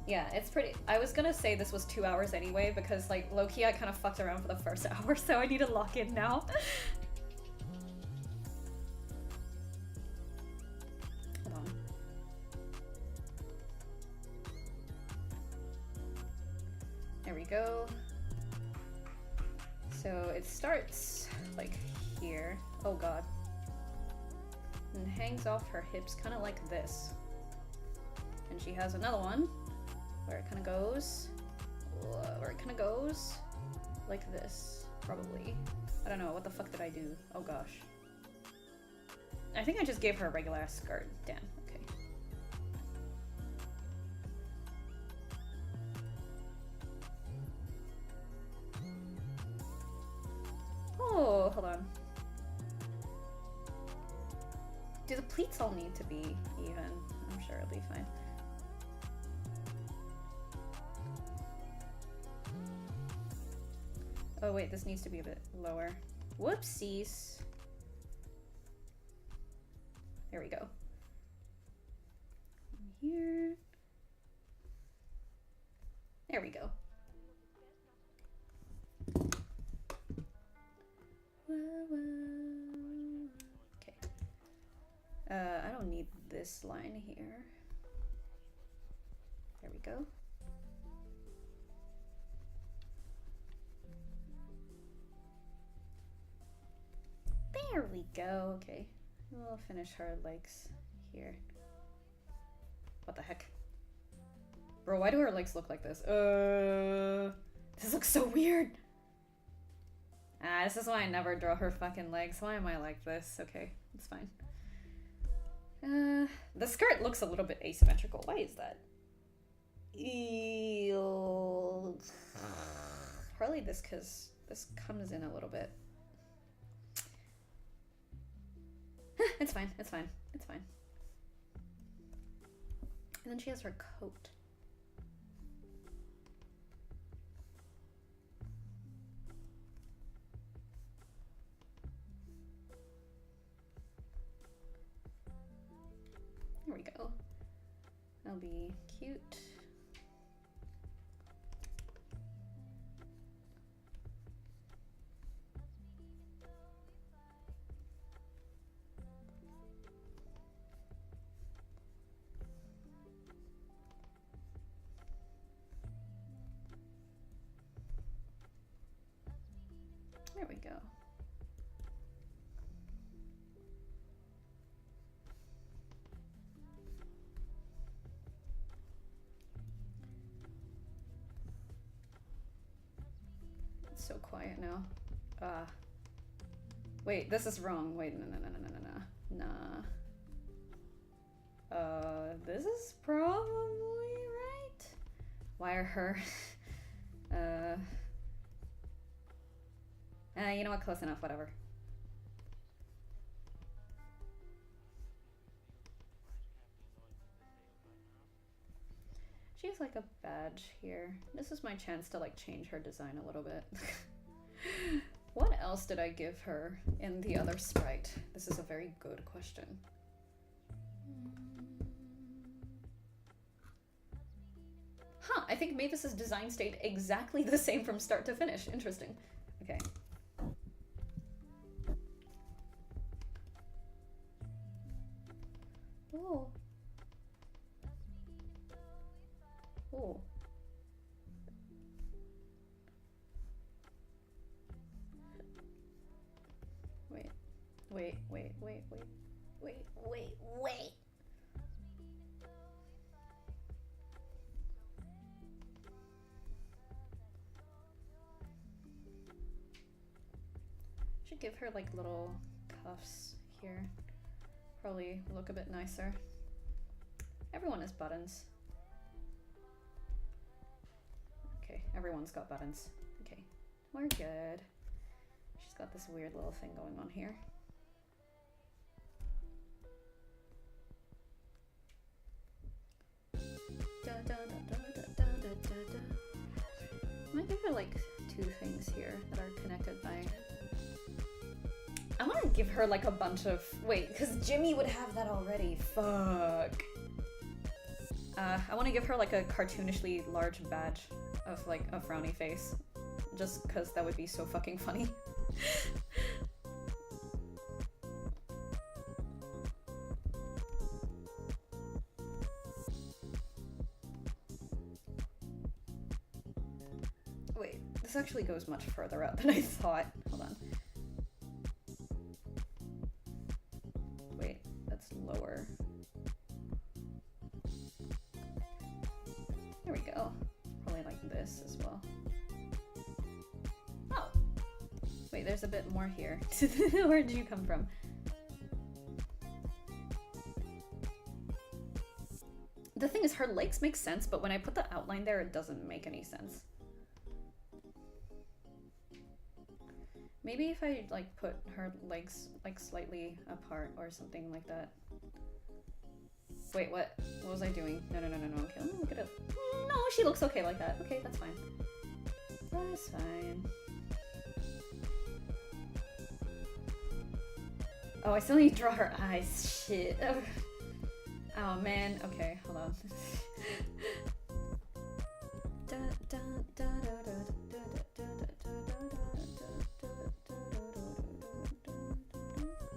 Yeah, it's pretty. I was gonna say this was 2 hours anyway because like low-key I kind of fucked around for the first hour, so I need to lock in now. There we go. So it starts like here. Oh god. And hangs off her hips kind of like this. And she has another one where it kind of goes. Like this, probably. I don't know, what the fuck did I do? Oh gosh. I think I just gave her a regular ass skirt. Damn, okay. Oh, hold on. Do the pleats all need to be even? I'm sure it'll be fine. Oh wait, this needs to be a bit lower. Whoopsies. There we go. Here. There we go. Okay. I don't need this line here. There we go. There we go. Okay, we'll finish her legs here. What the heck? Bro, why do her legs look like this? This looks so weird. Ah, this is why I never draw her fucking legs. Why am I like this? Okay, it's fine. The skirt looks a little bit asymmetrical. Why is that? Ew. Probably this because this comes in a little bit. It's fine, it's fine, it's fine. And then she has her coat. There we go. That'll be cute. There we go. It's so quiet now. Wait, this is wrong. Wait, no. This is probably right. Wire her. You know what? Close enough. Whatever. She has like a badge here. This is my chance to like change her design a little bit. What else did I give her in the other sprite? This is a very good question. Huh, I think Mavis's design stayed exactly the same from start to finish. Interesting. Okay. Oh. Oh. Wait. Should give her like little cuffs here. Probably look a bit nicer. Everyone has buttons. Okay, everyone's got buttons. Okay, we're good. She's got this weird little thing going on here. I might give her like two things here that are connected by... I want to give her like a bunch of... Wait, because Jimmy would have that already. Fuck. I want to give her like a cartoonishly large badge of like a frowny face. Just because that would be so fucking funny. Wait, this actually goes much further out than I thought. Hold on. Wait, that's lower. There we go. Probably like this as well. Oh! Wait, there's a bit more here. Where did you come from? The thing is, her legs make sense, but when I put the outline there, it doesn't make any sense. Maybe if I like put her legs like slightly apart or something like that. Wait, what? What was I doing? No. Okay, let me look at it. No, she looks okay like that. Okay, that's fine. That's fine. Oh, I still need to draw her eyes. Shit. Oh man. Okay, hold on.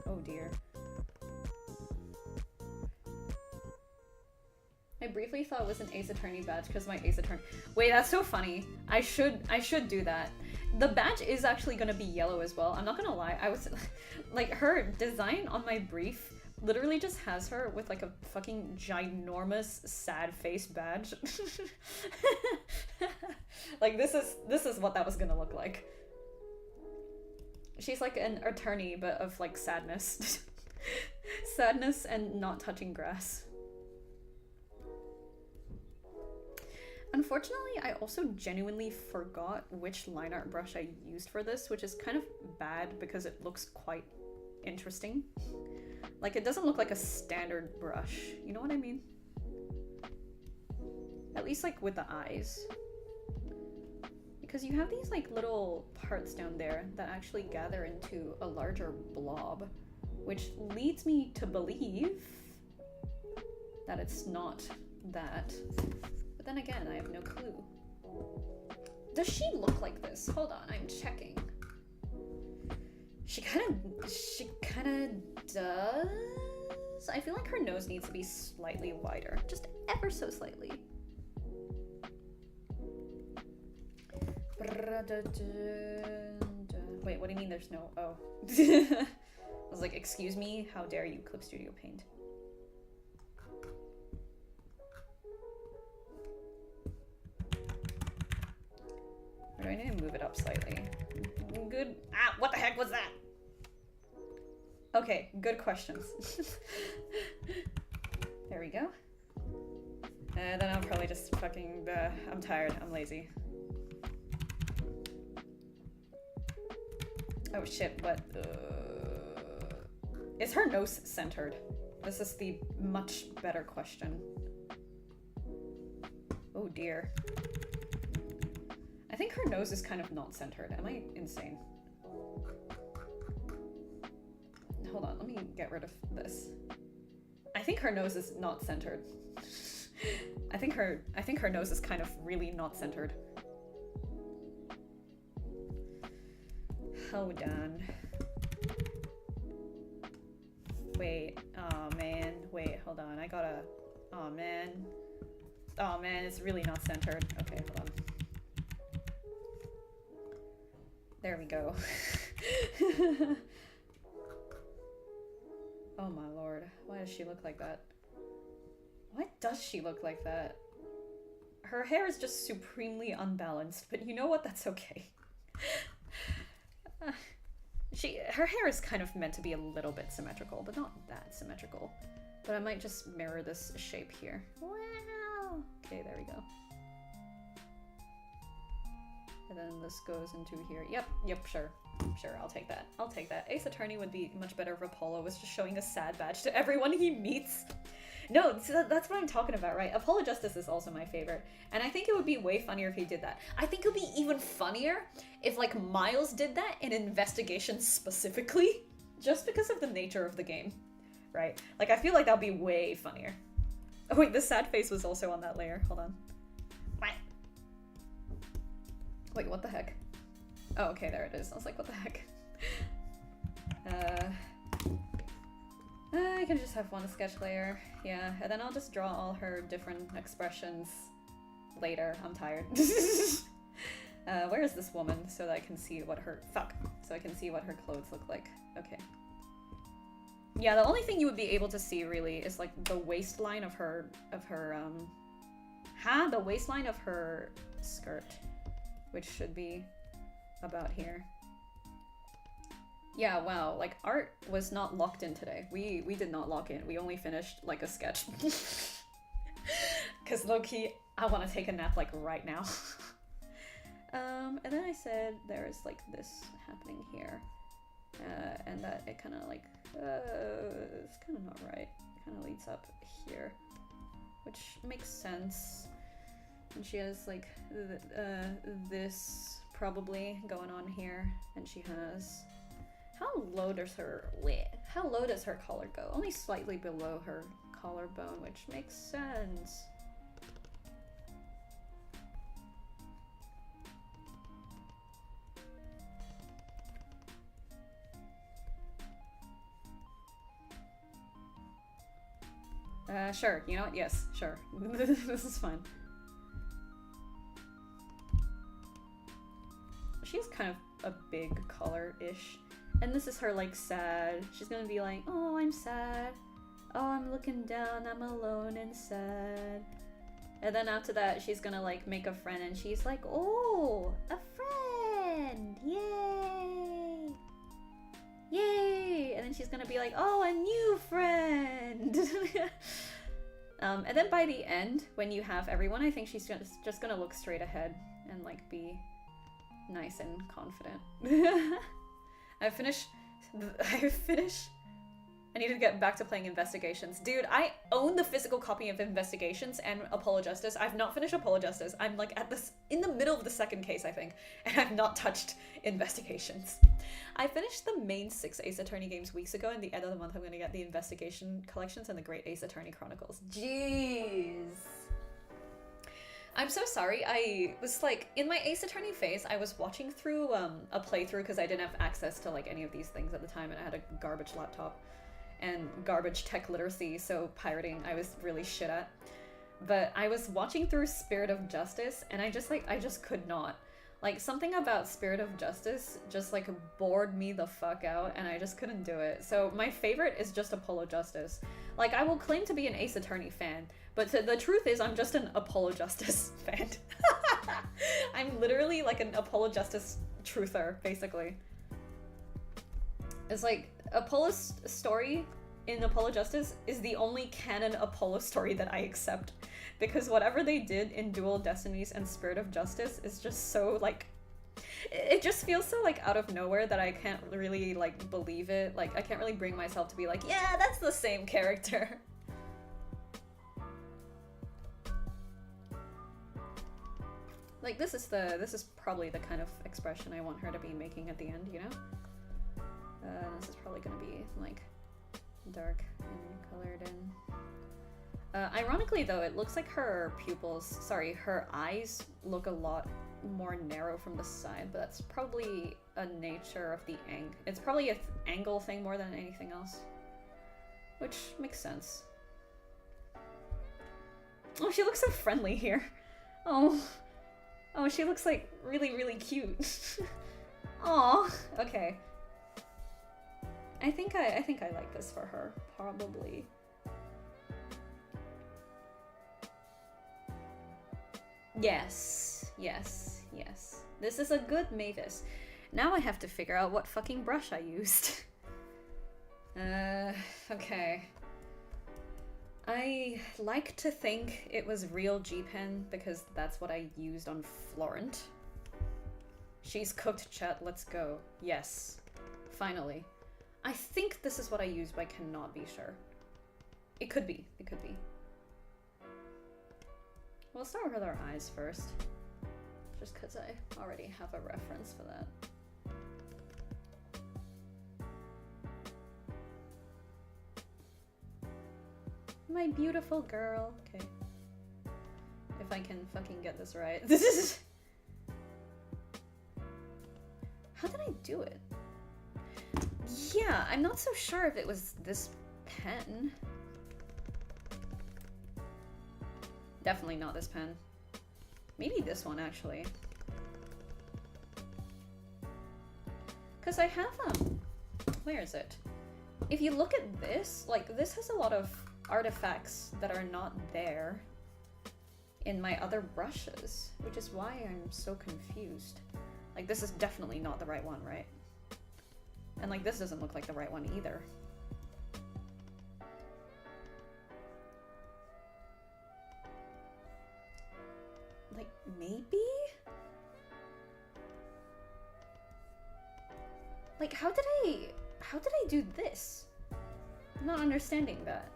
Oh dear. I briefly thought it was an Ace Attorney badge because my Ace Attorney. Wait, that's so funny. I should do that. The badge is actually gonna be yellow as well. I'm not gonna lie. I was like, her design on my brief literally just has her with like a fucking ginormous sad face badge. Like this is what that was gonna look like. She's like an attorney, but of like sadness. Sadness and not touching grass. Unfortunately, I also genuinely forgot which line art brush I used for this, which is kind of bad because it looks quite interesting. Like, it doesn't look like a standard brush. You know what I mean? At least, like, with the eyes. Because you have these, like, little parts down there that actually gather into a larger blob, which leads me to believe that it's not that. But then again, I have no clue. Does she look like this? Hold on, I'm checking. She kind of does. I feel like her nose needs to be slightly wider, just ever so slightly. Wait, what do you mean there's no, oh. I was like, excuse me, how dare you, Clip Studio Paint. Or do I need to move it up slightly? Good. Ah, what the heck was that? Okay, good questions. There we go. Then I'll probably just fucking, I'm tired, I'm lazy. Oh shit, what? Is her nose centered? This is the much better question. Oh dear. I think her nose is kind of not centered. Am I insane? Hold on, let me get rid of this. I think her nose is not centered. I think her nose is kind of really not centered. Hold on. Wait, oh man, wait, hold on. I gotta, oh man. Oh man, it's really not centered. Okay, hold on. There we go. Oh my lord, why does she look like that? Why does she look like that? Her hair is just supremely unbalanced, but you know what? That's okay. Her hair is kind of meant to be a little bit symmetrical, but not that symmetrical. But I might just mirror this shape here. Wow! Okay, there we go. And then this goes into here. Yep, sure, I'll take that. I'll take that. Ace Attorney would be much better if Apollo was just showing a sad badge to everyone he meets. No, so that's what I'm talking about, right? Apollo Justice is also my favorite, and I think it would be way funnier if he did that. I think it would be even funnier if, like, Miles did that in Investigation specifically, just because of the nature of the game, right? Like, I feel like that would be way funnier. Oh wait, the sad face was also on that layer. Hold on. What? Wait, what the heck? Oh, okay, there it is. I was like, what the heck? I can just have one sketch layer. Yeah, and then I'll just draw all her different expressions later. I'm tired. Where is this woman so that I can see what her... Fuck. So I can see what her clothes look like. Okay. Yeah, the only thing you would be able to see, really, is, like, the waistline of her... the waistline of her skirt. Which should be about here. Yeah, wow, like, art was not locked in today. We did not lock in. We only finished, like, a sketch. Because low-key, I want to take a nap, like, right now. And then I said there's, like, this happening here. And that it kind of, like, it's kind of not right. It kind of leads up here. Which makes sense. And she has, like, this probably going on here. And she has... How low does her collar go? Only slightly below her collarbone, which makes sense. Sure. You know what? Yes, sure. This is fine. She's kind of a big color-ish. And this is her, like, sad. She's gonna be like, oh, I'm sad. Oh, I'm looking down, I'm alone and sad. And then after that, she's gonna, like, make a friend, and she's like, oh, a friend! Yay! Yay! And then she's gonna be like, oh, a new friend! And then by the end, when you have everyone, I think she's just gonna look straight ahead and, like, be nice and confident. I finished. I need to get back to playing Investigations. Dude, I own the physical copy of Investigations and Apollo Justice. I've not finished Apollo Justice. I'm like in the middle of the second case, I think, and I've not touched Investigations. I finished the main 6 Ace Attorney games weeks ago, and the end of the month I'm gonna get the Investigation collections and the Great Ace Attorney Chronicles. Jeez. I'm so sorry. I was like, in my Ace Attorney phase, I was watching through a playthrough because I didn't have access to like any of these things at the time, and I had a garbage laptop and garbage tech literacy, so pirating I was really shit at. But I was watching through Spirit of Justice, and I just could not. Like, something about Spirit of Justice just like bored me the fuck out, and I just couldn't do it. So my favorite is just Apollo Justice. Like, I will claim to be an Ace Attorney fan, but the truth is I'm just an Apollo Justice fan. I'm literally like an Apollo Justice truther, basically. It's like, Apollo's story in Apollo Justice is the only canon Apollo story that I accept. Because whatever they did in Dual Destinies and Spirit of Justice is just so, like... It just feels so, like, out of nowhere that I can't really, like, believe it. Like, I can't really bring myself to be like, yeah, that's the same character. Like, this is probably the kind of expression I want her to be making at the end, you know? This is probably gonna be, like, dark and colored in. Ironically, though, it looks like her her eyes look a lot more narrow from the side, but that's probably a nature of the angle. It's probably an angle thing more than anything else. Which makes sense. Oh, she looks so friendly here. Oh, she looks, like, really, really cute. Aw, okay. I think I like this for her, probably. Yes. This is a good Mavis. Now I have to figure out what fucking brush I used. Okay. I like to think it was real G-Pen because that's what I used on Florent. She's cooked, chat, let's go. Yes. Finally. I think this is what I used, but I cannot be sure. It could be. We'll start with our eyes first. Just because I already have a reference for that. My beautiful girl. Okay. If I can fucking get this right. This is... How did I do it? Yeah, I'm not so sure if it was this pen. Definitely not this pen. Maybe this one, actually. Because I have, where is it? If you look at this, like, this has a lot of artifacts that are not there in my other brushes, which is why I'm so confused. Like, this is definitely not the right one, right? And, like, this doesn't look like the right one either. Like, maybe? Like, how did I do this? I'm not understanding that.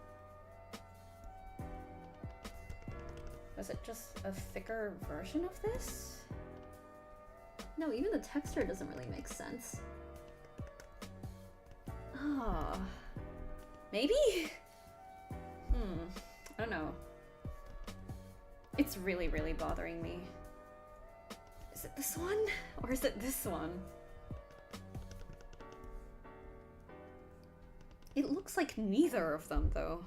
Was it just a thicker version of this? No, even the texture doesn't really make sense. Oh. Maybe? I don't know. It's really, really bothering me. Is it this one? Or is it this one? It looks like neither of them, though.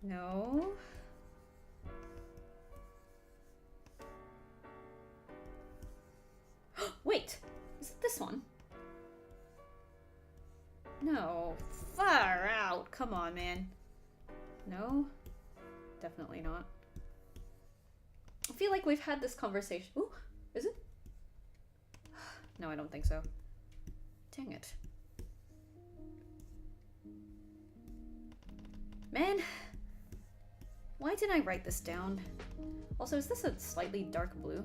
No. Wait, is it this one? No, far out. Come on, man. No, definitely not. I feel like we've had this conversation. Ooh, is it? No, I don't think so. Dang it. Man, why did I write this down? Also, is this a slightly dark blue?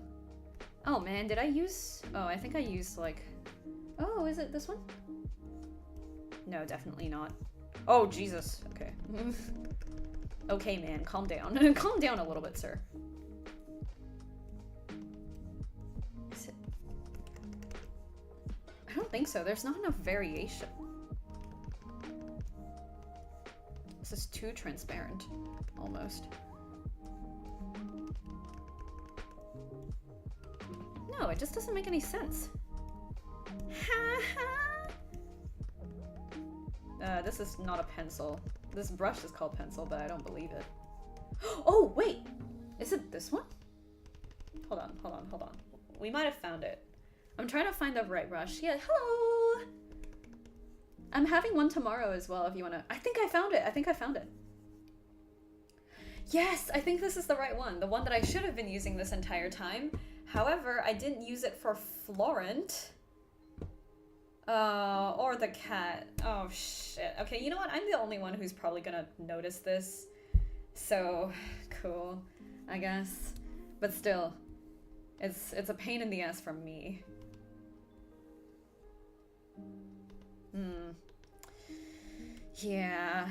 Oh man, did I use... Oh, I think I used like... Oh, is it this one? No, definitely not. Oh, Jesus. Okay. Okay, man, calm down. Calm down a little bit, sir. Is it... I don't think so. There's not enough variation. This is too transparent, almost. No, it just doesn't make any sense. This is not a pencil. This brush is called pencil, but I don't believe it. Oh, wait! Is it this one? Hold on, hold on, hold on. We might have found it. I'm trying to find the right brush. Yeah, hello! I'm having one tomorrow as well if you wanna... I think I found it. I think I found it. Yes, I think this is the right one. The one that I should have been using this entire time. However, I didn't use it for Florent. Or the cat. Oh, shit. Okay, you know what? I'm the only one who's probably gonna notice this. So, cool, I guess. But still, it's a pain in the ass for me. Yeah.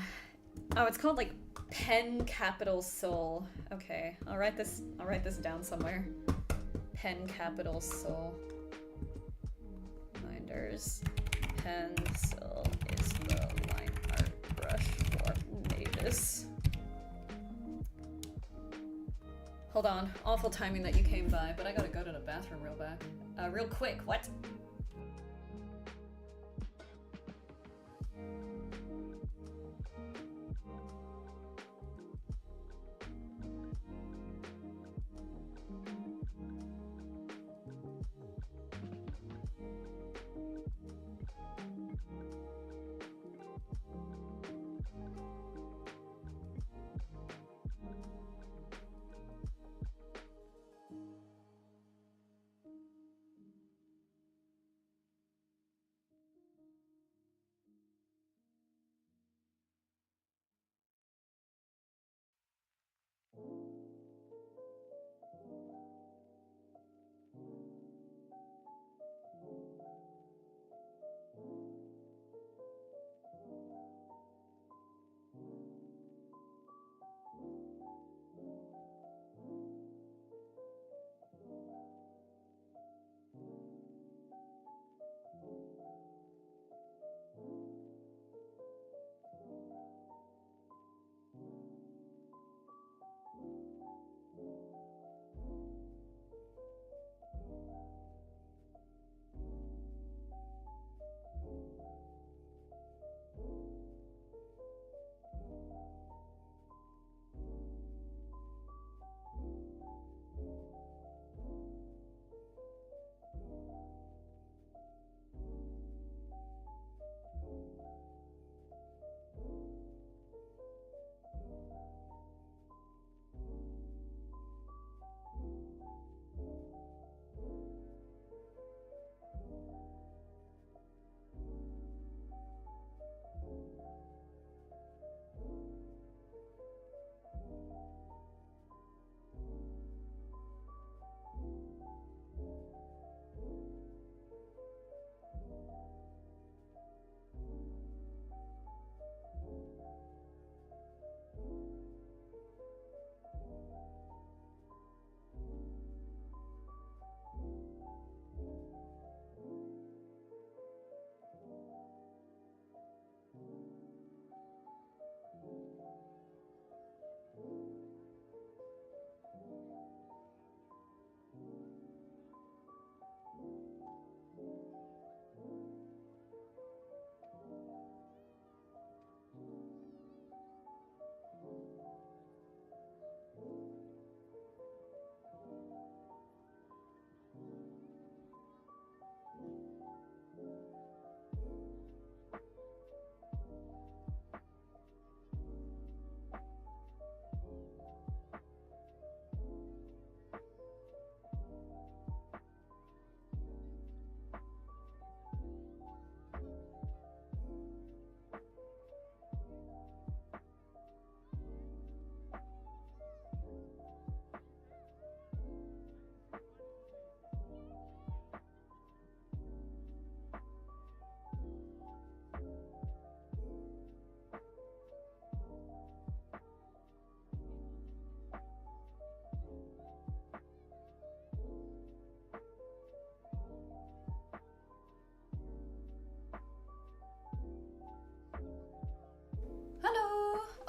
Oh, it's called like Pen Capital Soul. Okay, I'll write this down somewhere. Pen Capital Soul. Binders. Pencil is the line art brush for Mavis. Hold on, awful timing that you came by, but I gotta go to the bathroom real quick. What?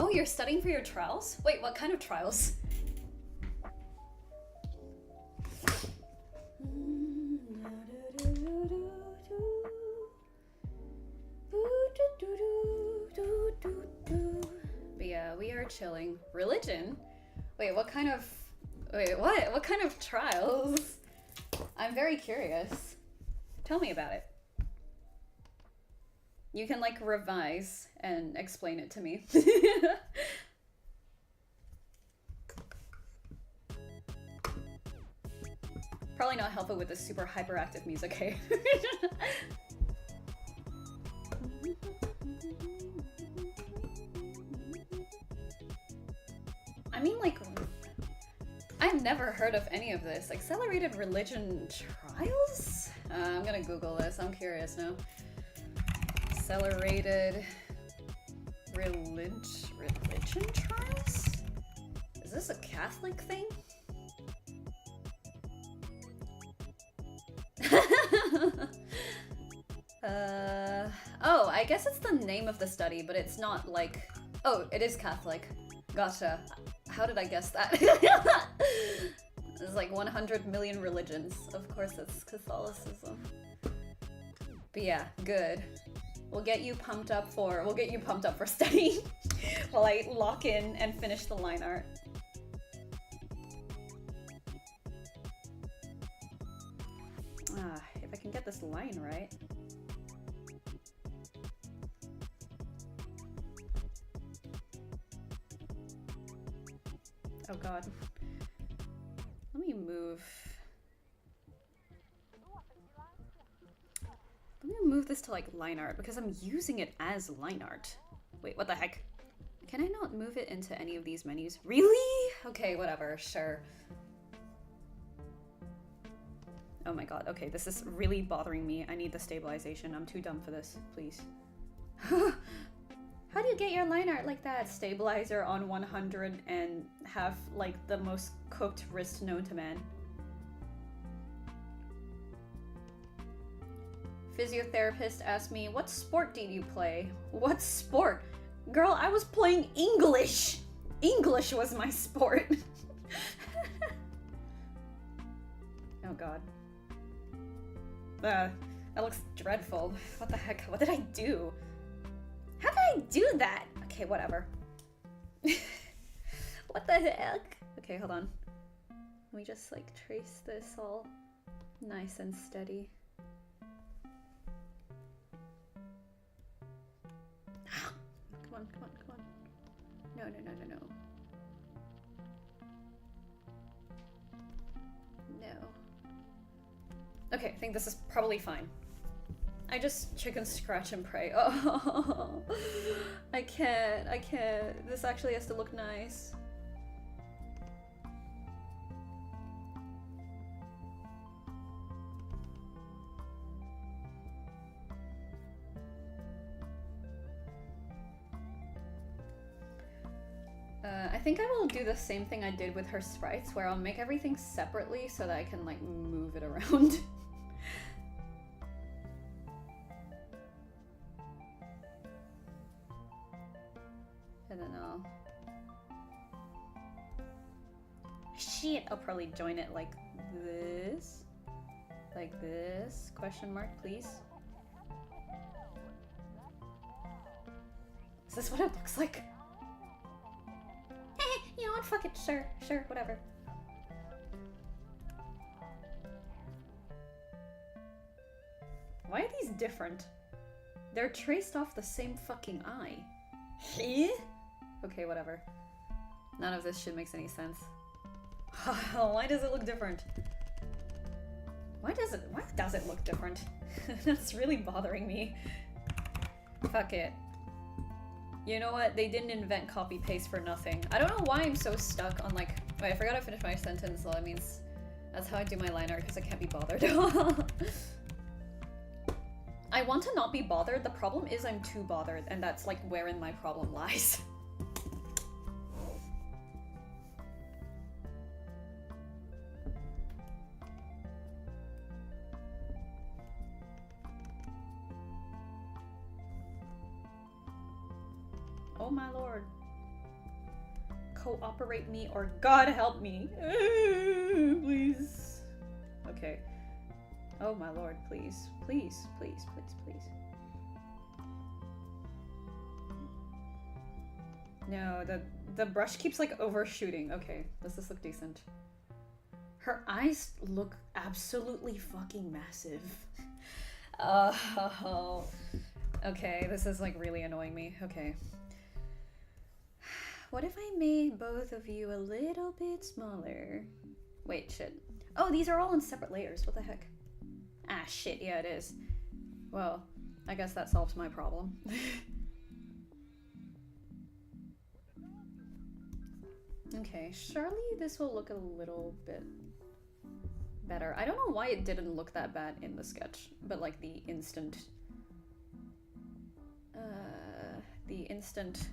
Oh, you're studying for your trials? Wait, what kind of trials? But yeah, we are chilling. Religion? Wait, what kind of... Wait, what? What kind of trials? I'm very curious. Tell me about it. You can, like, revise and explain it to me. Probably not helpful with this super hyperactive music, hey? I mean, like, I've never heard of any of this. Accelerated religion trials? I'm gonna Google this. I'm curious now. Accelerated religion trials? Is this a Catholic thing? Oh, I guess it's the name of the study, but it's not like... Oh, it is Catholic. Gotcha. How did I guess that? There's like 100 million religions. Of course it's Catholicism. But yeah, good. We'll get you pumped up for studying while I lock in and finish the line art. If I can get this line right. Oh god. Let me move. Let me move this to like line art because I'm using it as line art. Wait, what the heck? Can I not move it into any of these menus? Really? Okay, whatever, sure. Oh my god, okay, this is really bothering me. I need the stabilization. I'm too dumb for this, please. How do you get your line art like that? Stabilizer on 100 and have like the most cooked wrist known to man. Physiotherapist asked me, what sport did you play? What sport? Girl, I was playing English! English was my sport. Oh god. That looks dreadful. What the heck? What did I do? How did I do that? Okay, whatever. What the heck? Okay, hold on. Let me just like trace this all nice and steady. Come on, come on, come on. No, no, no, no, no. No. Okay, I think this is probably fine. I just chicken scratch and pray. Oh, I can't. This actually has to look nice. I think I will do the same thing I did with her sprites, where I'll make everything separately so that I can like move it around. And then I'll probably join it like this. Like this. Question mark, please. Is this what it looks like? You know what? Fuck it. Sure, whatever. Why are these different? They're traced off the same fucking eye. Okay, whatever. None of this shit makes any sense. Why does it look different? Why does it look different? That's really bothering me. Fuck it. You know what? They didn't invent copy-paste for nothing. I don't know why I'm so stuck on like... Wait, I forgot to finish my sentence, so that means that's how I do my line art, because I can't be bothered. I want to not be bothered. The problem is I'm too bothered, and that's like wherein my problem lies. Oh my lord. cooperate me or God help me. Please. Okay. Oh my lord, please. Please, please, please, please. No, the brush keeps like overshooting. Okay, does this look decent? Her eyes look absolutely fucking massive. Oh. Okay, this is like really annoying me. Okay. What if I made both of you a little bit smaller? Wait, shit. Oh, these are all in separate layers. What the heck? Ah, shit. Yeah, it is. Well, I guess that solves my problem. Okay, surely this will look a little bit better. I don't know why it didn't look that bad in the sketch, but like the instant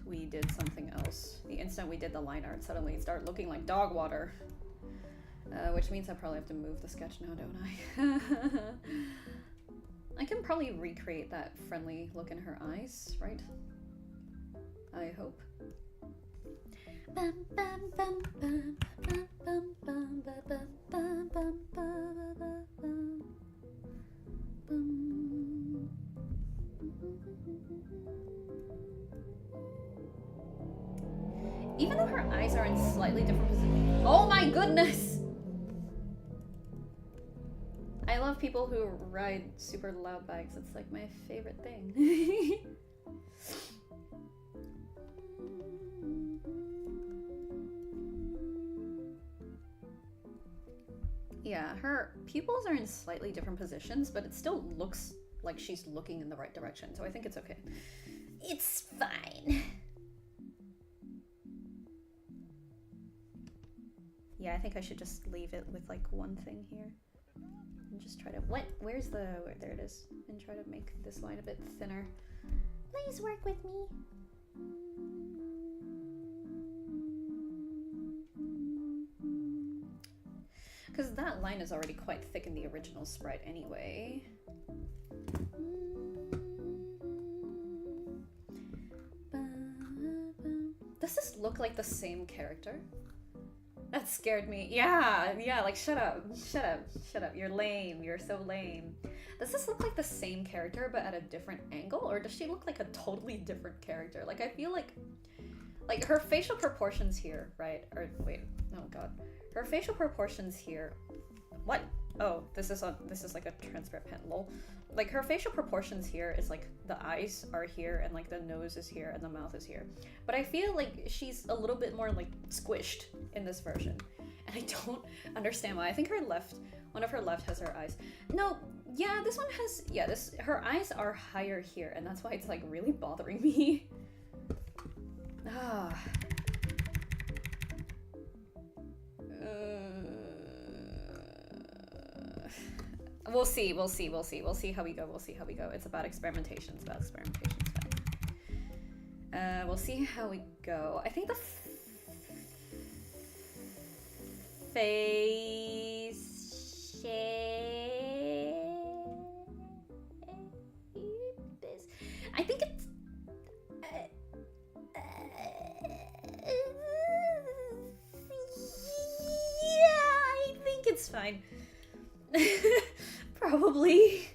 we did something else, the instant we did the line art, suddenly it started looking like dog water. Which means I probably have to move the sketch now, don't I? I can probably recreate that friendly look in her eyes, right? I hope. Even though her eyes are in slightly different positions. Oh my goodness! I love people who ride super loud bikes. It's like my favorite thing. Yeah, her pupils are in slightly different positions, but it still looks like she's looking in the right direction, so I think it's okay. It's fine. Yeah, I think I should just leave it with like one thing here. And just try to, where's the, there it is. And try to make this line a bit thinner. Please work with me. Because that line is already quite thick in the original sprite anyway. Does this look like the same character? That scared me. Yeah, like shut up. You're lame. You're so lame. Does this look like the same character but at a different angle? Or does she look like a totally different character? Like I feel like her facial proportions here, right? Or wait, oh god. Her facial proportions here. What? Oh, this is like a transparent pen, lol. Like her facial proportions here is like the eyes are here and like the nose is here and the mouth is here. But I feel like she's a little bit more like squished in this version. And I don't understand why. I think one of her left has her eyes. No, yeah, this one has, yeah, her eyes are higher here and that's why it's like really bothering me. Ah. We'll see how we go. It's about experimentation. We'll see how we go. I think the face shape is, I think it's yeah, I think it's fine. Probably.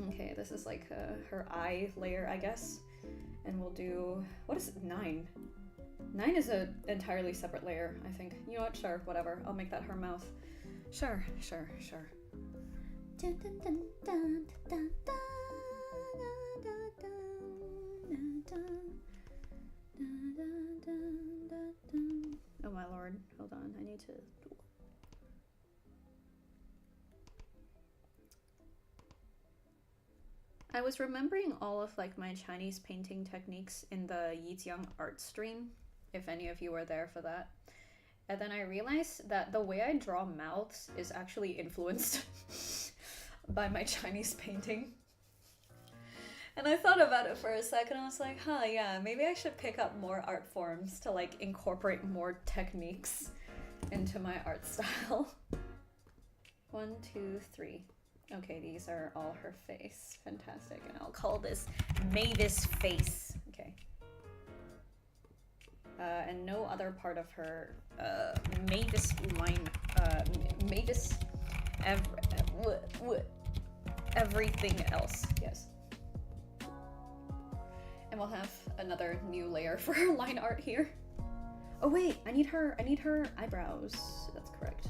Okay, this is like her eye layer, I guess. And we'll do, what is it? 9. 9 is an entirely separate layer, I think. You know what? Sure, whatever. I'll make that her mouth. Sure. Dun, dun, dun, dun, dun, dun, oh my lord. Hold on. I need to... I was remembering all of like my Chinese painting techniques in the Yijiang art stream, if any of you were there for that. And then I realized that the way I draw mouths is actually influenced by my Chinese painting. And I thought about it for a second. I was like, huh, yeah, maybe I should pick up more art forms to like incorporate more techniques into my art style. 1, 2, 3. Okay, these are all her face. Fantastic. And I'll call this Mavis face. Okay. and no other part of her made this line, made this everything else. Yes. And we'll have another new layer for her line art here. Oh wait, I need her eyebrows. That's correct.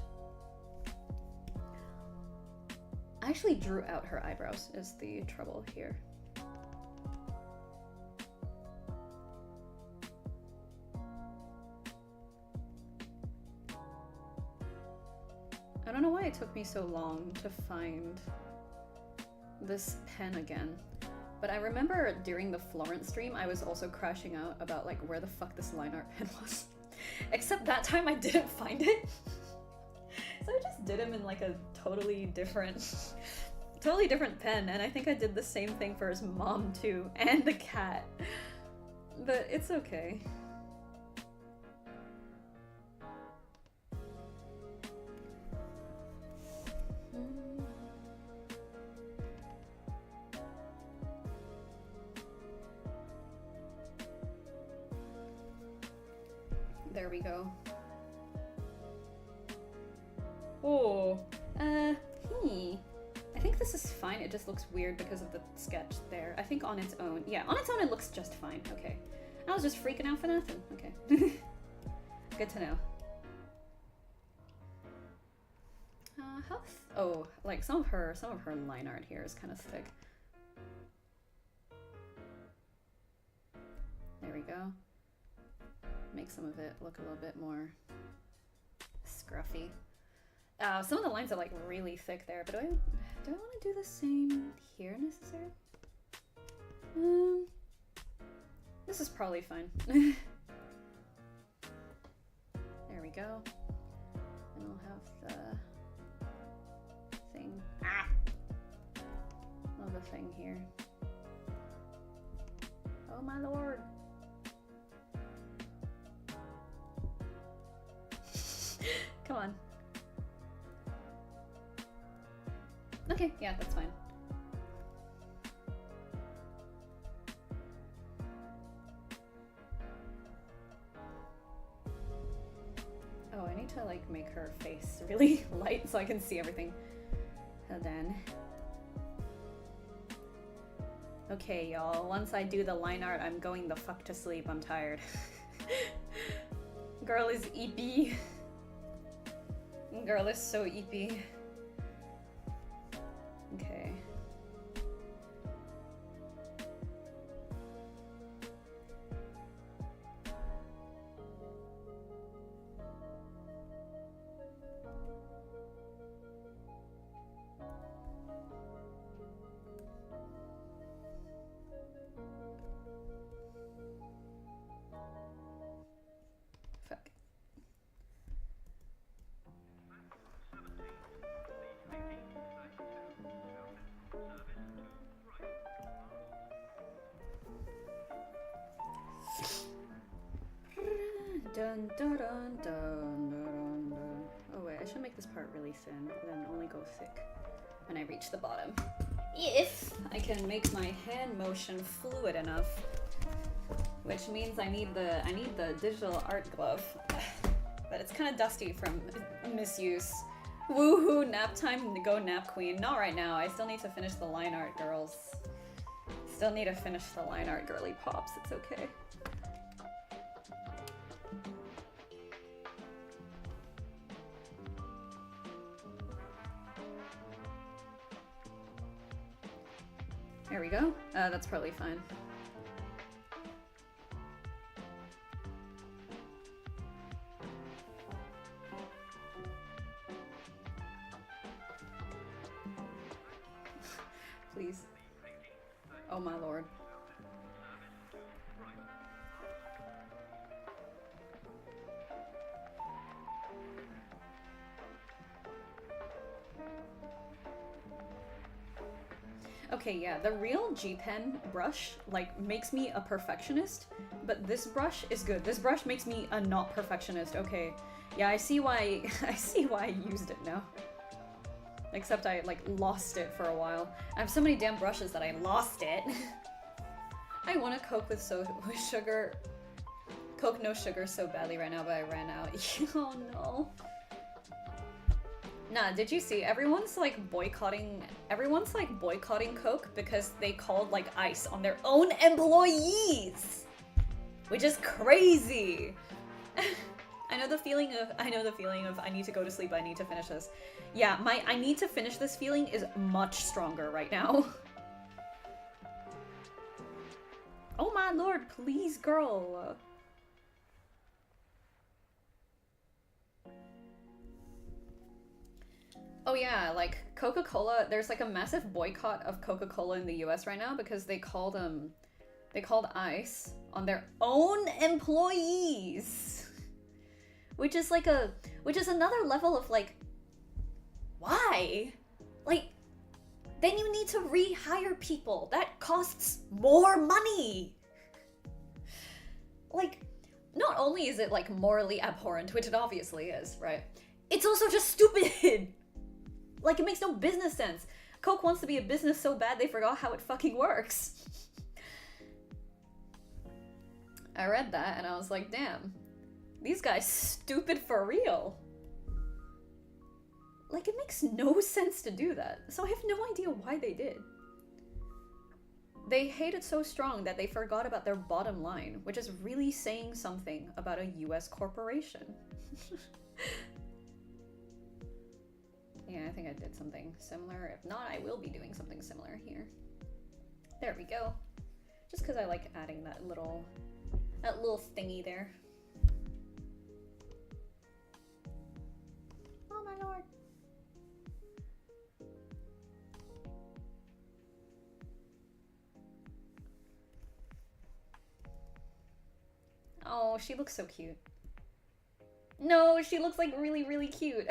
I actually drew out her eyebrows is the trouble here. I don't know why it took me so long to find this pen again, but I remember during the Florence stream I was also crashing out about like where the fuck this line art pen was. Except that time I didn't find it. So I just did him in like a totally different pen, and I think I did the same thing for his mom too, and the cat. But it's okay. There we go. Oh, I think this is fine. It just looks weird because of the sketch there. I think on its own, yeah, on its own it looks just fine. Okay. I was just freaking out for nothing. Okay. Good to know. Oh, like some of her line art here is kind of thick. There we go. Make some of it look a little bit more scruffy. Some of the lines are like really thick there, but do I want to do the same here necessarily? This is probably fine. There we go. And we'll have the thing. Love the thing here. Oh my lord. Come on. Okay, yeah, that's fine. Oh, I need to like make her face really light so I can see everything. Hold on. Okay, y'all, once I do the line art, I'm going the fuck to sleep. I'm tired. Girl is eepy. Girl is so eepy. Okay. Fuck. Dun, dun, dun, dun, dun, dun. Oh wait, I should make this part really thin, then only go thick when I reach the bottom. If I can make my hand motion fluid enough, which means I need the digital art glove, but it's kind of dusty from misuse. Woohoo! Nap time, go nap queen. Not right now. I still need to finish the line art, girls. Still need to finish the line art, girly pops. It's okay. There we go. That's probably fine. Please. Oh my lord. Okay, yeah, the real G-Pen brush, like, makes me a perfectionist, but this brush is good. This brush makes me a not perfectionist. Okay, yeah, I see why I used it now. Except I, like, lost it for a while. I have so many damn brushes that I lost it. I want a Coke with sugar. Coke no sugar so badly right now, but I ran out. Oh no. Nah, did you see? Everyone's like boycotting Coke because they called like ice on their own employees, which is crazy. I know the feeling of I need to go to sleep, I need to finish this. Yeah, my I need to finish this feeling is much stronger right now. Oh my lord, please, girl. Oh yeah, like Coca-Cola, there's like a massive boycott of Coca-Cola in the US right now because they called ice on their own employees. Which is another level of like, why? Like, then you need to rehire people. That costs more money. Like, not only is it like morally abhorrent, which it obviously is, right? It's also just stupid. Like, it makes no business sense. Coke wants to be a business so bad they forgot how it fucking works. I read that and I was like, damn. These guys stupid for real. Like, it makes no sense to do that. So I have no idea why they did. They hate it so strong that they forgot about their bottom line, which is really saying something about a US corporation. Yeah, I think I did something similar. If not, I will be doing something similar here. There we go. Just because I like adding that little thingy there. Oh my lord. Oh, she looks so cute. No, she looks like really, really cute.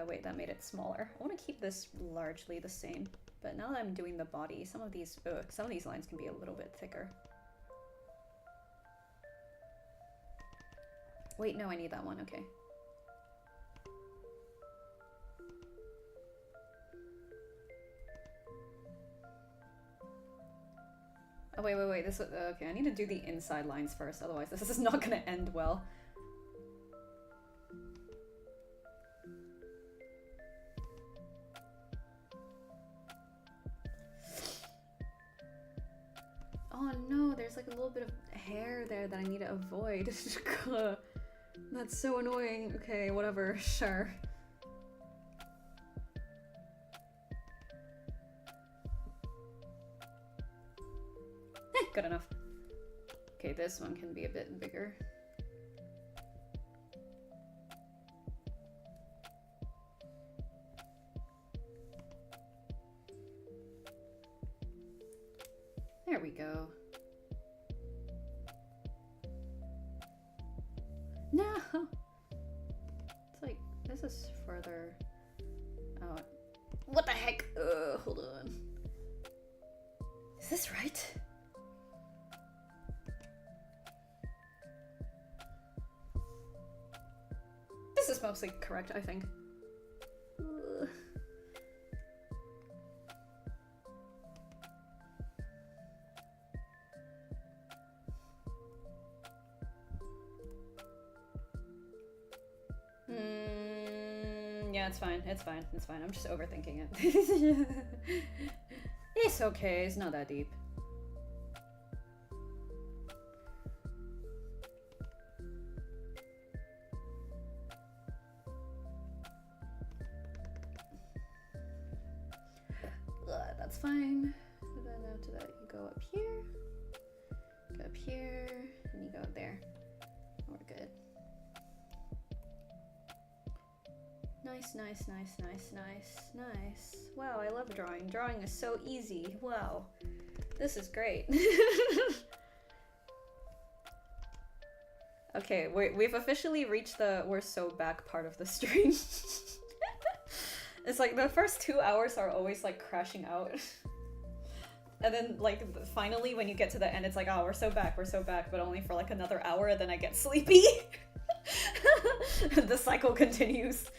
Wait, that made it smaller. I want to keep this largely the same, but now that I'm doing the body, some of these lines can be a little bit thicker. Wait, no, I need that one. Okay. Oh, wait. This was, okay, I need to do the inside lines first, otherwise this is not gonna end well. Oh no, there's like a little bit of hair there that I need to avoid. That's so annoying. Okay, whatever, sure. Good enough. Okay, this one can be a bit bigger. There we go. No! It's like, this is further out. What the heck? Hold on. Is this right? This is mostly correct, I think. Yeah, it's fine. It's fine. It's fine. I'm just overthinking it. It's okay. It's not that deep. That's fine. And then after that, you go up here, and you go there. We're good. Nice. Wow, I love drawing. Drawing is so easy. Wow. This is great. Okay, we've officially reached the we're so back part of the stream. It's like the first 2 hours are always like crashing out. And then like finally when you get to the end, it's like, oh, we're so back, but only for like another hour, and then I get sleepy. The cycle continues.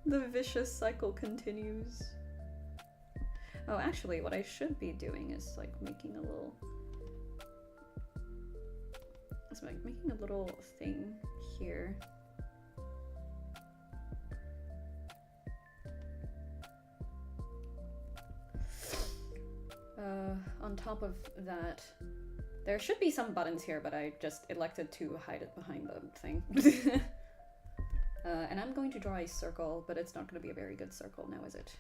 The vicious cycle continues. Oh, actually, what I should be doing is like making a little... It's like making a little thing here. On top of that, there should be some buttons here, but I just elected to hide it behind the thing. And I'm going to draw a circle, but it's not going to be a very good circle now, is it?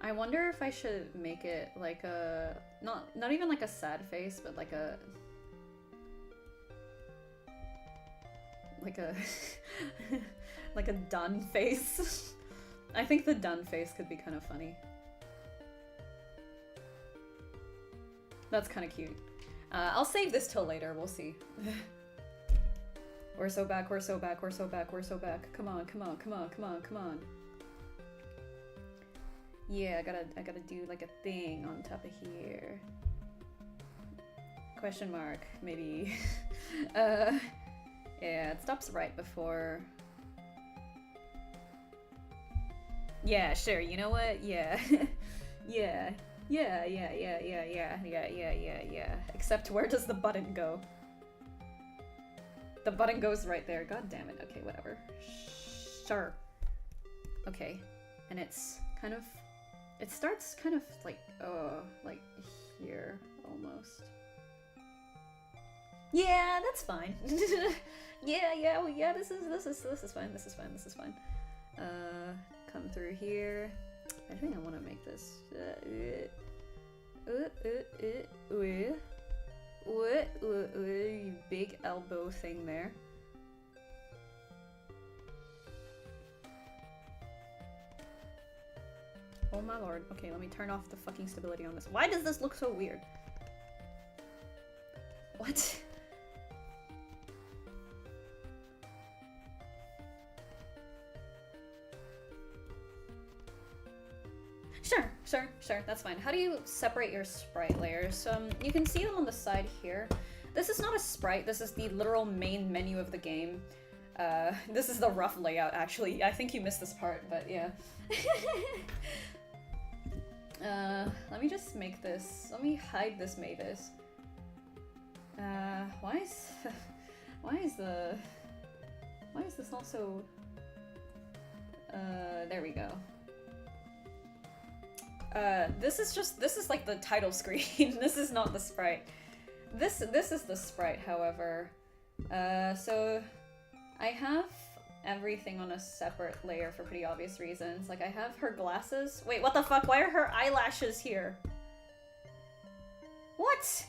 I wonder if I should make it like a... Not even like a sad face, but like a... Like a... like a done face. I think the done face could be kind of funny. That's kind of cute. I'll save this till later, we'll see. We're so back, we're so back, we're so back, we're so back. Come on, come on, come on, come on, come on. Yeah, I gotta do like a thing on top of here. Question mark, maybe. Yeah, it stops right before. Yeah, sure, you know what? Yeah. Yeah. Yeah. Except where does the button go? The button goes right there. God damn it. Okay, whatever. Sure. Okay. And it's kind of... It starts kind of like here, almost. Yeah, that's fine. Yeah, this is fine. Come through here. I think I want to make this big elbow thing there. Oh my lord. Okay, let me turn off the fucking stability on this. Why does this look so weird? What? Sure, that's fine. How do you separate your sprite layers? You can see them on the side here. This is not a sprite, this is the literal main menu of the game. This is the rough layout, actually. I think you missed this part, but yeah. Let me just make this, let me hide this Mavis. Why is this also, there we go. This is like the title screen. This is not the sprite. This is the sprite, however. So I have everything on a separate layer for pretty obvious reasons. Like I have her glasses. Wait, what the fuck? Why are her eyelashes here? What?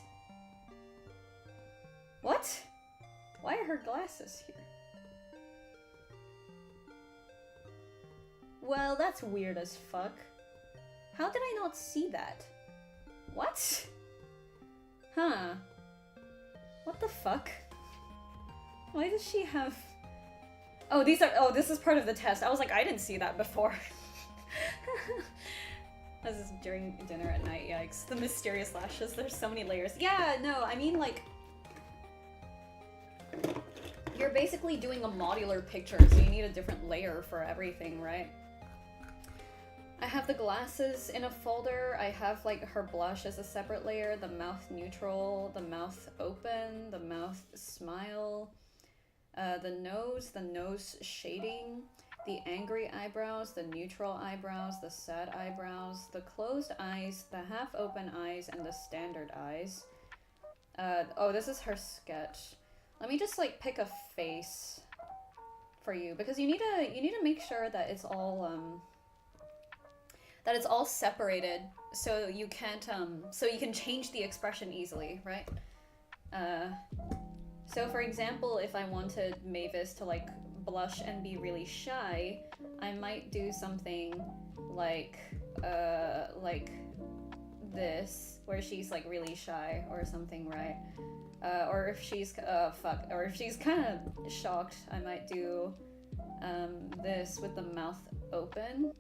What? Why are her glasses here? Well, that's weird as fuck. How did I not see that? What? Huh. What the fuck? Why does she have... Oh, this is part of the test. I was like, I didn't see that before. This is during dinner at night, yikes. The mysterious lashes, there's so many layers. Yeah, no, I mean like... You're basically doing a modular picture, so you need a different layer for everything, right? I have the glasses in a folder. I have like her blush as a separate layer, the mouth neutral, the mouth open, the mouth smile, the nose shading, the angry eyebrows, the neutral eyebrows, the sad eyebrows, the closed eyes, the half open eyes, and the standard eyes. Oh, this is her sketch. Let me just like pick a face for you because you need to make sure that it's all separated so you can't so you can change the expression easily, right? So for example, if I wanted Mavis to like blush and be really shy, I might do something like this, where she's like really shy or something, right? Or if she's or if she's kind of shocked, I might do this with the mouth open.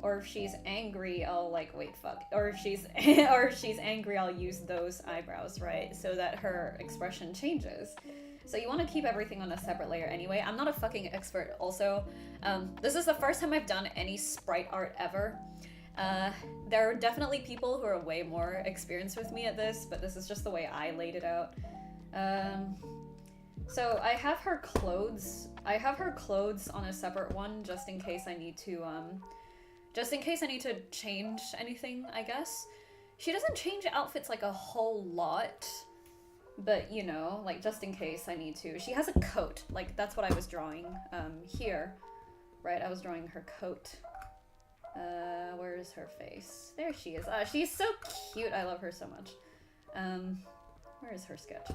Or if she's angry, I'll like, wait, fuck. Or if she's angry, I'll use those eyebrows, right? So that her expression changes. So you want to keep everything on a separate layer anyway. I'm not a fucking expert also. This is the first time I've done any sprite art ever. There are definitely people who are way more experienced with me at this, but this is just the way I laid it out. So I have her clothes. I have her clothes on a separate one just in case I need to, change anything, I guess. She doesn't change outfits like a whole lot, but you know, like just in case I need to. She has a coat, like that's what I was drawing here, right? I was drawing her coat. Where is her face? There she is. She's so cute. I love her so much. Where is her sketch?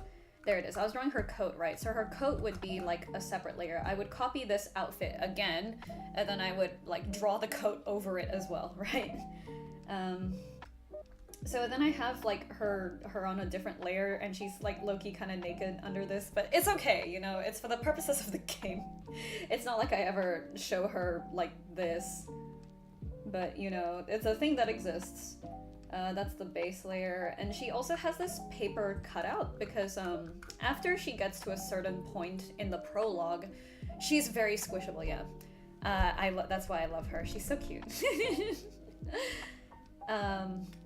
There it is. I was drawing her coat, right? So her coat would be like a separate layer. I would copy this outfit again, and then I would like draw the coat over it as well, right? So then I have like her on a different layer, and she's like low-key kind of naked under this, but it's okay, you know, it's for the purposes of the game. It's not like I ever show her like this, but you know, it's a thing that exists. That's the base layer, and she also has this paper cutout because after she gets to a certain point in the prologue, she's very squishable, yeah. That's why I love her. She's so cute.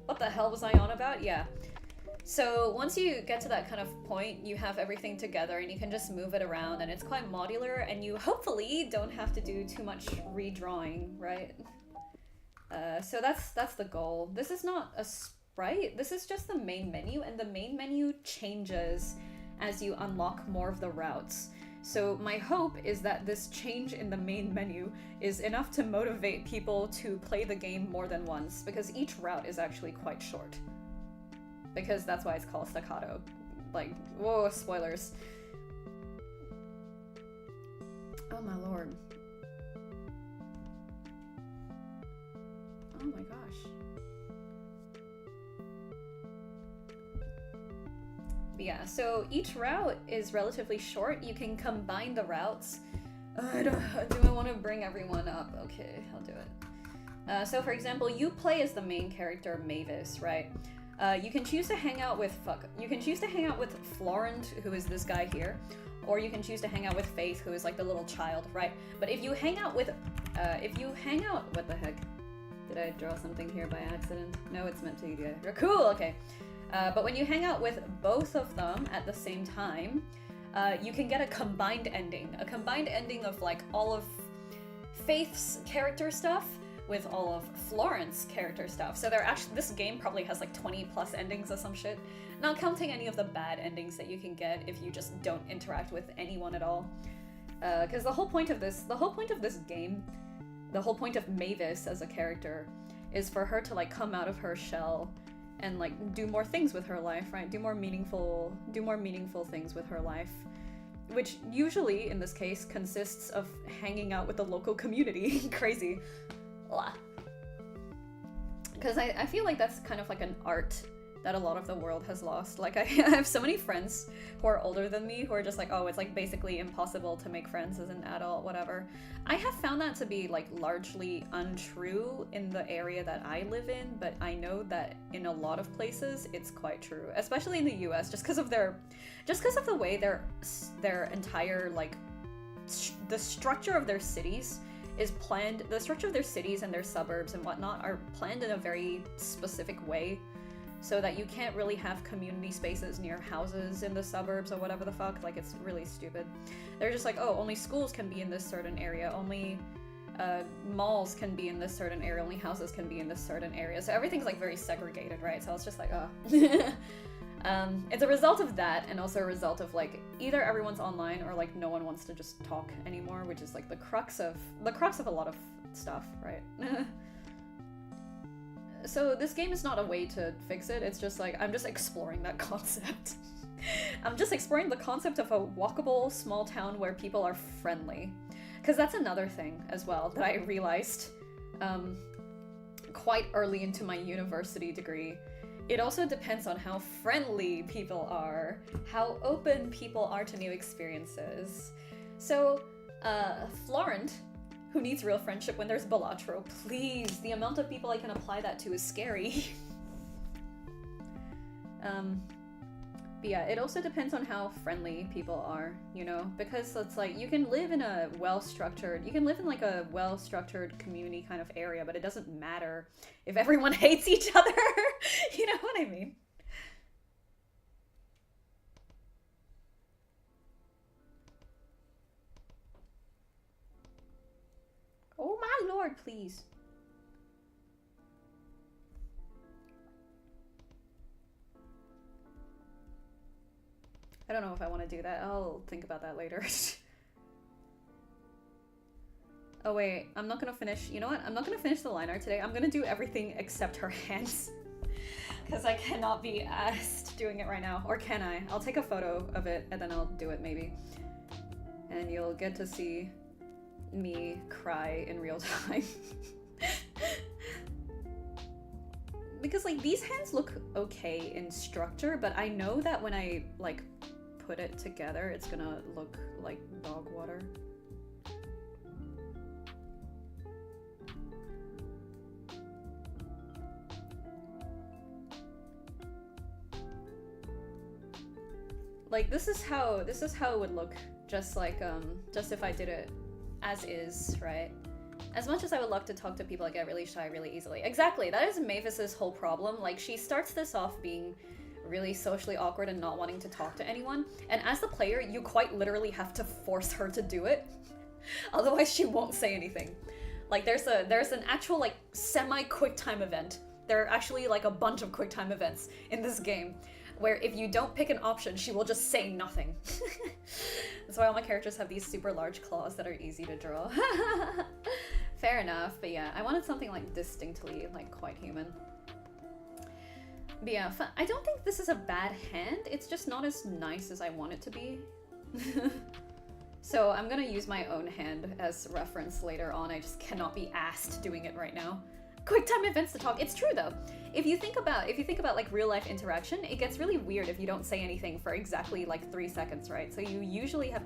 What the hell was I on about? Yeah. So once you get to that kind of point, you have everything together and you can just move it around, and it's quite modular, and you hopefully don't have to do too much redrawing, right? So that's the goal. This is not a sprite, this is just the main menu, and the main menu changes as you unlock more of the routes. So my hope is that this change in the main menu is enough to motivate people to play the game more than once, because each route is actually quite short. Because that's why it's called Staccato. Like, whoa, spoilers. Oh my lord. Oh my gosh. But yeah, so each route is relatively short. You can combine the routes. Do I want to bring everyone up? Okay, I'll do it. So for example, you play as the main character, Mavis, right? You can choose to hang out with Florent, who is this guy here, or you can choose to hang out with Faith, who is like the little child, right? But if you hang out with, what the heck? Did I draw something here by accident? No, it's meant to be there. Cool, okay. But when you hang out with both of them at the same time, you can get a combined ending. A combined ending of like all of Faith's character stuff with all of Florent's character stuff. So this game probably has like 20 plus endings or some shit. Not counting any of the bad endings that you can get if you just don't interact with anyone at all. Because the whole point of this game, the whole point of Mavis as a character is for her to like come out of her shell and like do more things with her life, right? Do more meaningful things with her life, which usually in this case consists of hanging out with the local community. Crazy. Because I feel like that's kind of like an art that a lot of the world has lost. Like I have so many friends who are older than me who are just like, oh, it's like basically impossible to make friends as an adult, whatever. I have found that to be like largely untrue in the area that I live in, but I know that in a lot of places it's quite true, especially in the US, just because of the way their entire like the structure of their cities is planned. The structure of their cities and their suburbs and whatnot are planned in a very specific way, so that you can't really have community spaces near houses in the suburbs or whatever the fuck. Like, it's really stupid. They're just like, oh, only schools can be in this certain area, only malls can be in this certain area, only houses can be in this certain area. So everything's like very segregated, right? So it's just like, oh. It's a result of that, and also a result of like either everyone's online or like no one wants to just talk anymore, which is like the crux of a lot of stuff, right? So this game is not a way to fix it, it's just like, I'm just exploring that concept. I'm just exploring the concept of a walkable small town where people are friendly. Because that's another thing as well that I realized quite early into my university degree. It also depends on how friendly people are, how open people are to new experiences. So, Florent, who needs real friendship when there's Balatro? Please, the amount of people I can apply that to is scary. But yeah, it also depends on how friendly people are, you know? Because it's like, you can live in a well-structured, community kind of area, but it doesn't matter if everyone hates each other. You know what I mean? Oh my lord, please. I don't know if I want to do that. I'll think about that later. Oh wait, I'm not gonna finish. You know what? I'm not gonna finish the line art today. I'm gonna do everything except her hands. Because I cannot be asked doing it right now. Or can I? I'll take a photo of it and then I'll do it maybe. And you'll get to see me cry in real time. Because like these hands look okay in structure, but I know that when I like put it together, it's gonna look like dog water. Like this is how it would look, just like just if I did it as is, right? As much as I would love to talk to people, I get really shy really easily. Exactly, that is Mavis's whole problem. Like she starts this off being really socially awkward and not wanting to talk to anyone, and as the player, you quite literally have to force her to do it. Otherwise, she won't say anything. Like there's an actual like semi-quick time event. There are actually like a bunch of quick time events in this game, where if you don't pick an option, she will just say nothing. That's why all my characters have these super large claws that are easy to draw. Fair enough, but yeah, I wanted something like distinctly like quite human. But yeah, I don't think this is a bad hand, it's just not as nice as I want it to be. So I'm gonna use my own hand as reference later on. I just cannot be asked doing it right now. Quick time events to talk. It's true though. If you think about like real life interaction, it gets really weird if you don't say anything for exactly like 3 seconds, right? So you usually have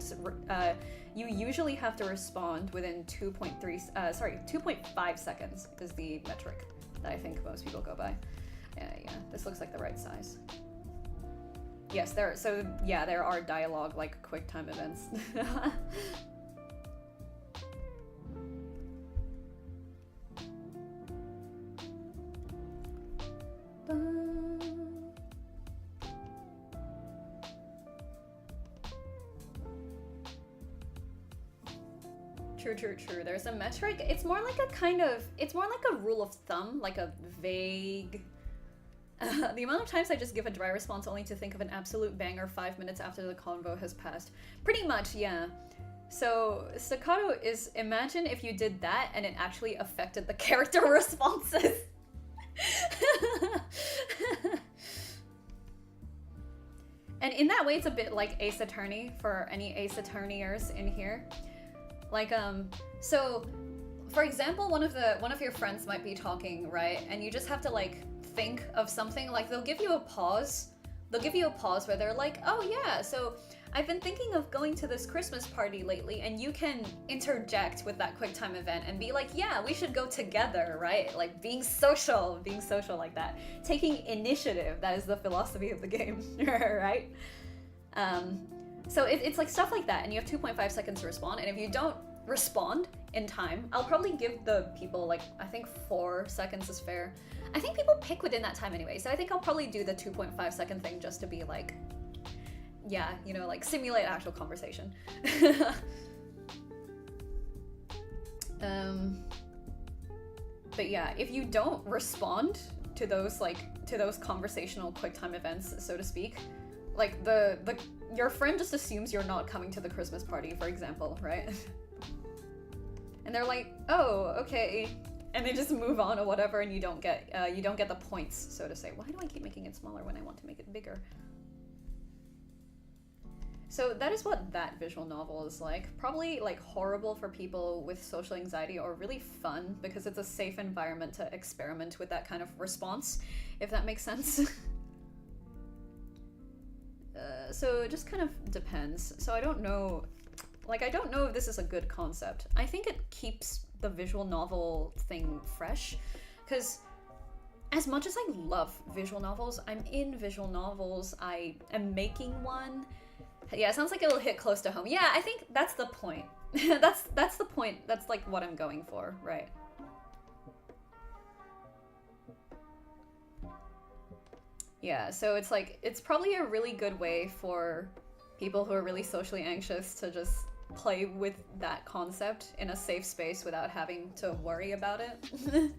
to respond within 2.5 seconds is the metric that I think most people go by. Yeah, this looks like the right size. Yes, there are dialogue like quick time events. True. There's a metric. It's more like a rule of thumb, like a vague. The amount of times I just give a dry response only to think of an absolute banger 5 minutes after the convo has passed. Pretty much, yeah. So Staccato is, imagine if you did that and it actually affected the character responses. And in that way, it's a bit like Ace Attorney for any Ace Attorneyers in here. Like, so, for example, one of your friends might be talking, right? And you just have to like think of something. Like they'll give you a pause. They'll give you a pause where they're like, "Oh yeah, so I've been thinking of going to this Christmas party lately," and you can interject with that quick time event and be like, "Yeah, we should go together," right? Like being social like that. Taking initiative, that is the philosophy of the game, right? So it's like stuff like that, and you have 2.5 seconds to respond, and if you don't respond in time, I'll probably give the people like, I think 4 seconds is fair. I think people pick within that time anyway, so I think I'll probably do the 2.5 second thing just to be like, yeah, you know, like simulate actual conversation. But yeah, if you don't respond to those conversational quick time events, so to speak, like your friend just assumes you're not coming to the Christmas party, for example, right? And they're like, "Oh, okay," and they just move on or whatever, and you don't get the points, so to say. Why do I keep making it smaller when I want to make it bigger? So that is what that visual novel is like. Probably like horrible for people with social anxiety, or really fun because it's a safe environment to experiment with that kind of response, if that makes sense. So it just kind of depends. So I don't know if this is a good concept. I think it keeps the visual novel thing fresh, because as much as I love visual novels, I'm in visual novels, I am making one. Yeah, it sounds like it'll hit close to home. Yeah, I think that's the point. that's the point. That's like what I'm going for, right? Yeah, so it's like, it's probably a really good way for people who are really socially anxious to just play with that concept in a safe space without having to worry about it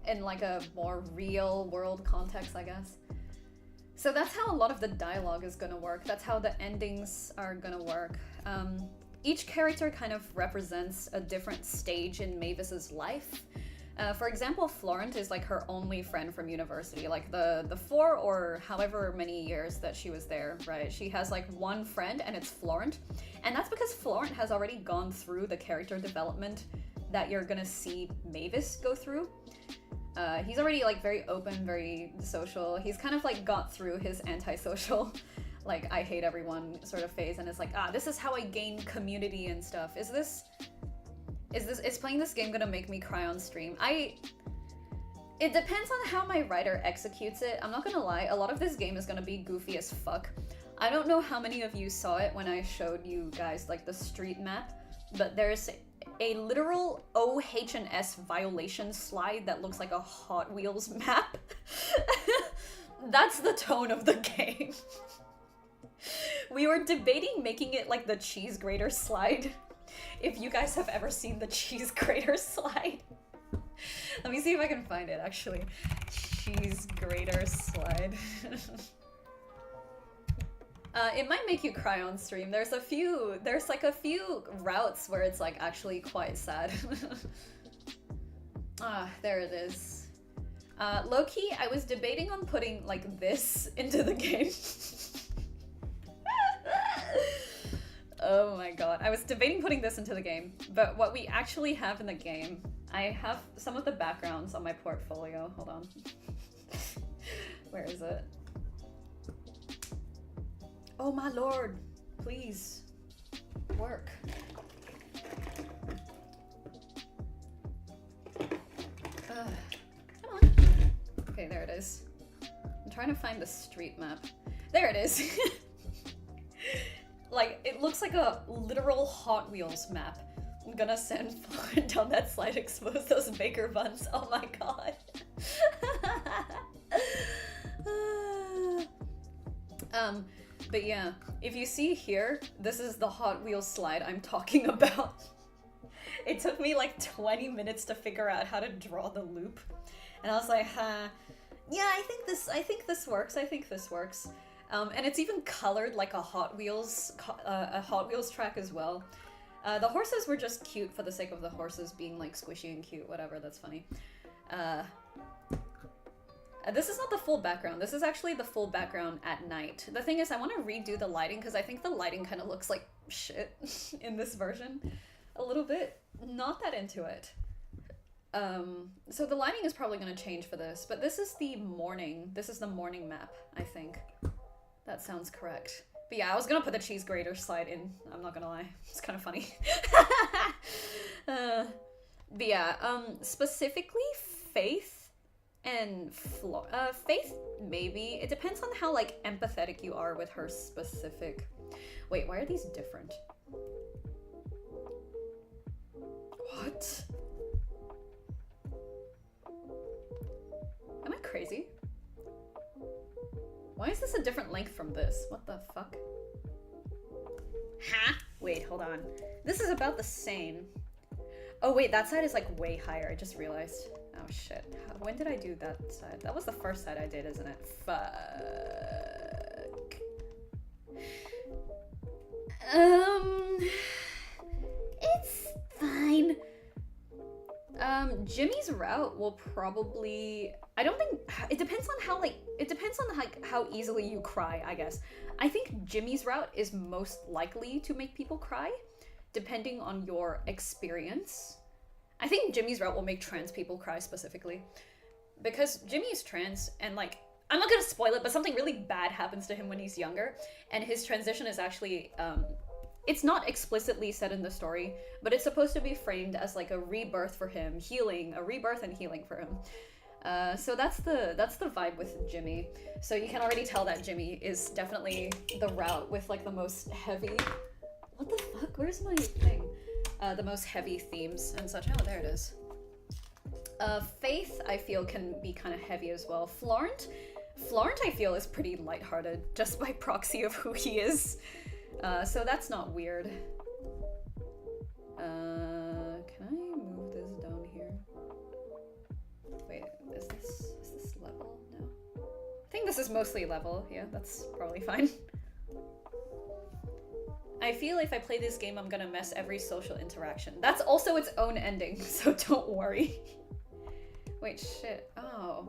in like a more real world context, I guess. So that's how a lot of the dialogue is gonna work. That's how the endings are gonna work. Each character kind of represents a different stage in Mavis's life. For example, Florent is like her only friend from university, like the 4 or however many years that she was there, right? She has like one friend and it's Florent. And that's because Florent has already gone through the character development that you're gonna see Mavis go through. He's already like very open, very social. He's kind of like got through his antisocial, like I hate everyone sort of phase, and it's like, this is how I gain community and stuff. Is playing this game gonna make me cry on stream? It depends on how my writer executes it. I'm not gonna lie, a lot of this game is gonna be goofy as fuck. I don't know how many of you saw it when I showed you guys like the street map, but there's a literal OH&S violation slide that looks like a Hot Wheels map. That's the tone of the game. We were debating making it like the cheese grater slide. If you guys have ever seen the cheese grater slide. Let me see if I can find it, actually. Cheese grater slide. It might make you cry on stream. There's like a few routes where it's like actually quite sad. There it is. Low-key, I was debating on putting like this into the game. Oh my god. I was debating putting this into the game, but what we actually have in the game, I have some of the backgrounds on my portfolio. Hold on. Where is it? Oh my lord. Please. Work. Come on. Okay, there it is. I'm trying to find the street map. There it is. Like, it looks like a literal Hot Wheels map. I'm gonna send Florent down that slide, expose those baker buns. Oh my god. But yeah, if you see here, this is the Hot Wheels slide I'm talking about. It took me like 20 minutes to figure out how to draw the loop. And I was like, yeah, I think this works. And it's even colored like a Hot Wheels track as well. The horses were just cute for the sake of the horses being like squishy and cute, whatever, that's funny. This is not the full background. This is actually the full background at night. The thing is, I want to redo the lighting because I think the lighting kind of looks like shit in this version. A little bit. Not that into it. So the lighting is probably going to change for this, but this is the morning map, I think. That sounds correct. But yeah, I was gonna put the cheese grater slide in. I'm not gonna lie. It's kind of funny. But yeah, specifically Faith and Faith, maybe. It depends on how, like, empathetic you are with her specific... Wait, why are these different? What? Am I crazy? Why is this a different length from this? What the fuck? Huh? Wait, hold on. This is about the same. Oh wait, that side is like way higher. I just realized. Oh shit. When did I do that side? That was the first side I did, isn't it? Fuck. It's fine. Jimmy's route will probably... I don't think... It depends on how, like... It depends on, like, how easily you cry, I guess. I think Jimmy's route is most likely to make people cry, depending on your experience. I think Jimmy's route will make trans people cry specifically. Because Jimmy is trans, and, like... I'm not gonna spoil it, but something really bad happens to him when he's younger, and his transition is actually, it's not explicitly said in the story, but it's supposed to be framed as like a rebirth for him, a rebirth and healing for him. So that's the vibe with Jimmy. So you can already tell that Jimmy is definitely the route with like the most heavy. What the fuck? Where's my thing? The most heavy themes and such. Oh, there it is. Faith, I feel, can be kind of heavy as well. Florent, I feel, is pretty lighthearted just by proxy of who he is. So that's not weird. Can I move this down here? Wait, is this level? No. I think this is mostly level. Yeah, that's probably fine. I feel if I play this game, I'm gonna mess every social interaction. That's also its own ending, so don't worry. Wait, shit. Oh,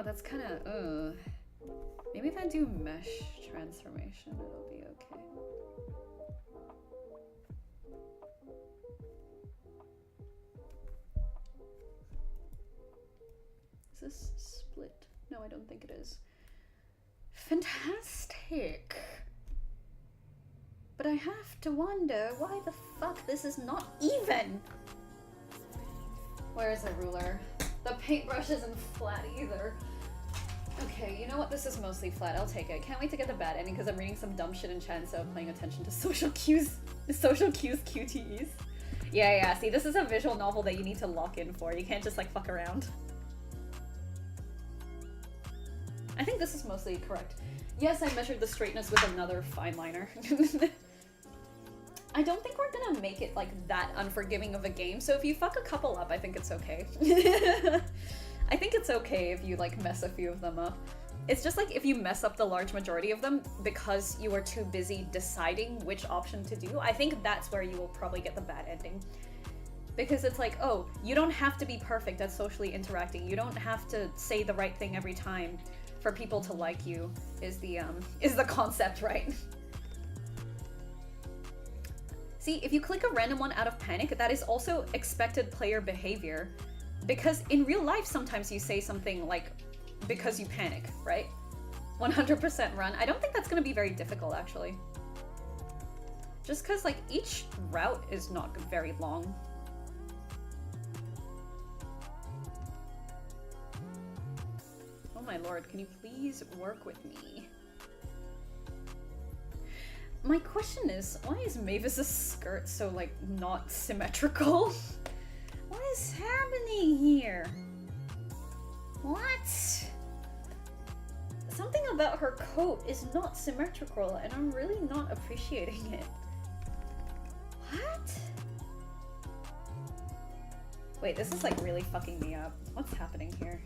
that's kind of, maybe if I do mesh transformation, it'll be okay. Is this split? No, I don't think it is. Fantastic. But I have to wonder why the fuck this is not even. Where is the ruler? The paintbrush isn't flat either. Okay, you know what? This is mostly flat. I'll take it. Can't wait to get the bad ending because I'm reading some dumb shit in chat instead of paying attention to social cues. Social cues, QTEs. Yeah. See, this is a visual novel that you need to lock in for. You can't just like fuck around. I think this is mostly correct. Yes, I measured the straightness with another fine liner. I don't think we're gonna make it like that unforgiving of a game, so if you fuck a couple up, I think it's okay. I think it's okay if you like mess a few of them up. It's just like if you mess up the large majority of them because you are too busy deciding which option to do, I think that's where you will probably get the bad ending. Because it's like, oh, you don't have to be perfect at socially interacting. You don't have to say the right thing every time for people to like you, is the concept, right? See, if you click a random one out of panic, that is also expected player behavior. Because in real life, sometimes you say something like, because you panic, right? 100% run. I don't think that's gonna be very difficult, actually. Just because, like, each route is not very long. Oh my lord, can you please work with me? My question is, why is Mavis's skirt so, like, not symmetrical? What is happening here? What? Something about her coat is not symmetrical, and I'm really not appreciating it. What? Wait, this is, like, really fucking me up. What's happening here?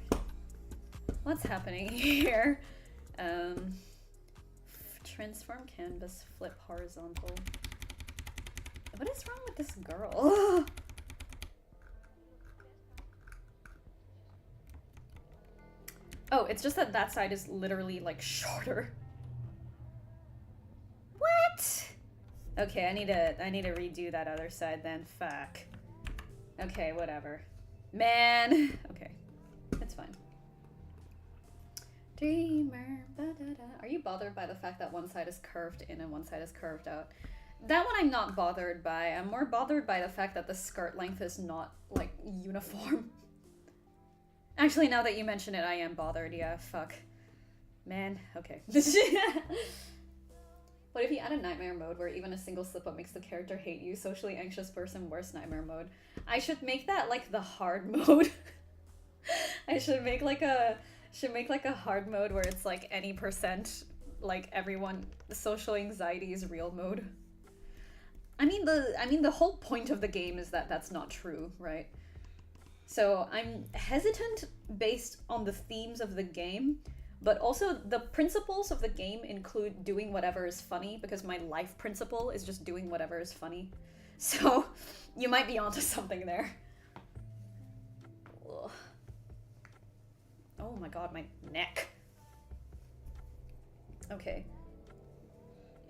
What's happening here? Transform canvas, flip horizontal. What is wrong with this girl? Oh, it's just that that side is literally like shorter. What? Okay, I need to redo that other side then. Fuck. Okay, whatever. Man. Okay, it's fine. Dreamer. Ba-da-da. Are you bothered by the fact that one side is curved in and one side is curved out? That one I'm not bothered by. I'm more bothered by the fact that the skirt length is not, like, uniform. Actually, now that you mention it, I am bothered. Yeah, fuck. Man, okay. What if you add a nightmare mode where even a single slip-up makes the character hate you? Socially anxious person, worst nightmare mode. I should make that, like, the hard mode. I should make, like, a hard mode where it's, like, any percent, like, everyone, social anxiety is real mode. I mean, the whole point of the game is that that's not true, right? So I'm hesitant based on the themes of the game, but also the principles of the game include doing whatever is funny, because my life principle is just doing whatever is funny. So you might be onto something there. Ugh. Oh my god, my neck. Okay.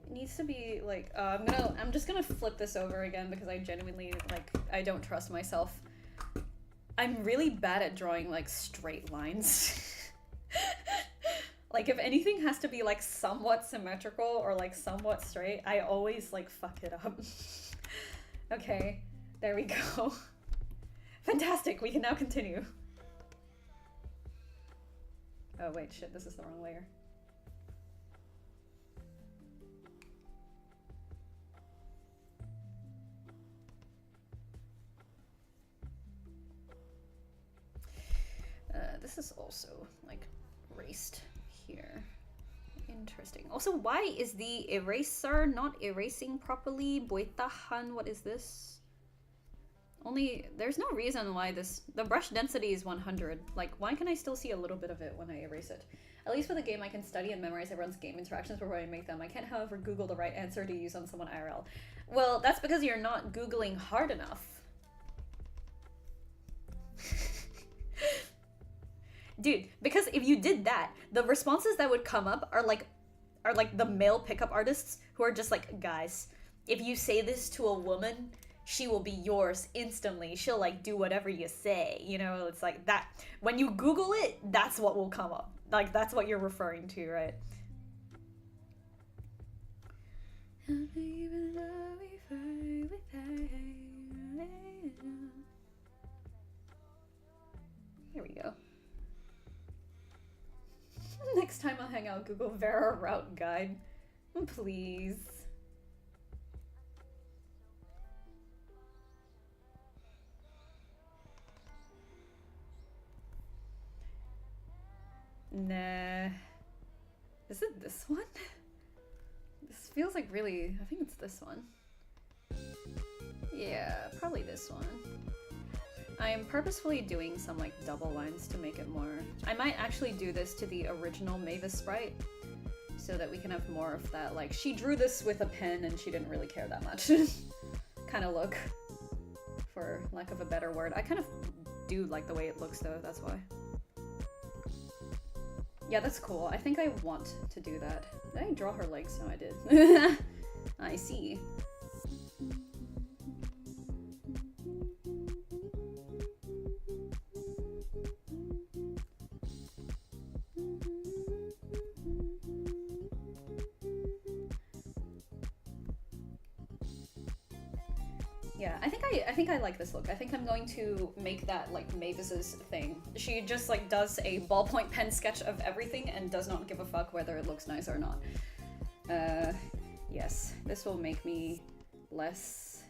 It needs to be like, I'm just gonna flip this over again because I genuinely, like, I don't trust myself. I'm really bad at drawing, like, straight lines. Like, if anything has to be, like, somewhat symmetrical or, like, somewhat straight, I always, like, fuck it up. Okay, there we go. Fantastic, we can now continue. Oh wait, shit, this is the wrong layer. This is also like erased here. Interesting. Also, why is the eraser not erasing properly? Boitahan, what is this? Only, there's no reason why the brush density is 100. Like, why can I still see a little bit of it when I erase it? At least with a game, I can study and memorize everyone's game interactions before I make them. I can't, however, Google the right answer to use on someone IRL. Well, that's because you're not Googling hard enough. Dude, because if you did that, the responses that would come up are like the male pickup artists who are just like, guys, if you say this to a woman, she will be yours instantly. She'll like do whatever you say, you know? It's like that. When you Google it, that's what will come up. Like, that's what you're referring to, right? Here we go. Next time I'll hang out, Google Vera route guide. Please. Nah. Is it this one? This feels like really... I think it's this one. Yeah, probably this one. I am purposefully doing some like double lines to make it more... I might actually do this to the original Mavis sprite so that we can have more of that, like, she drew this with a pen and she didn't really care that much kind of look, for lack of a better word. I kind of do like the way it looks though, that's why. Yeah, that's cool. I think I want to do that. Did I draw her legs? No, I did. I see. Yeah, I think I like this look. I think I'm going to make that like Mavis's thing. She just like does a ballpoint pen sketch of everything and does not give a fuck whether it looks nice or not. Yes, this will make me less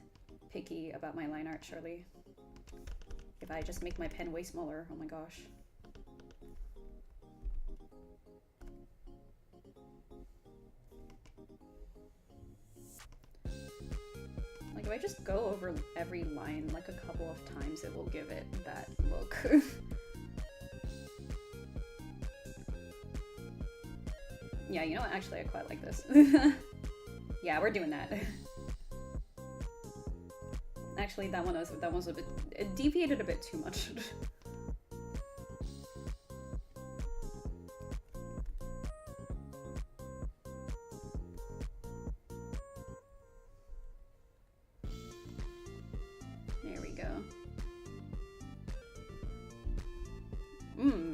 picky about my line art, surely. If I just make my pen way smaller, oh my gosh. Like, if I just go over every line like a couple of times, it will give it that look. Yeah, you know what? Actually, I quite like this. Yeah, we're doing that. Actually, that one was a bit... It deviated a bit too much.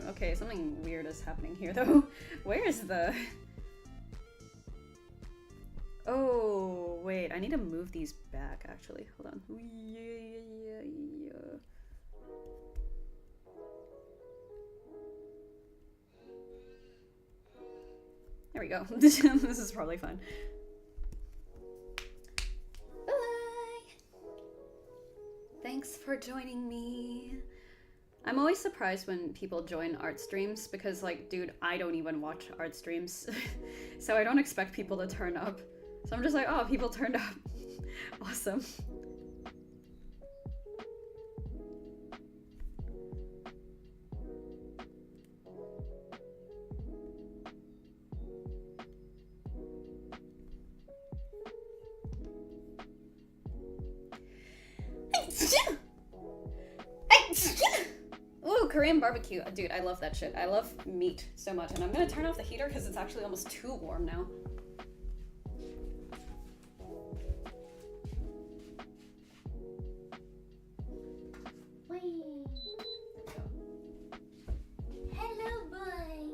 Okay, something weird is happening here though. Where is the... Oh, wait, I need to move these back actually. Hold on. There we go. This is probably fine. Bye! Thanks for joining me. I'm always surprised when people join art streams because, like, dude, I don't even watch art streams. So I don't expect people to turn up. So I'm just like, oh, people turned up. Awesome. Ooh, Korean barbecue. Dude, I love that shit. I love meat so much. And I'm gonna turn off the heater because it's actually almost too warm now. Hello, boy.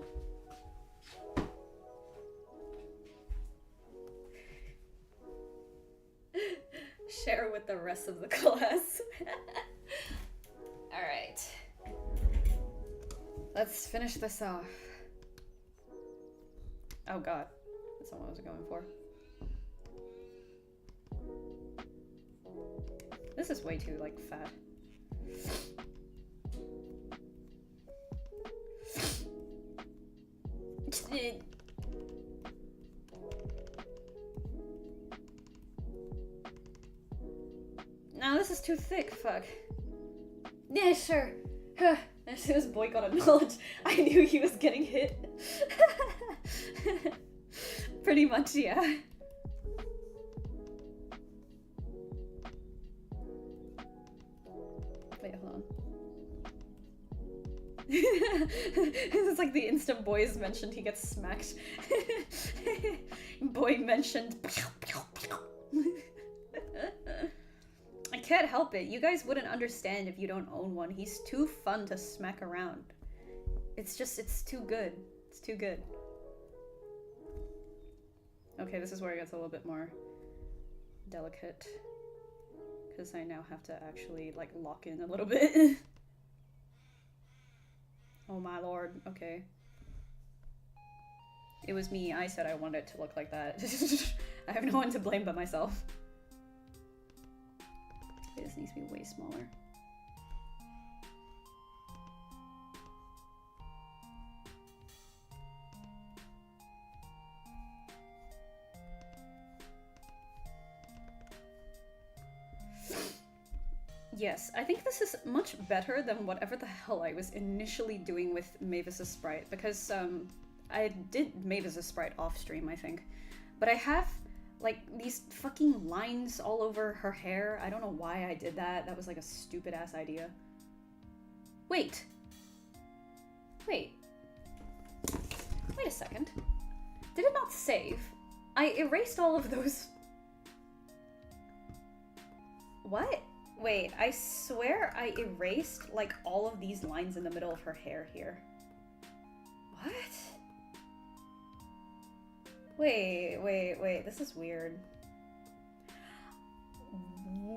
Share with the rest of the class. Alright. Let's finish this off. Oh god. That's not what I was going for. This is way too, like, fat. No, this is too thick, fuck. Yeah, sure. As soon as Boy got a knowledge, I knew he was getting hit. Pretty much, yeah. Wait, hold on. It's like the instant Boy is mentioned, he gets smacked. Boy mentioned. I can't help it. You guys wouldn't understand if you don't own one. He's too fun to smack around. It's just, it's too good. It's too good. Okay, this is where it gets a little bit more delicate. Because I now have to actually, like, lock in a little bit. Oh my lord, okay. It was me, I said I wanted it to look like that. I have no one to blame but myself. This needs to be way smaller. Yes, I think this is much better than whatever the hell I was initially doing with Mavis's sprite, because I did Mavis's sprite off stream, I think. But I have like these fucking lines all over her hair. I don't know why I did that. That was like a stupid ass idea. Wait. Wait a second. Did it not save? I erased all of those. What? Wait, I swear I erased like all of these lines in the middle of her hair here. What? Wait, this is weird.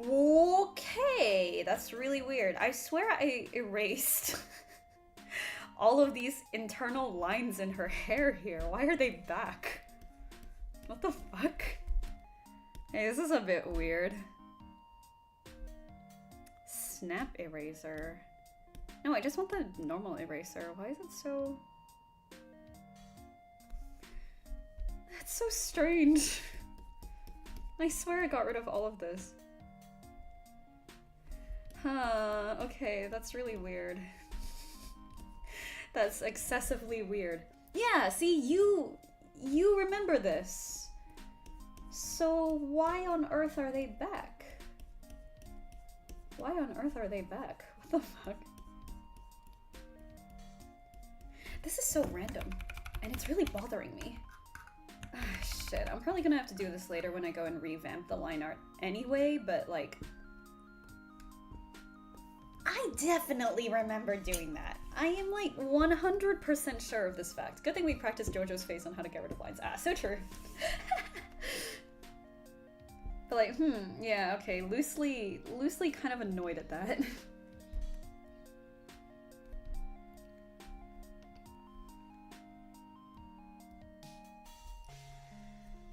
Okay, that's really weird. I swear I erased all of these internal lines in her hair here. Why are they back? What the fuck? Hey, this is a bit weird. Snap eraser. No, I just want the normal eraser. Why is it so... That's so strange. I swear I got rid of all of this. Huh, okay, that's really weird. That's excessively weird. Yeah, see, you remember this. So why on earth are they back? Why on earth are they back? What the fuck? This is so random, and it's really bothering me. Ah, shit, I'm probably gonna have to do this later when I go and revamp the line art anyway, but like... I definitely remember doing that. I am like 100% sure of this fact. Good thing we practiced JoJo's face on how to get rid of lines. Ah, so true. But like, yeah, okay, loosely kind of annoyed at that.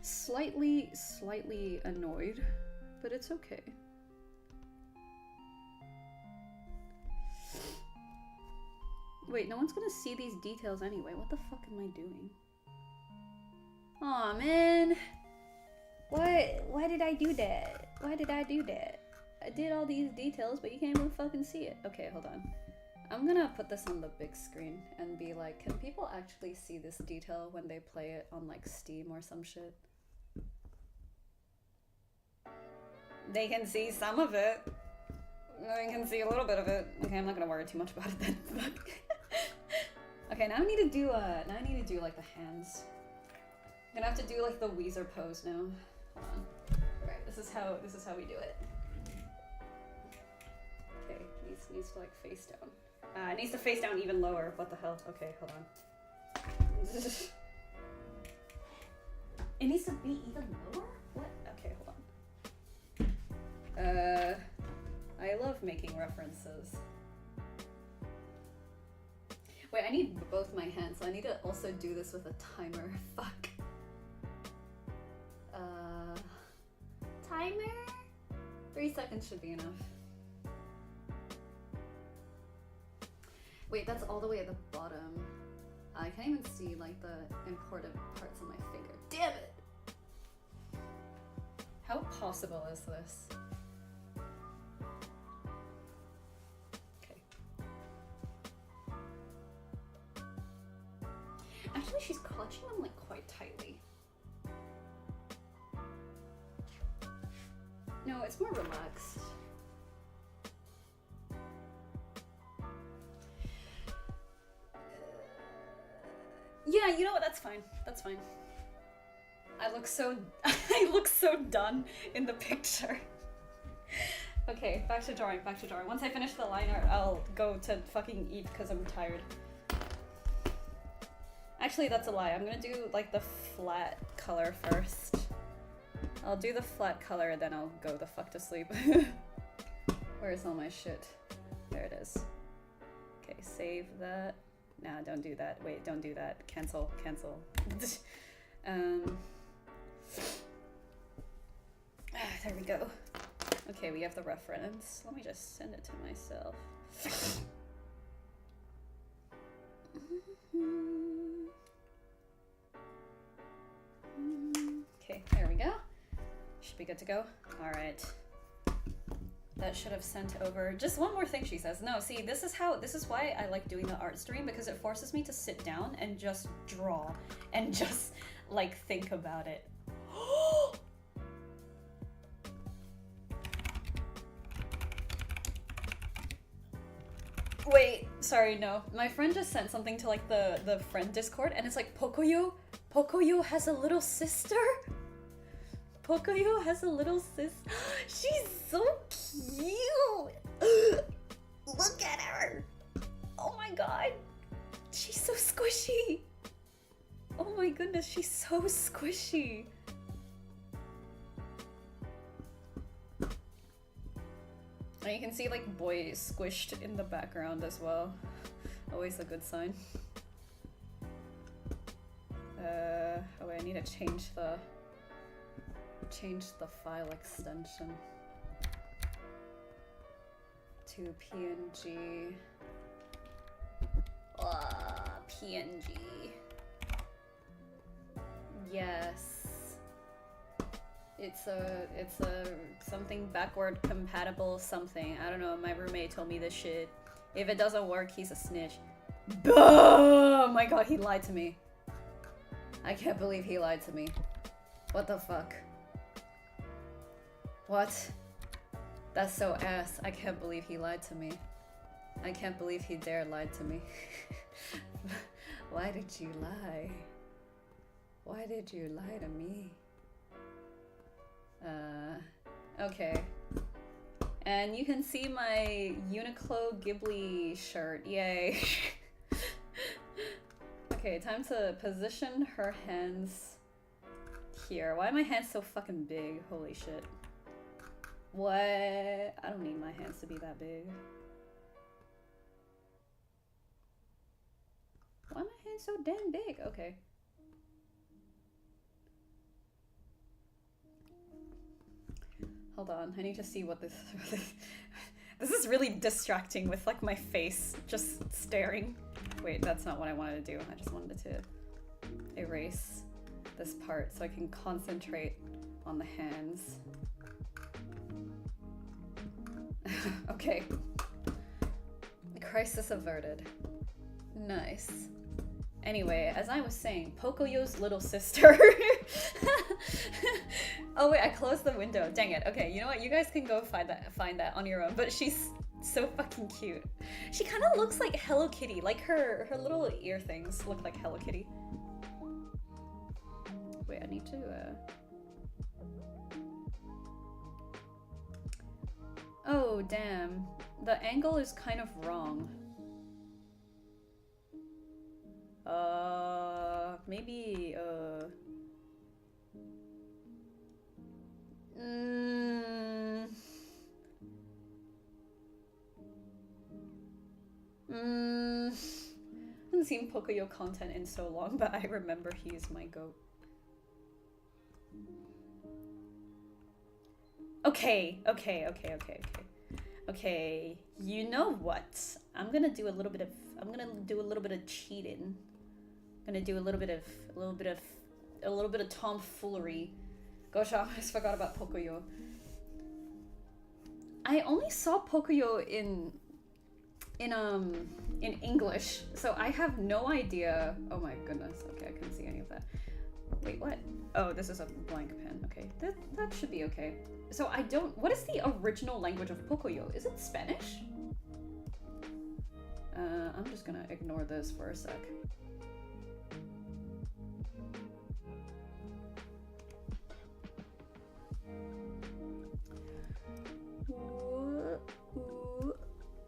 Slightly annoyed, but it's okay. Wait, no one's gonna see these details anyway. What the fuck am I doing? Aw, man. Why did I do that? Why did I do that? I did all these details, but you can't even fucking see it. Okay, hold on. I'm gonna put this on the big screen and be like, can people actually see this detail when they play it on like Steam or some shit? They can see some of it. They can see a little bit of it. Okay, I'm not gonna worry too much about it then. Okay, now I need to do like the hands. I'm gonna have to do like the Weezer pose now. Hold on. Alright, this is how we do it. Okay, needs to like face down. It needs to face down even lower. What the hell? Okay, hold on. It needs to be even lower? What? Okay, hold on. I love making references. Wait, I need both my hands, so I need to also do this with a timer. Fuck. 3 seconds should be enough. Wait, that's all the way at the bottom. I can't even see like the important parts on my finger. Damn it! How possible is this? Okay. Actually, she's clutching them like quite tightly. No, it's more relaxed. Yeah, you know what? That's fine. That's fine. I look so I look so done in the picture. Okay, back to drawing, back to drawing. Once I finish the liner, I'll go to fucking eat because I'm tired. Actually, that's a lie. I'm gonna do like the flat color first. I'll do the flat color and then I'll go the fuck to sleep. Where's all my shit? There it is. Okay, save that. Nah, don't do that. Wait, don't do that. Cancel, cancel. There we go. Okay, we have the reference. Let me just send it to myself. Okay, there we go. Should be good to go. All right. That should have sent over. Just one more thing, she says. No, see, this is why I like doing the art stream, because it forces me to sit down and just draw and just like think about it. Wait, sorry, no. My friend just sent something to like the friend Discord and it's like Pocoyo has a little sister? Pocoyo has a little sis. She's so cute. Look at her. Oh my god. She's so squishy. Oh my goodness, she's so squishy. And you can see like boy squished in the background as well. Always a good sign. Oh wait, I need to change the file extension to PNG. PNG. Yes. It's a something backward compatible something. I don't know, my roommate told me this shit. If it doesn't work, he's a snitch. Oh my god, he lied to me. I can't believe he lied to me. What the fuck? What? That's so ass. I can't believe he lied to me. I can't believe he dare lied to me. Why did you lie? Why did you lie to me? Okay. And you can see my Uniqlo Ghibli shirt. Yay. Okay, time to position her hands here. Why are my hands so fucking big? Holy shit. What? I don't need my hands to be that big. Why are my hands so damn big? Okay. Hold on, I need to see what this... This is really distracting with like my face just staring. Wait, that's not what I wanted to do. I just wanted to erase this part so I can concentrate on the hands. Okay. Crisis averted. Nice. Anyway, as I was saying, Pocoyo's little sister. Oh wait, I closed the window. Dang it. Okay, you know what? You guys can go find that on your own. But she's so fucking cute. She kind of looks like Hello Kitty. Like her little ear things look like Hello Kitty. Wait, I need to. Oh damn, the angle is kind of wrong. Maybe, haven't seen Pocoyo content in so long, but I remember he is my goat. Okay. Okay, you know what? I'm gonna do a little bit of cheating. I'm gonna do a little bit of tomfoolery. Gosh, I almost forgot about Pocoyo. I only saw Pocoyo in English, so I have no idea. Oh my goodness. Okay, I couldn't see any of that. Wait, what? Oh, this is a blank pen. Okay, that should be okay. So I don't. What is the original language of Pocoyo? Is it Spanish? I'm just gonna ignore this for a sec.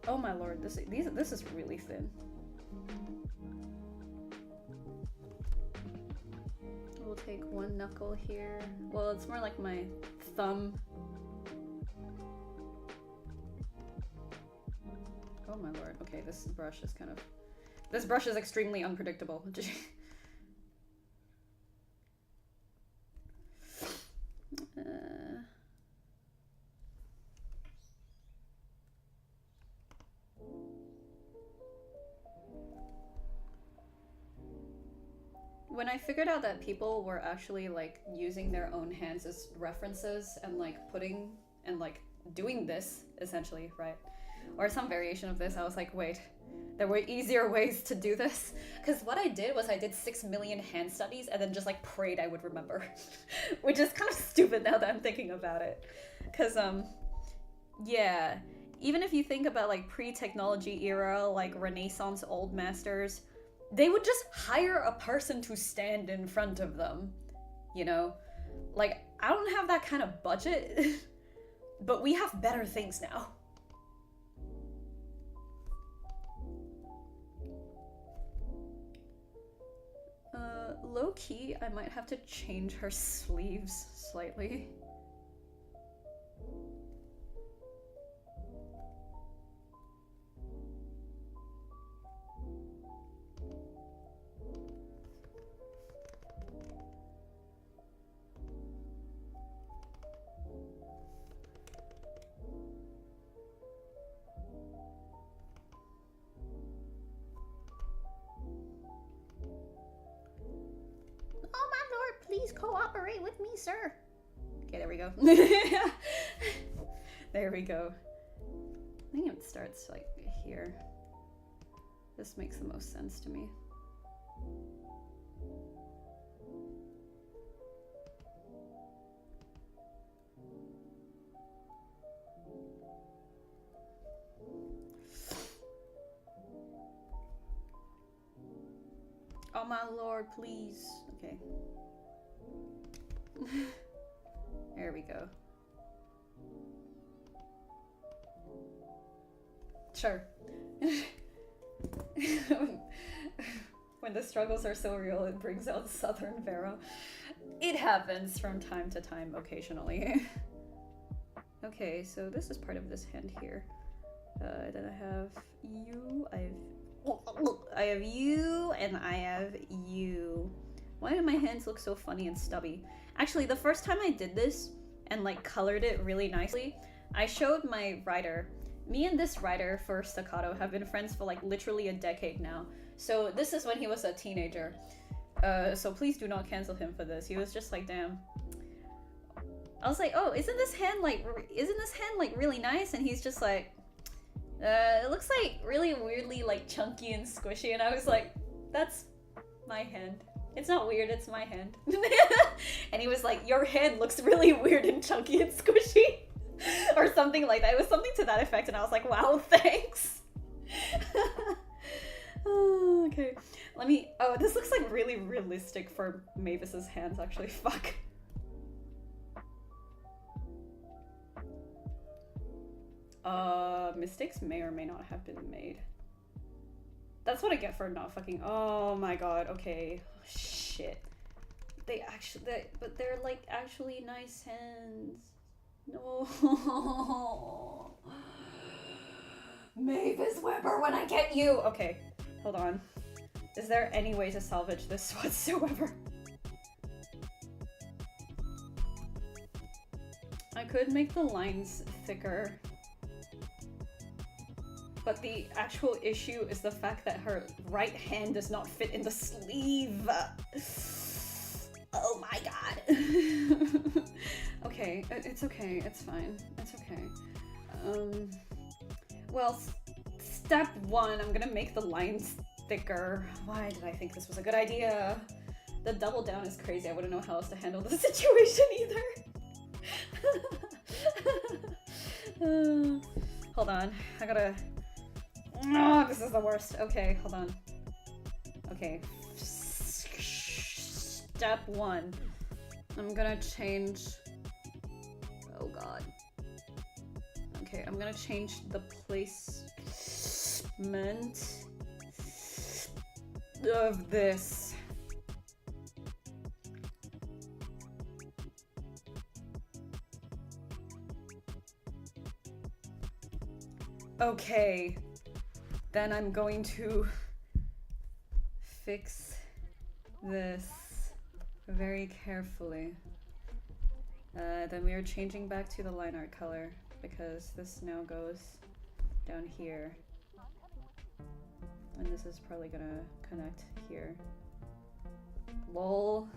Oh my lord, this is really thin. We'll take one knuckle here. Well, it's more like my thumb. Oh my lord. Okay, this brush is extremely unpredictable. When I figured out that people were actually like using their own hands as references and like putting and like doing this essentially, right? Or some variation of this, I was like, wait, there were easier ways to do this. Because what I did was I did 6 million hand studies and then just like prayed I would remember. Which is kind of stupid now that I'm thinking about it. Because, yeah, even if you think about like pre-technology era, like Renaissance old masters, they would just hire a person to stand in front of them, you know? Like, I don't have that kind of budget, but we have better things now. Low-key, I might have to change her sleeves slightly. Please cooperate with me, sir. Okay, there we go. There we go. I think it starts like here. This makes the most sense to me. Oh my lord, please. Okay. There we go. Sure. When the struggles are so real, it brings out Southern Vera. It happens from time to time, occasionally. Okay, so this is part of this hand here. Then I have you, I have you, and I have you. Why do my hands look so funny and stubby? Actually, the first time I did this and like colored it really nicely, I showed my writer. Me and this writer for Staccato have been friends for like literally a decade now. So this is when he was a teenager. So please do not cancel him for this. He was just like, damn. I was like, oh, isn't this hand like really nice? And he's just like, it looks like really weirdly like chunky and squishy. And I was like, that's my hand. It's not weird, it's my hand. And he was like, your hand looks really weird and chunky and squishy. Or something like that. It was something to that effect, and I was like, wow, thanks. Okay, let me, oh, this looks like really realistic for Mavis's hands, actually, fuck. Mistakes may or may not have been made. That's what I get for not fucking, oh my god, okay. Shit. But they're like actually nice hands. No. Mavis Weber, when I get you! Okay, hold on. Is there any way to salvage this whatsoever? I could make the lines thicker. But the actual issue is the fact that her right hand does not fit in the sleeve. Oh my god. Okay, it's okay, it's fine. It's okay. Well, step one, I'm gonna make the lines thicker. Why did I think this was a good idea? The double down is crazy. I wouldn't know how else to handle the situation either. Hold on, I gotta... Oh, this is the worst. Okay, hold on. Okay. Step one. I'm gonna change... Oh god. Okay, I'm gonna change the placement of this. Okay. Then I'm going to fix this very carefully. Then we are changing back to the line art color because this now goes down here. And this is probably gonna connect here. Lol.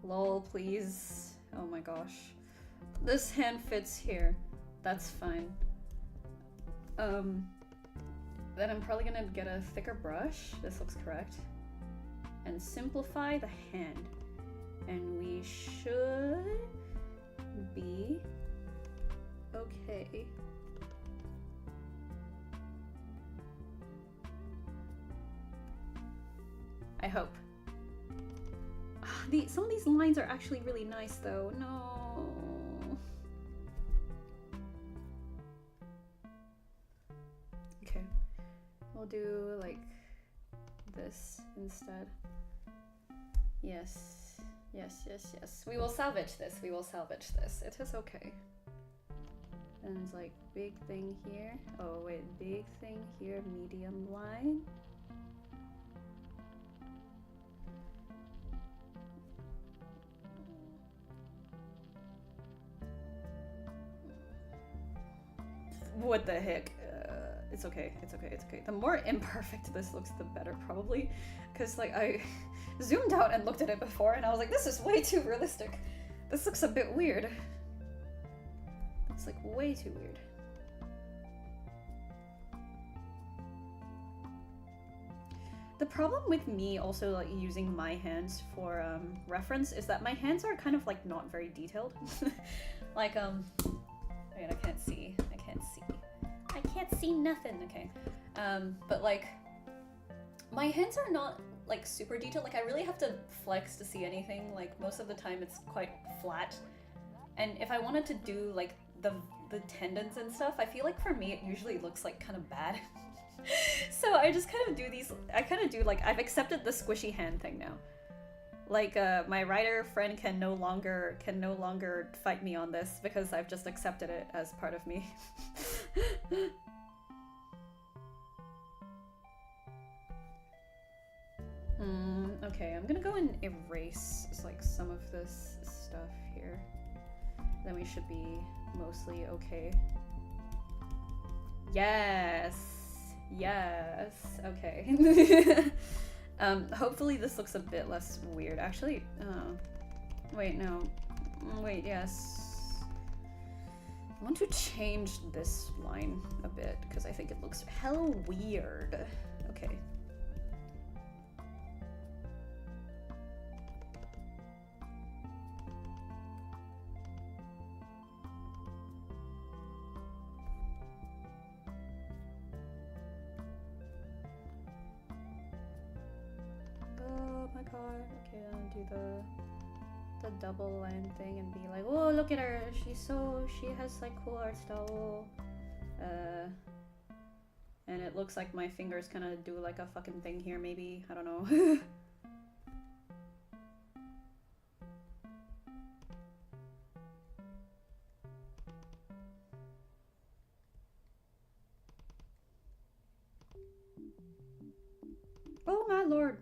Lol, please. Oh my gosh. This hand fits here. That's fine. Then I'm probably gonna get a thicker brush. This looks correct. And simplify the hand. And we should be okay. I hope. Some of these lines are actually really nice though. No. Okay. We'll do like this instead. Yes. Yes, yes, yes. We will salvage this. We will salvage this. It is okay. And it's like big thing here. Oh wait, big thing here, medium line. What the heck? It's okay, it's okay, it's okay. The more imperfect this looks, the better probably. Because like I zoomed out and looked at it before and I was like, this is way too realistic. This looks a bit weird. It's like way too weird. The problem with me also like using my hands for reference is that my hands are kind of like not very detailed. Like wait, I can't see. I can't see nothing. Okay. But like my hands are not like super detailed. Like I really have to flex to see anything. Like most of the time it's quite flat. And if I wanted to do like the tendons and stuff, I feel like for me it usually looks like kind of bad. So I just kind of do these, I kind of do like, I've accepted the squishy hand thing now. Like my writer friend can no longer fight me on this because I've just accepted it as part of me. Okay, I'm gonna go and erase like some of this stuff here. Then we should be mostly okay. Yes, yes, okay. Hopefully this looks a bit less weird. Actually, wait, no. Wait, yes. I want to change this line a bit because I think it looks hella weird. Okay. Okay, I'll do the double line thing and be like, oh, look at her, she has like cool art style. And it looks like my fingers kind of do like a fucking thing here, maybe, I don't know. Oh my lord,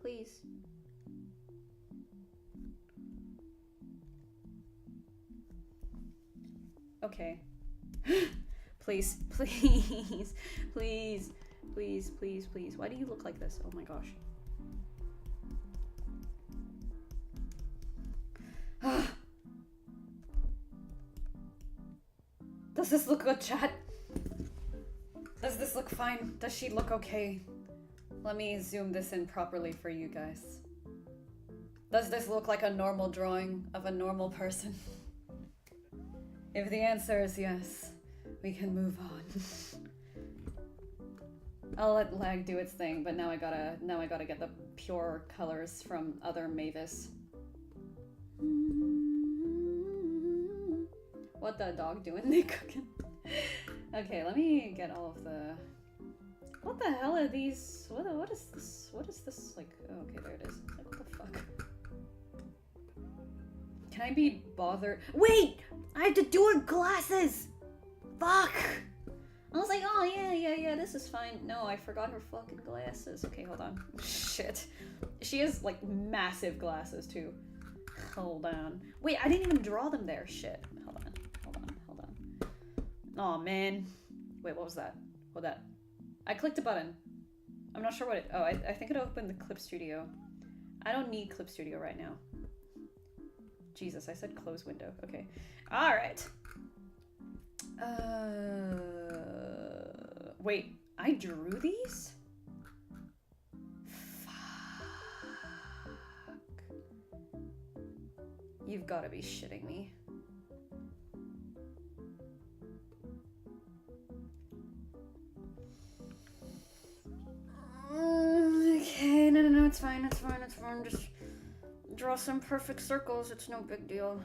please. Okay. Please, please, please, please, please, please. Why do you look like this? Oh my gosh. Does this look good, chat? Does this look fine? Does she look okay? Let me zoom this in properly for you guys. Does this look like a normal drawing of a normal person? If the answer is yes, we can move on. I'll let lag do its thing, but now I gotta get the pure colors from other Mavis. What the dog doing? They cooking. Okay, let me get all of the. What the hell are these? What is this? What is this like? Oh, okay, there it is. Like, what the fuck? Can I be bothered? Wait! I have to do her glasses! Fuck! I was like, oh yeah, this is fine. No, I forgot her fucking glasses. Okay, hold on. Shit. She has like massive glasses too. Hold on. Wait, I didn't even draw them there. Shit. Hold on. Oh man. Wait, what was that? What that? I clicked a button. I'm not sure what it. Oh, I think it opened the Clip Studio. I don't need Clip Studio right now. Jesus, I said close window. Okay. Alright. Wait, I drew these? Fuck. You've got to be shitting me. Okay, no, it's fine. Just draw some perfect circles. It's no big deal.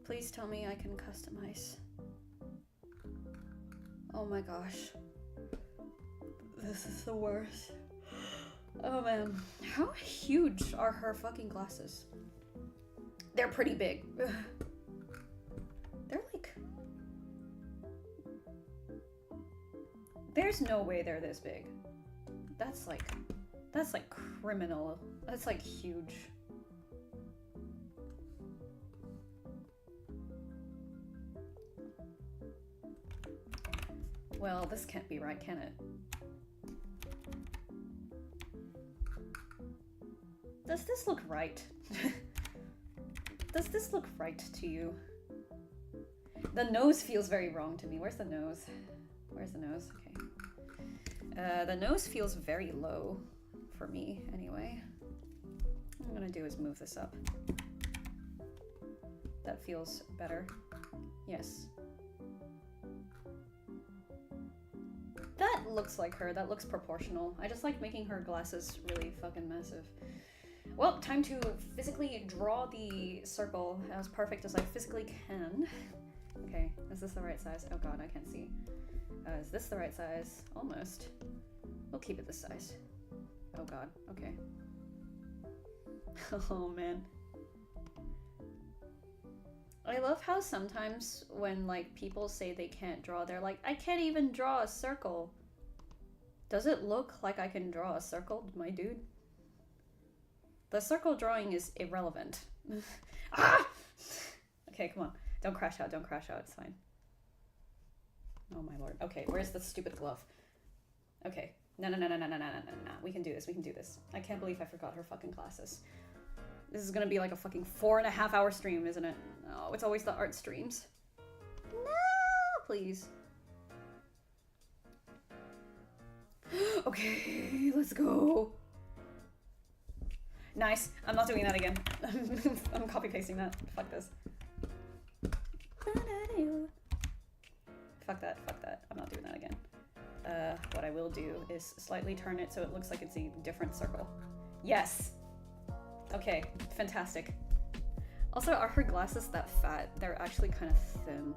Please tell me I can customize. Oh my gosh. This is the worst. Oh man. How huge are her fucking glasses? They're pretty big. They're like... There's no way they're this big. That's like criminal. That's like huge. Well, this can't be right, can it? Does this look right? Does this look right to you? The nose feels very wrong to me. Where's the nose? Where's the nose? Okay. The nose feels very low for me, anyway. What I'm gonna do is move this up. That feels better. Yes. That looks like her. That looks proportional. I just like making her glasses really fucking massive. Well, time to physically draw the circle as perfect as I physically can. Okay, is this the right size? Oh god, I can't see. Is this the right size? Almost. We'll keep it this size. Oh god, okay. Oh man. I love how sometimes when like people say they can't draw, they're like, I can't even draw a circle. Does it look like I can draw a circle, my dude? The circle drawing is irrelevant. Ah! Okay, come on. Don't crash out, it's fine. Oh my lord. Okay, where's the stupid glove? Okay. No. We can do this. I can't believe I forgot her fucking glasses. This is gonna be like a fucking 4.5 hour stream, isn't it? Oh, it's always the art streams. No, please. Okay, let's go. Nice. I'm not doing that again. I'm copy pasting that. Fuck this. Fuck that. I'm not doing that again. What I will do is slightly turn it so it looks like it's a different circle. Yes! Okay, fantastic. Also, are her glasses that fat? They're actually kind of thin.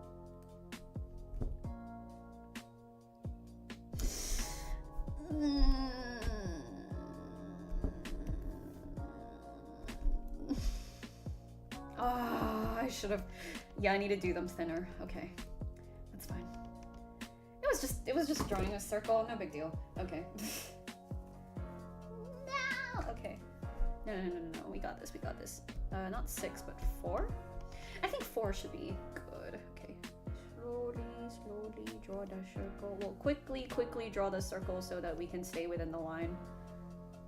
Oh, I should have... Yeah, I need to do them thinner. Okay, that's fine. It was just drawing a circle, no big deal. Okay. No! Okay. No, we got this. Not 6, but 4? I think 4 should be good. Okay. Slowly draw the circle. We'll quickly draw the circle so that we can stay within the line.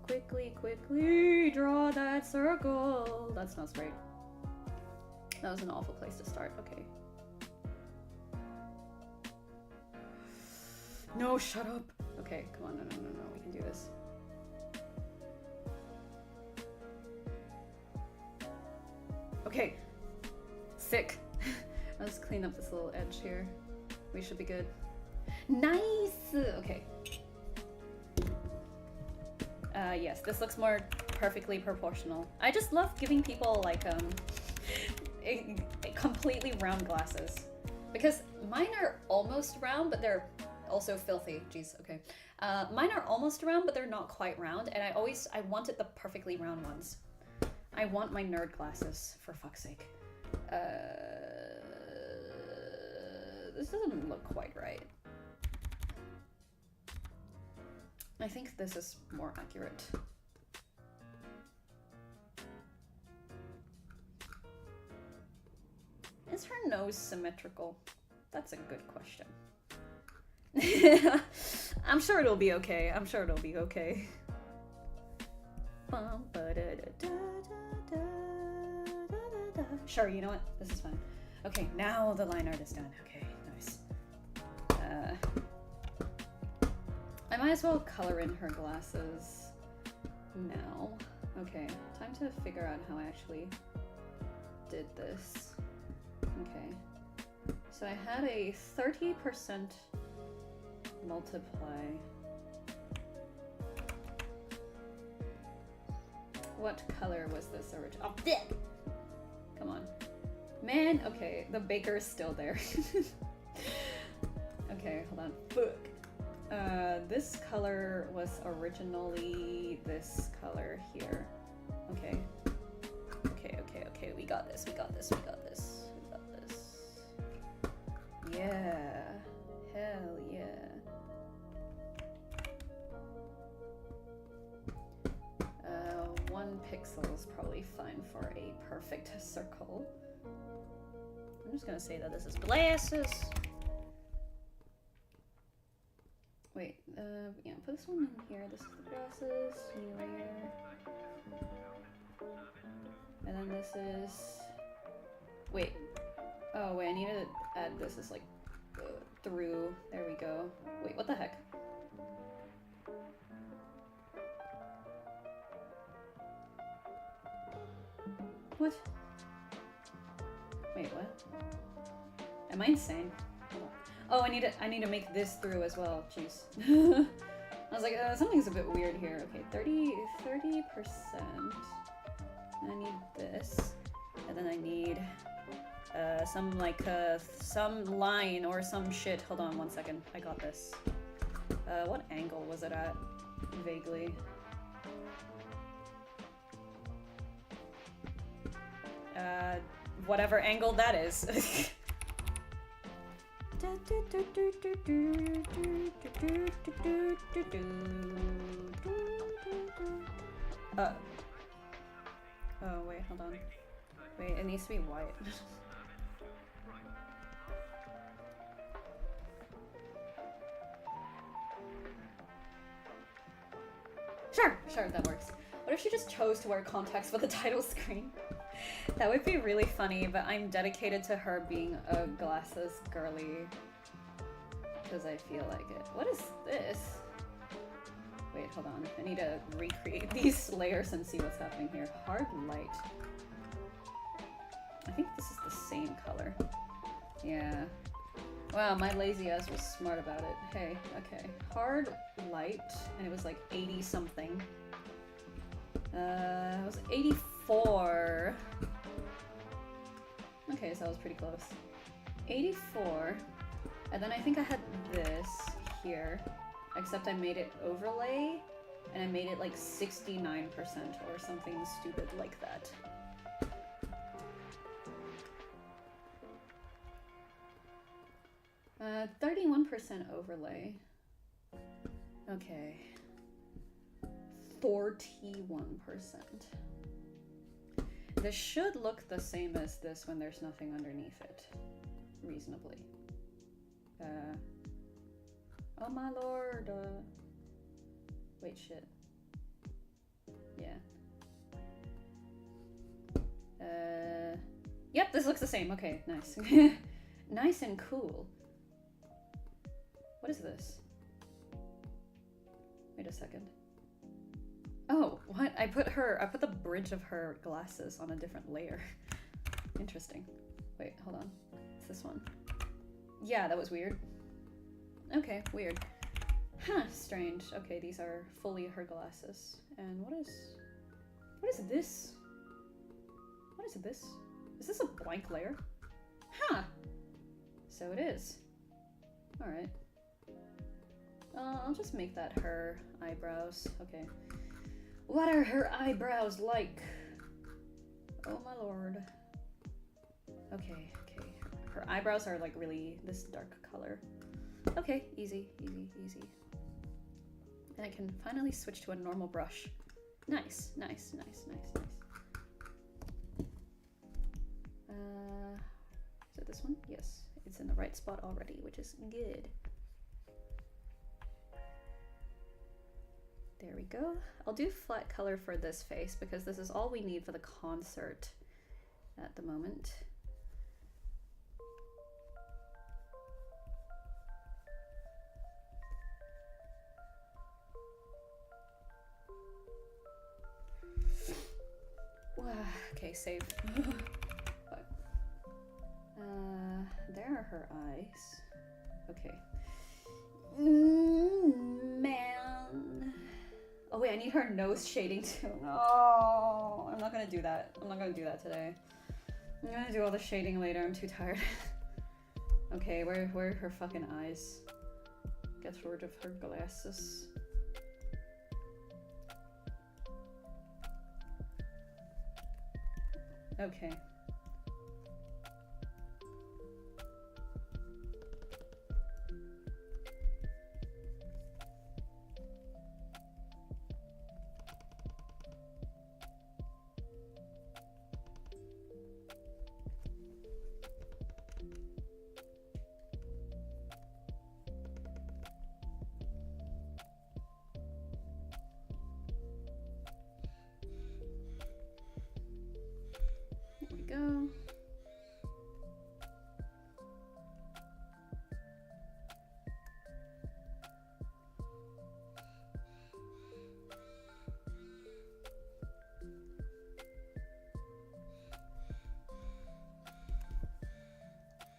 Quickly draw that circle. That's not straight. That was an awful place to start. Okay. No, shut up. Okay, come on. No. We can do this. Okay. Sick. Let's clean up this little edge here. We should be good. Nice! Okay. Yes, this looks more perfectly proportional. I just love giving people like completely round glasses. Because mine are almost round, but they're also filthy. Jeez, okay. Mine are almost round, but they're not quite round, and I wanted the perfectly round ones. I want my nerd glasses, for fuck's sake. This doesn't look quite right. I think this is more accurate. Is her nose symmetrical? That's a good question. I'm sure it'll be okay. Sure, you know what? This is fine. Okay, now the line art is done. Okay, nice. I might as well color in her glasses now. Okay, time to figure out how I actually did this. Okay, so I had a 30% multiply. What color was this original? Oh, bleh! Come on. Man, okay, the baker's still there. Okay, hold on. Fuck. This color was originally this color here. Okay. Okay, we got this. Yeah. Hell yeah. 1 pixel is probably fine for a perfect circle. I'm just gonna say that this is glasses. Wait, yeah, put this one in here. This is the glasses, new layer. And then this is... Wait. Oh, wait, I need to add this as like through. There we go. Wait, what the heck? What? Wait, what? Am I insane? Oh, I need to make this through as well. Jeez. I was like, something's a bit weird here. Okay, 30%. I need this, and then I need some line or some shit. Hold on 1 second. I got this. What angle was it at? Vaguely. Whatever angle that is. Oh, wait, hold on. Wait, it needs to be white. Sure, that works. What if she just chose to wear contacts with the title screen? That would be really funny, but I'm dedicated to her being a glasses girly. Because I feel like it. What is this? Wait, hold on. I need to recreate these layers and see what's happening here. Hard light. I think this is the same color. Yeah. Wow, my lazy ass was smart about it. Hey, okay. Hard light, and it was like 80 something. It was 84. Okay, so I was pretty close. 84. And then I think I had this here, except I made it overlay, and I made it like 69% or something stupid like that. Uh, 31% overlay. Okay. 41%. This should look the same as this when there's nothing underneath it. Reasonably. Oh my lord. Wait, shit. Yeah. Yep, this looks the same. Okay, nice. Nice and cool. What is this? Wait a second. Oh, what? I put the bridge of her glasses on a different layer. Interesting. Wait, hold on. It's this one. Yeah, that was weird. Okay, weird. Huh, strange. Okay, these are fully her glasses. And what is this? What is this? Is this a blank layer? Huh! So it is. Alright. I'll just make that her eyebrows. Okay. What are her eyebrows like? Oh my lord. Okay, okay. Her eyebrows are like really this dark color. Okay, easy, easy, easy. And I can finally switch to a normal brush. Nice, nice, nice, nice, nice. Is it this one? Yes, it's in the right spot already, which is good. There we go. I'll do flat color for this face because this is all we need for the concert at the moment. Okay, save. There are her eyes. Okay. Man. Oh wait, I need her nose shading too. No, I'm not gonna do that. I'm not gonna do that today. I'm gonna do all the shading later. I'm too tired. Okay, where are her fucking eyes? Get rid of her glasses. Okay. Go.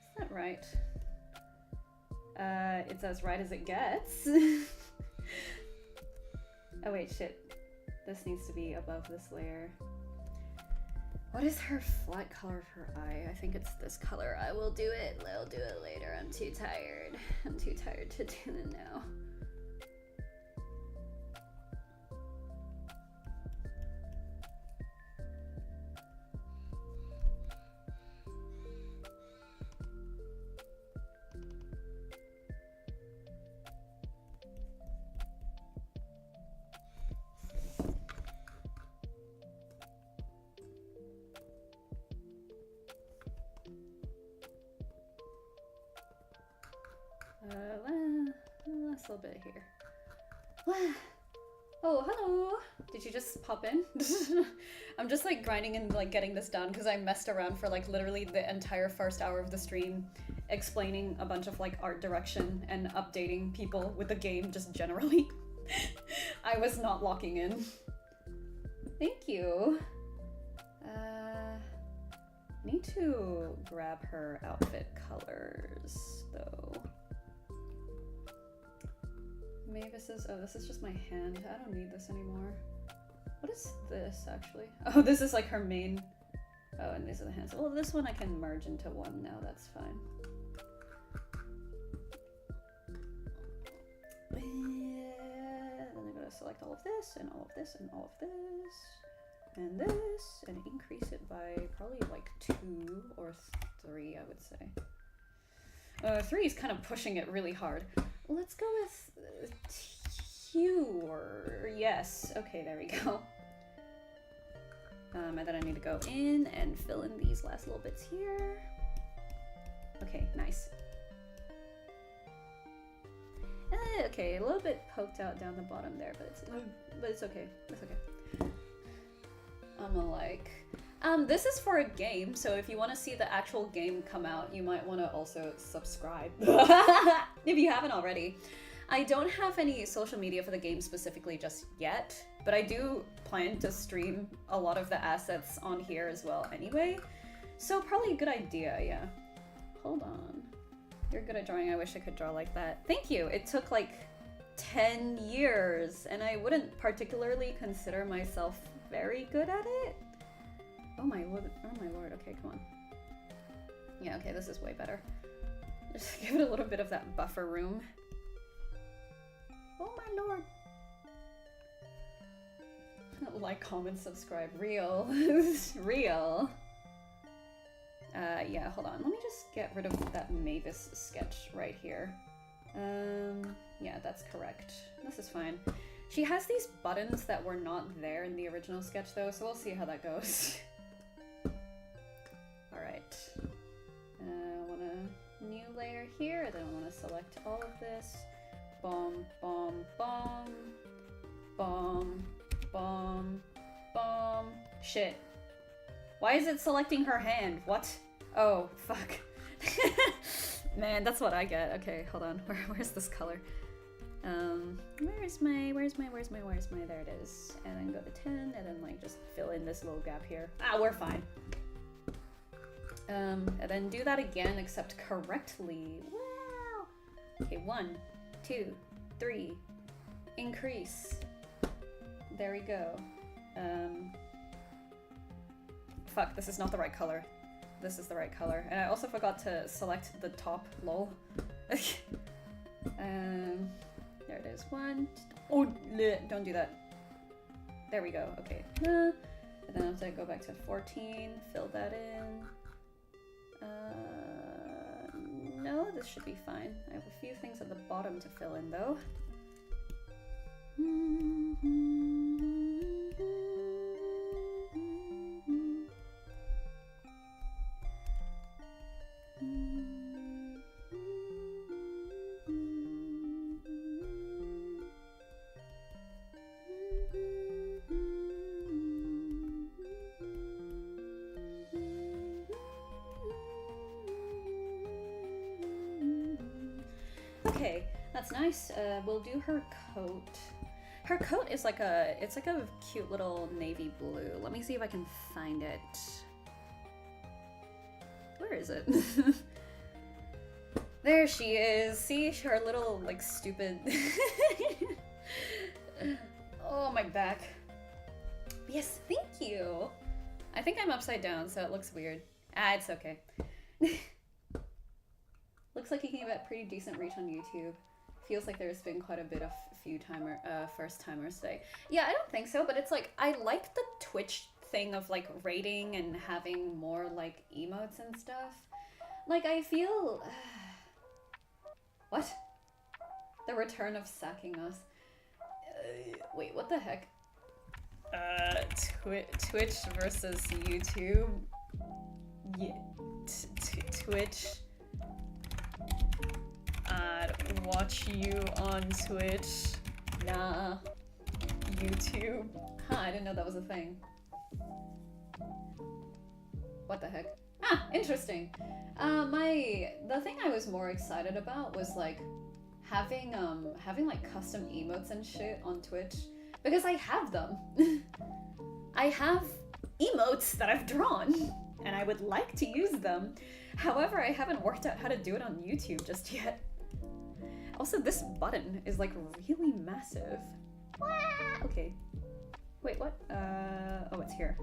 Is that right? It's as right as it gets. Oh wait, shit. This needs to be above this layer. What is her flat color of her eye? I think it's this color. I will do it. I'll do it later. I'm too tired. I'm too tired to do it now. Last little bit here. Oh, hello! Did you just pop in? I'm just like grinding and like getting this done because I messed around for like literally the entire first hour of the stream explaining a bunch of like art direction and updating people with the game just generally. I was not locking in. Thank you. Need to grab her outfit colors though. Maybe this is, oh, this is just my hand. I don't need this anymore. What is this actually? Oh, this is like her main. Oh, and these are the hands. Well, this one I can merge into one now. That's fine. Yeah, then I'm gonna select all of this and all of this and all of this and this and increase it by probably like 2 or 3, I would say. 3 is kind of pushing it really hard. Let's go with pure. Yes. Okay, there we go. And then I need to go in and fill in these last little bits here. Okay, nice. Okay, a little bit poked out down the bottom there, but it's okay. It's okay. This is for a game, so if you want to see the actual game come out, you might want to also subscribe if you haven't already. I don't have any social media for the game specifically just yet, but I do plan to stream a lot of the assets on here as well anyway, so probably a good idea, yeah. Hold on. You're good at drawing. I wish I could draw like that. Thank you. It took like 10 years, and I wouldn't particularly consider myself very good at it. Oh my lord. Oh my lord. Okay, come on. Yeah, okay, this is way better. Just give it a little bit of that buffer room. Oh my lord. Like, comment, subscribe. Real. Real. Yeah, hold on. Let me just get rid of that Mavis sketch right here. Yeah, that's correct. This is fine. She has these buttons that were not there in the original sketch though, so we'll see how that goes. Alright. I want a new layer here, and then I want to select all of this. Bomb, bomb, bomb. Bomb, bomb, bomb. Shit. Why is it selecting her hand? What? Oh, fuck. Man, that's what I get. Okay, hold on. Where's this color? Where's my, there it is. And then go to 10, and then like just fill in this little gap here. Ah, we're fine. And then do that again, except correctly. Wow. Okay, 1, 2, 3. Increase. There we go. Fuck, this is not the right color. This is the right color. And I also forgot to select the top, lol. There it is. 1. Oh, don't do that. There we go. Okay. And then I have to go back to 14, fill that in. No, this should be fine. I have a few things at the bottom to fill in though. Okay, that's nice. We'll do her coat. Her coat is like it's like a cute little navy blue. Let me see if I can find it. Where is it? There she is. See her little like stupid. Oh, my back. Yes, thank you. I think I'm upside down, so it looks weird. Ah, it's okay. Looks like you can get pretty decent reach on YouTube. Feels like there's been quite a bit of first timers today. Yeah, I don't think so, but it's like I like the Twitch thing of like rating and having more like emotes and stuff. Like I feel what? The return of sacking us. Wait, what the heck? Twitch versus YouTube. Yeah, Twitch. I'd watch you on Twitch. Nah. YouTube. Huh, I didn't know that was a thing. What the heck? Ah, interesting. The thing I was more excited about was like having like custom emotes and shit on Twitch, because I have them. I have emotes that I've drawn and I would like to use them. However, I haven't worked out how to do it on YouTube just yet. Also, this button is like really massive. Okay. Wait, what? Oh, it's here.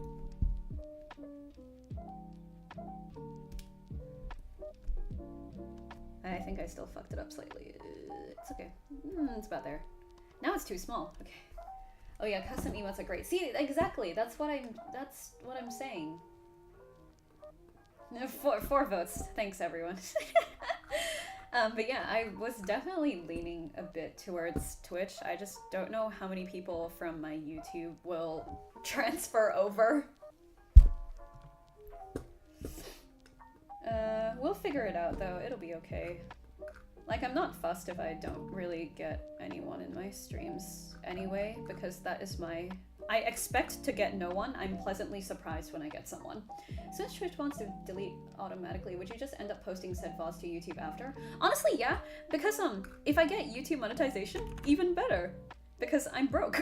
I think I still fucked it up slightly. It's okay. It's about there. Now it's too small. Okay. Oh yeah, custom emotes are great. See, exactly. That's what I'm saying. 4 votes. Thanks, everyone. But yeah, I was definitely leaning a bit towards Twitch. I just don't know how many people from my YouTube will transfer over. We'll figure it out though, it'll be okay. Like, I'm not fussed if I don't really get anyone in my streams anyway, because that is my... I expect to get no one. I'm pleasantly surprised when I get someone. Since Twitch wants to delete automatically, would you just end up posting said VODs to YouTube after? Honestly, yeah, because if I get YouTube monetization, even better, because I'm broke.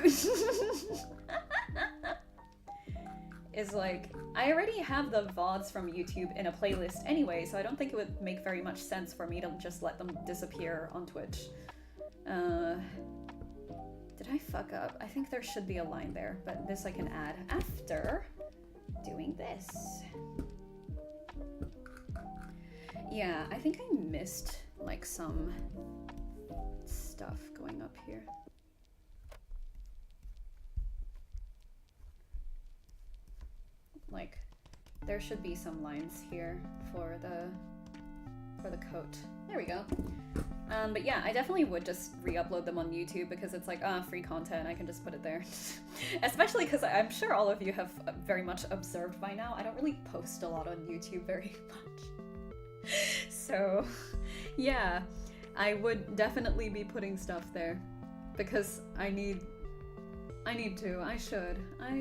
Is like, I already have the VODs from YouTube in a playlist anyway, so I don't think it would make very much sense for me to just let them disappear on Twitch. Did I fuck up? I think there should be a line there, but this I can add after doing this. Yeah, I think I missed like some stuff going up here. Like, there should be some lines here for the coat. There we go. But yeah, I definitely would just re-upload them on YouTube because it's like, free content, I can just put it there. Especially because I'm sure all of you have very much observed by now, I don't really post a lot on YouTube very much. So, yeah, I would definitely be putting stuff there because I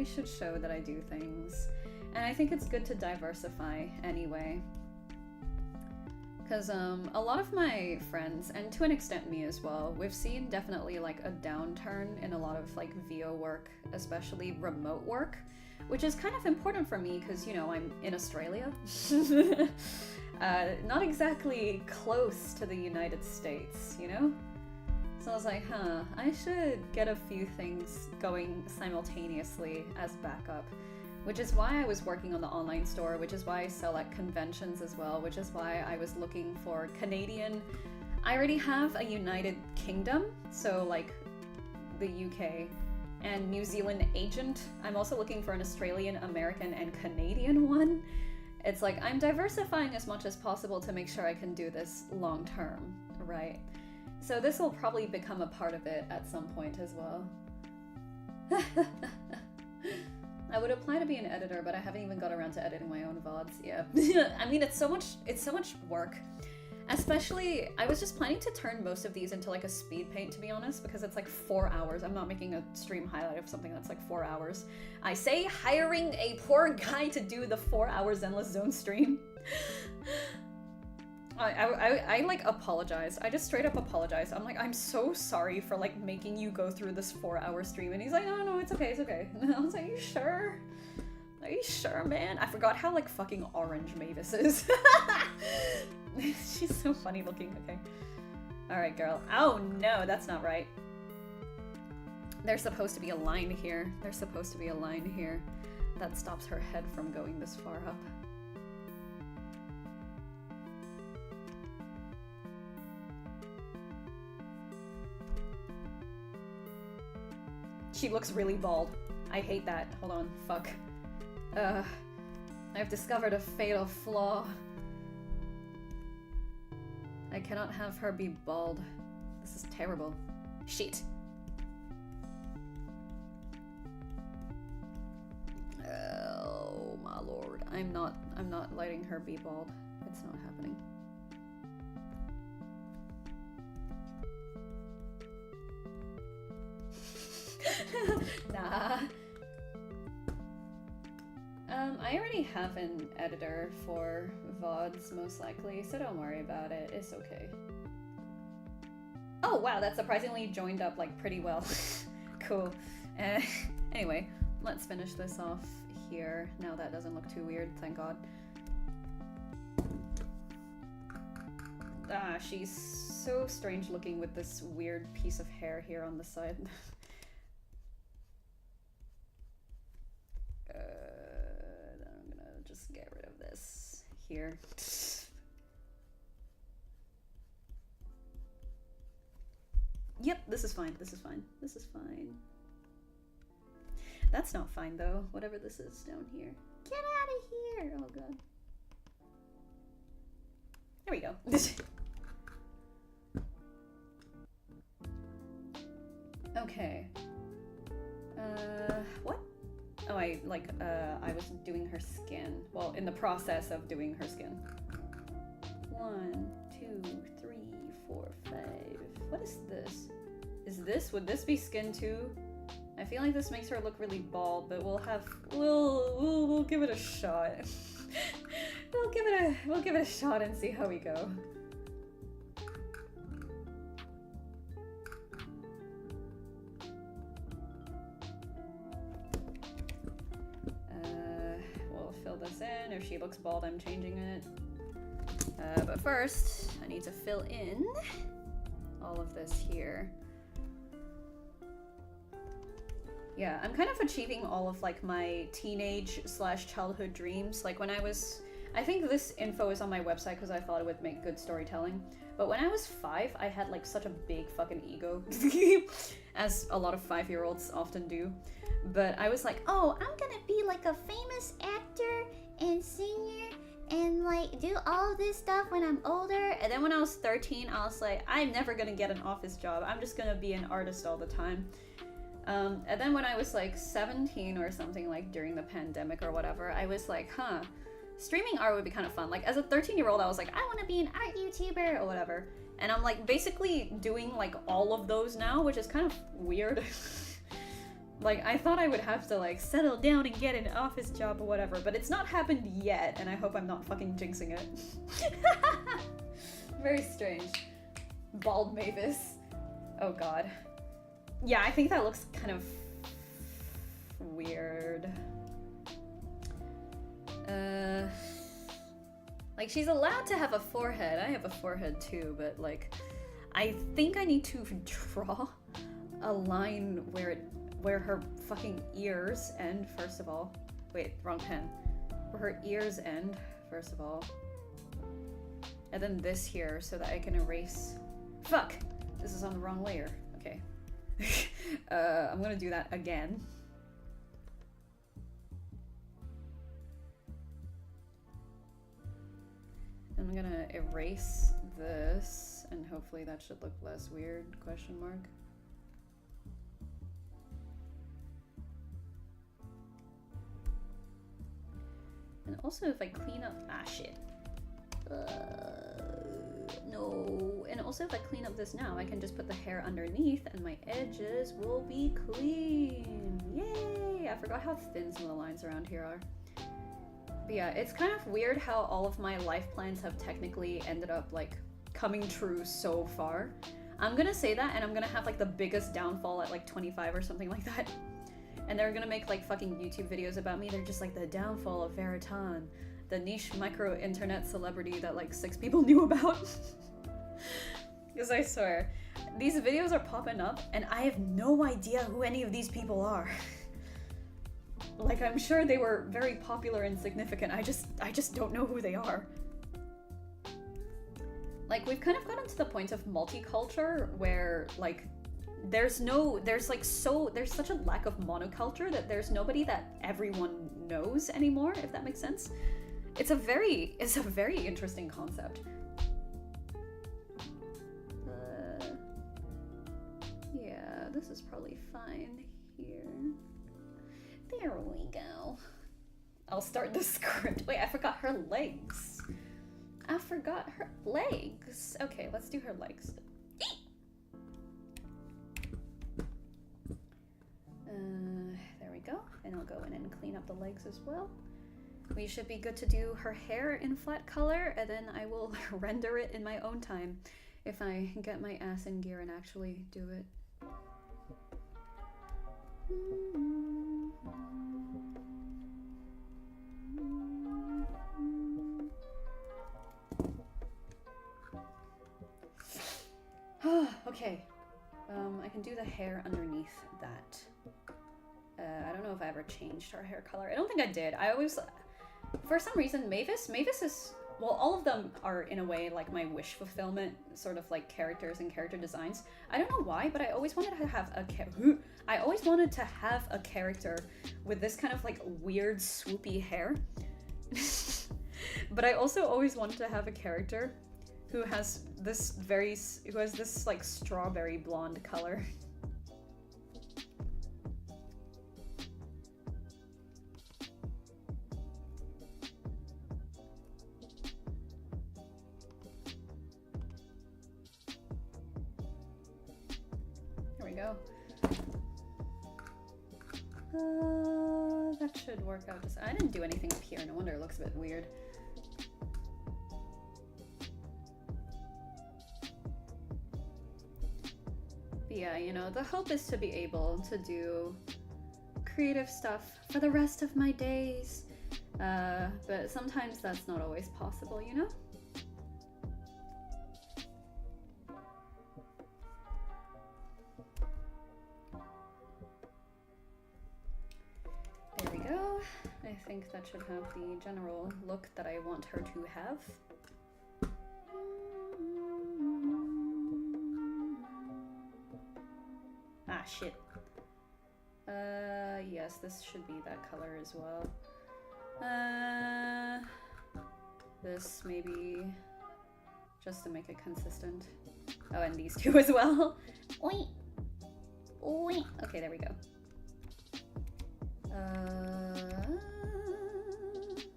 should show that I do things. And I think it's good to diversify anyway. Because a lot of my friends, and to an extent me as well, we've seen definitely like a downturn in a lot of like VO work, especially remote work, which is kind of important for me because, you know, I'm in Australia. Not exactly close to the United States, you know? So I was like, I should get a few things going simultaneously as backup. Which is why I was working on the online store, which is why I sell at conventions as well, which is why I was looking for Canadian. I already have a United Kingdom, so like the UK, and New Zealand agent. I'm also looking for an Australian, American, and Canadian one. It's like I'm diversifying as much as possible to make sure I can do this long term, right? So this will probably become a part of it at some point as well. I would apply to be an editor, but I haven't even got around to editing my own VODs. Yeah. I mean, it's so much work. Especially, I was just planning to turn most of these into like a speed paint, to be honest, because it's like 4 hours. I'm not making a stream highlight of something that's like 4 hours. I say hiring a poor guy to do the 4 hour Zenless Zone stream. I like apologized. I just straight up apologized. I'm like, I'm so sorry for like making you go through this 4 hour stream. And he's like, no, it's okay, it's okay. And I was like, are you sure? Are you sure, man? I forgot how like fucking orange Mavis is. She's so funny looking. Okay. Alright, girl. Oh no, that's not right. There's supposed to be a line here. There's supposed to be a line here that stops her head from going this far up. She looks really bald. I hate that. Hold on. Fuck. I've discovered a fatal flaw. I cannot have her be bald. This is terrible. Shit. Oh my lord. I'm not letting her be bald. It's not happening. Nah. I already have an editor for VODs, most likely, so don't worry about it. It's okay. Oh, wow, that surprisingly joined up, like, pretty well. Cool. Anyway, let's finish this off here. Now that doesn't look too weird, thank God. Ah, she's so strange looking with this weird piece of hair here on the side. I'm gonna just get rid of this here. Yep, this is fine, this is fine, this is fine. That's not fine though, whatever this is down here. Get out of here! Oh god. There we go. Okay. What? Oh, I was doing her skin. Well, in the process of doing her skin. 1, 2, 3, 4, 5. What is this? Would this be skin too? I feel like this makes her look really bald, but we'll give it a shot. we'll give it a shot and see how we go. We'll fill this in. If she looks bald, I'm changing it. But first, I need to fill in all of this here. Yeah, I'm kind of achieving all of like my teenage / childhood dreams. Like when I think this info is on my website because I thought it would make good storytelling. But when I was 5, I had like such a big fucking ego, as a lot of 5-year-olds often do. But I was like, oh, I'm gonna be like a famous actor and singer and like do all this stuff when I'm older. And then when I was 13, I was like, I'm never gonna get an office job. I'm just gonna be an artist all the time. And then when I was like 17 or something, like during the pandemic or whatever, I was like, streaming art would be kind of fun. Like as a 13-year-old, I was like, I want to be an art YouTuber or whatever. And I'm like basically doing like all of those now, which is kind of weird. Like I thought I would have to like settle down and get an office job or whatever, but it's not happened yet, and I hope I'm not fucking jinxing it. Very strange. Bald Mavis. Oh god. Yeah, I think that looks kind of weird. Like she's allowed to have a forehead. I have a forehead too, but like I think I need to draw a line where her fucking ears end, first of all. Wait, wrong pen. Where her ears end, first of all. And then this here so that I can erase. Fuck! This is on the wrong layer. Okay. I'm gonna do that again. I'm gonna erase this, and hopefully that should look less weird, question mark. And also if I clean up, shit. No. And also if I clean up this now, I can just put the hair underneath and my edges will be clean. Yay! I forgot how thin some of the lines around here are. But yeah, it's kind of weird how all of my life plans have technically ended up like coming true so far. I'm gonna say that and I'm gonna have like the biggest downfall at like 25 or something like that. And they're gonna make like fucking YouTube videos about me. They're just like the downfall of Veritan, the niche micro internet celebrity that like 6 people knew about. Because I swear, these videos are popping up and I have no idea who any of these people are. Like I'm sure they were very popular and significant. I just don't know who they are. Like we've kind of gotten to the point of multiculture where like there's such a lack of monoculture that there's nobody that everyone knows anymore, if that makes sense. It's a very interesting concept. Yeah, this is probably fine here. There we go. I'll start the script. Wait, I forgot her legs. Okay, let's do her legs. There we go. And I'll go in and clean up the legs as well. We should be good to do her hair in flat color, and then I will render it in my own time if I get my ass in gear and actually do it. Okay. I can do the hair underneath that. I don't know if I ever changed her hair color. I don't think I did. I always, for some reason, Mavis is, well, all of them are in a way like my wish fulfillment sort of like characters and character designs. I don't know why, but I always wanted to have a character with this kind of like weird swoopy hair. But I also always wanted to have a character who has this like strawberry blonde color. we go. That should work out just... I didn't do anything up here, no wonder it looks a bit weird. But yeah, you know, the hope is to be able to do creative stuff for the rest of my days. But sometimes that's not always possible, you know? There we go. I think that should have the general look that I want her to have. Ah, shit. Yes, this should be that color as well. This maybe just to make it consistent. Oh, and these two as well. Oi. Oi. Okay, there we go.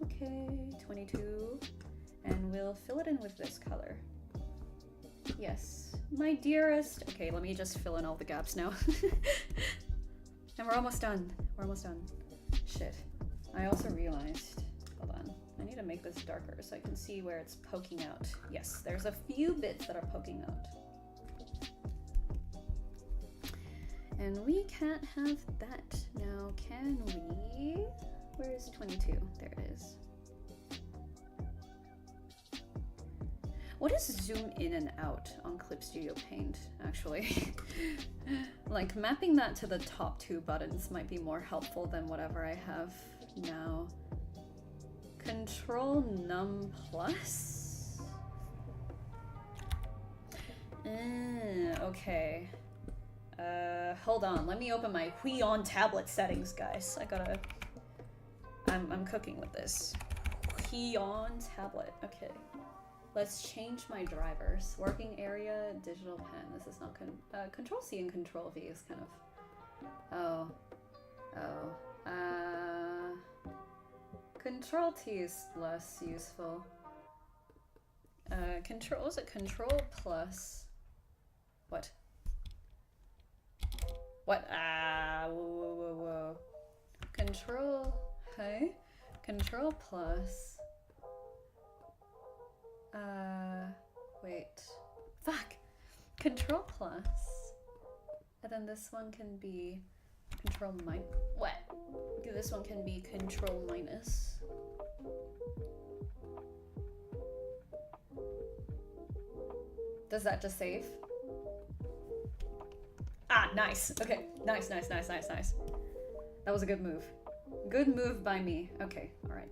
Okay, 22. And we'll fill it in with this color. Yes, my dearest. Okay, let me just fill in all the gaps now. And we're almost done. We're almost done. Shit. I also realized, hold on, I need to make this darker so I can see where it's poking out. Yes, there's a few bits that are poking out. And we can't have that. Now, can we? Where is 22? There it is. What is zoom in and out on Clip Studio Paint, actually? Like, mapping that to the top two buttons might be more helpful than whatever I have now. Control num plus? Okay. Hold on, let me open my vGen tablet settings, guys. I'm cooking with this. vGen tablet, okay. Let's change my drivers. Working area, digital pen. This is not Control C and Control V is kind of... Control T is less useful. Was it Control plus... What? What? Whoa. Control... Hey? Control plus... Wait. Fuck! Control plus. And then this one can be Control min... What? This one can be Control minus. Does that just save? Ah, nice. Okay. Nice. That was a good move. Good move by me. Okay, alright.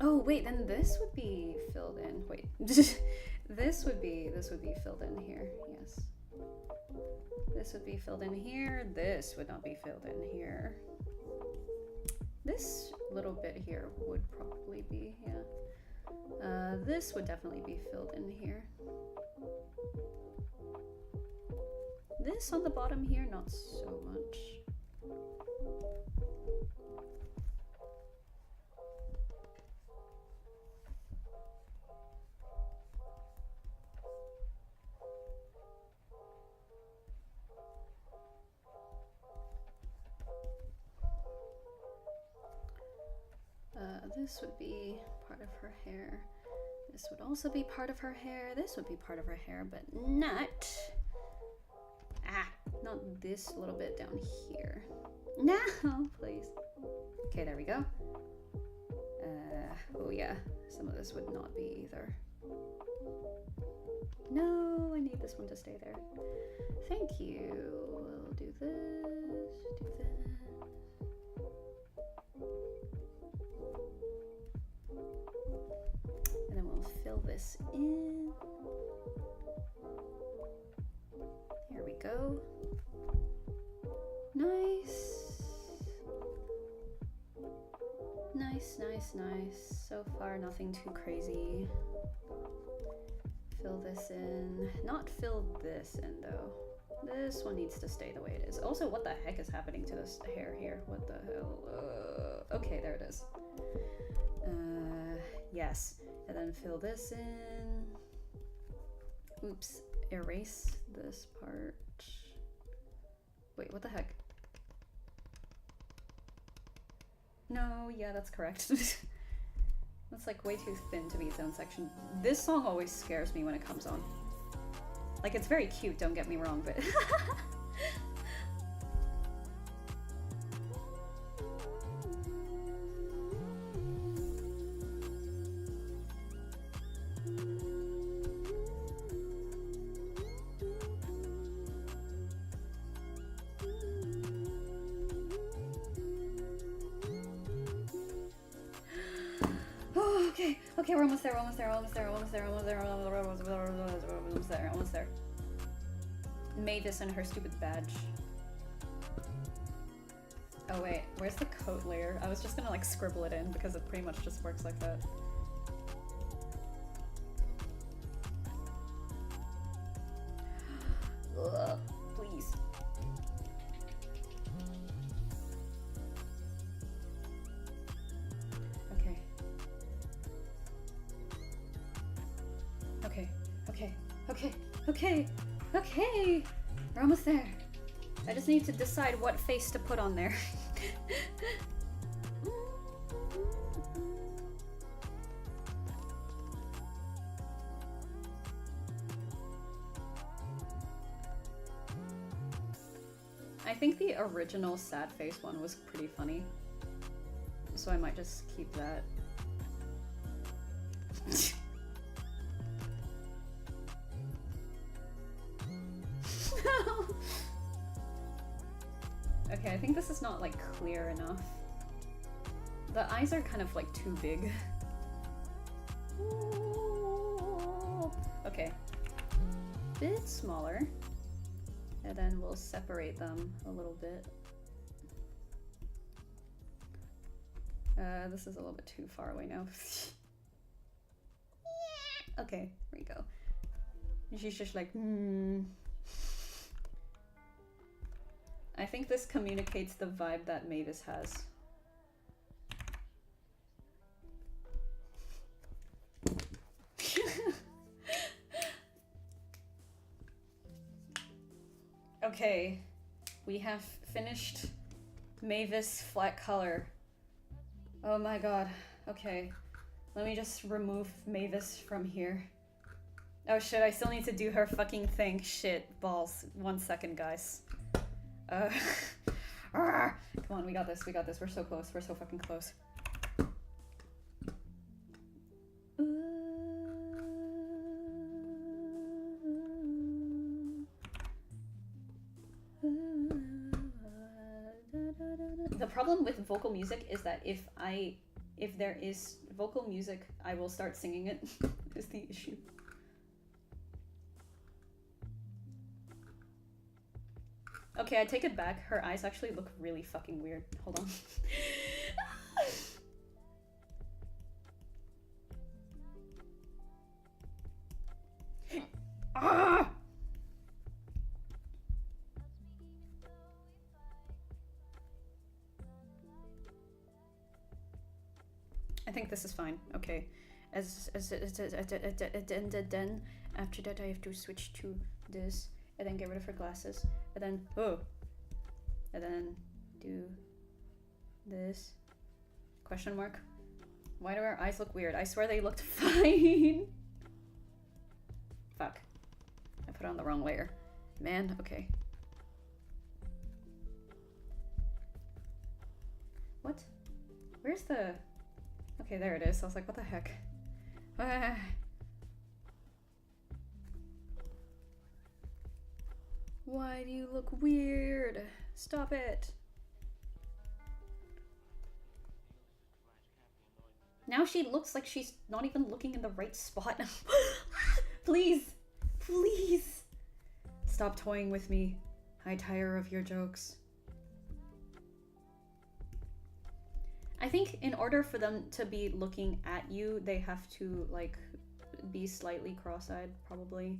Oh wait, then this would be filled in. Wait. This would be filled in here. Yes. This would be filled in here. This would not be filled in here. This little bit here would probably be, yeah. This would definitely be filled in here. This on the bottom here, not so much. This would be part of her hair. This would also be part of her hair. This would be part of her hair, but not this little bit down here. No, please. Okay, there we go. Oh yeah, some of this would not be either. No, I need this one to stay there. Thank you. We'll do this, do that. And then we'll fill this in. Here we go. Nice. Nice. So far, nothing too crazy. Fill this in. Not fill this in, though. This one needs to stay the way it is. Also, what the heck is happening to this hair here? What the hell? Okay, there it is. Yes. And then fill this in. Oops, erase this part. Wait, what the heck? No, yeah, that's correct. That's like way too thin to be its own section. This song always scares me when it comes on. Like, it's very cute, don't get me wrong, but... Okay, we're almost there, almost there. Mavis and her stupid badge. Oh wait, where's the coat layer? I was just gonna like scribble it in because it pretty much just works like that. Ugh, please. Okay, we're almost there. I just need to decide what face to put on there. I think the original sad face one was pretty funny, so I might just keep that. Okay, I think this is not like clear enough. The eyes are kind of like too big. Okay, bit smaller, and then we'll separate them a little bit. This is a little bit too far away now. Okay, here we go. And she's just like, I think this communicates the vibe that Mavis has. Okay, we have finished Mavis flat color. Oh my god. Okay, let me just remove Mavis from here. Oh shit, I still need to do her fucking thing. Shit, balls. 1 second, guys. Come on, we got this, we're so close, we're so fucking close. The problem with vocal music is that if there is vocal music, I will start singing it, is the issue. Okay, I take it back. Her eyes actually look really fucking weird. Hold on. Ah! I think this is fine. Okay. Then after that I have to switch to this and then get rid of her glasses. And then, and then do this, question mark. Why do our eyes look weird? I swear they looked fine. Fuck, I put on the wrong layer. Man, okay. What? Where's the, okay, there it is. I was like, what the heck? Why do you look weird? Stop it. Now she looks like she's not even looking in the right spot. Please, please. Stop toying with me. I tire of your jokes. I think in order for them to be looking at you, they have to like be slightly cross-eyed, probably.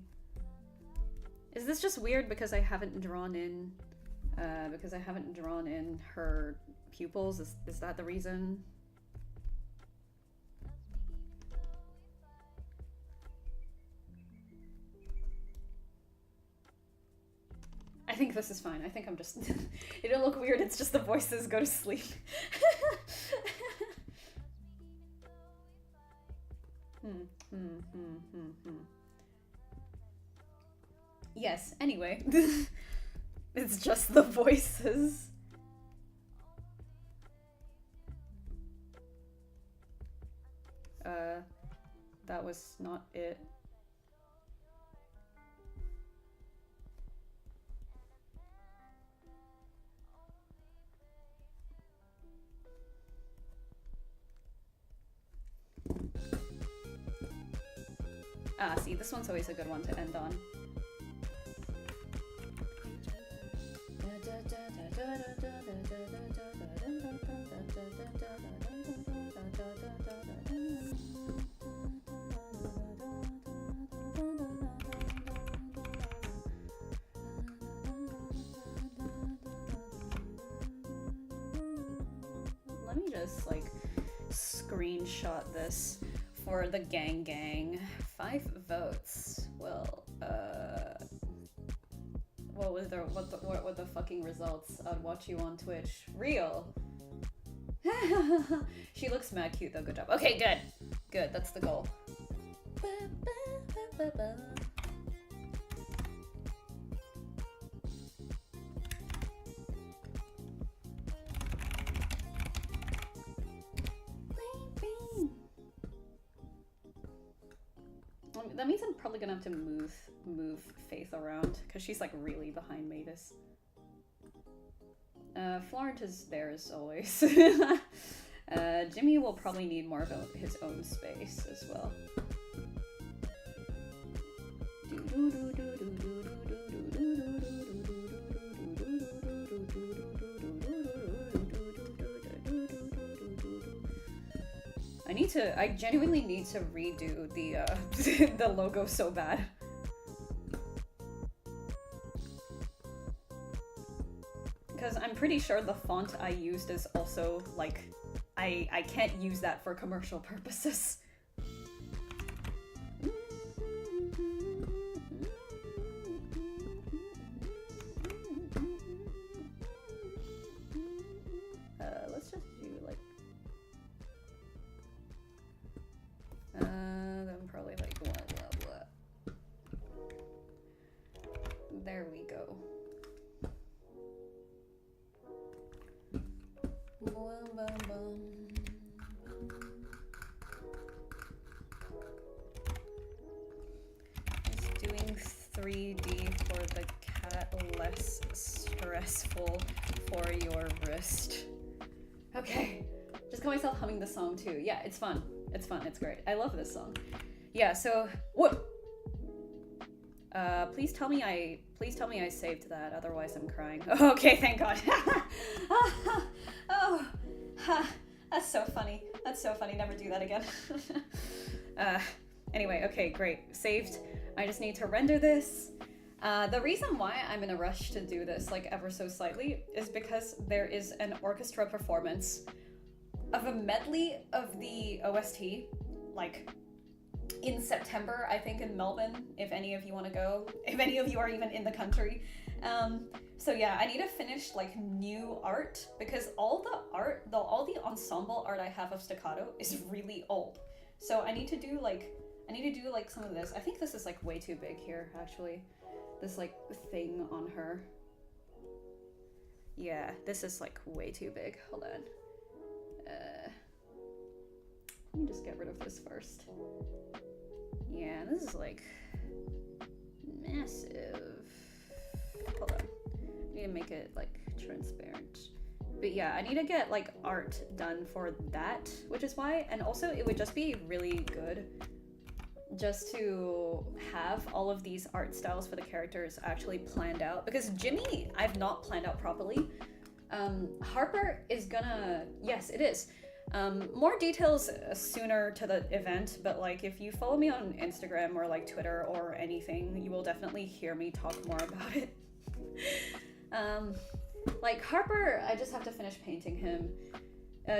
Is this just weird because I haven't drawn in her pupils? Is that the reason? think this is fine. I think I'm just... It don't look weird, it's just the voices go to sleep. Yes, anyway. It's just the voices. That was not it. Ah, see, this one's always a good one to end on. Let me just, like, screenshot this for the gang. 5 votes. Well, what were the fucking results? I'd watch you on Twitch. Real. She looks mad cute though. Good job. Okay, good. Good. That's the goal. That means I'm probably gonna have to move Faith around because she's like really behind Mavis. Florent is there as always. Jimmy will probably need more of his own space as well. I genuinely need to redo the the logo so bad. Because I'm pretty sure the font I used is also, like, I can't use that for commercial purposes. Let's just do, like... then probably, like, blah, blah, blah. There we go. Just doing 3D for the cat, less stressful for your wrist. Okay, just got myself humming the song too. Yeah, it's fun. It's fun. It's great. I love this song. Yeah. So what? Please tell me I saved that. Otherwise, I'm crying. Okay, thank God. Oh, that's so funny. That's so funny. Never do that again. Anyway, okay, great. Saved. I just need to render this. The reason why I'm in a rush to do this, like, ever so slightly, is because there is an orchestra performance of a medley of the OST, like, in September, I think, in Melbourne, if any of you want to go, if any of you are even in the country. So yeah, I need to finish, like, new art, because all the ensemble art I have of Staccato is really old. So I need to do, like, some of this. I think this is, like, way too big here, actually. This, like, thing on her. Yeah, this is, like, way too big. Hold on. Let me just get rid of this first. Yeah, this is, like, massive. Hold on. I need to make it, like, transparent. But yeah, I need to get, like, art done for that, which is why. And also, it would just be really good just to have all of these art styles for the characters actually planned out. Because Jimmy, I've not planned out properly. Harper is gonna... Yes, it is. More details sooner to the event, but, like, if you follow me on Instagram or, like, Twitter or anything, you will definitely hear me talk more about it. Like, Harper, I just have to finish painting him.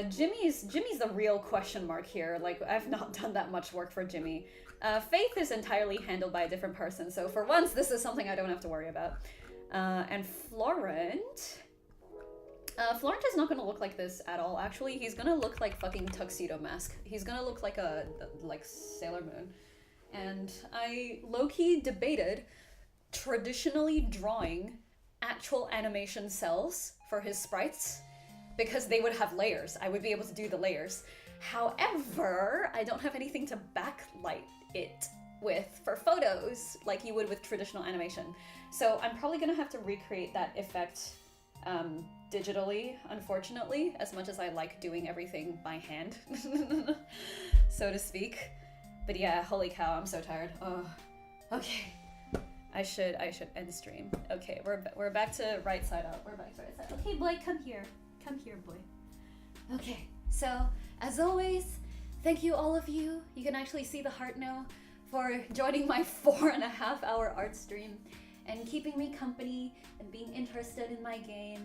Jimmy's the real question mark here. Like, I've not done that much work for Jimmy. Faith is entirely handled by a different person, so for once, this is something I don't have to worry about. And Florent. Florent is not gonna look like this at all. Actually, he's gonna look like fucking Tuxedo Mask. He's gonna look like like Sailor Moon. And I low-key debated traditionally drawing actual animation cells for his sprites because they would have layers. I would be able to do the layers. However, I don't have anything to backlight it with for photos like you would with traditional animation. So I'm probably gonna have to recreate that effect digitally, unfortunately, as much as I like doing everything by hand, so to speak. But yeah, holy cow, I'm so tired. Oh, okay. I should end stream. Okay, we're back to right side up. We're back to right side up. Okay, boy, come here. Come here, boy. Okay, so as always, thank you all of you. You can actually see the heart now for joining my 4.5-hour art stream and keeping me company and being interested in my game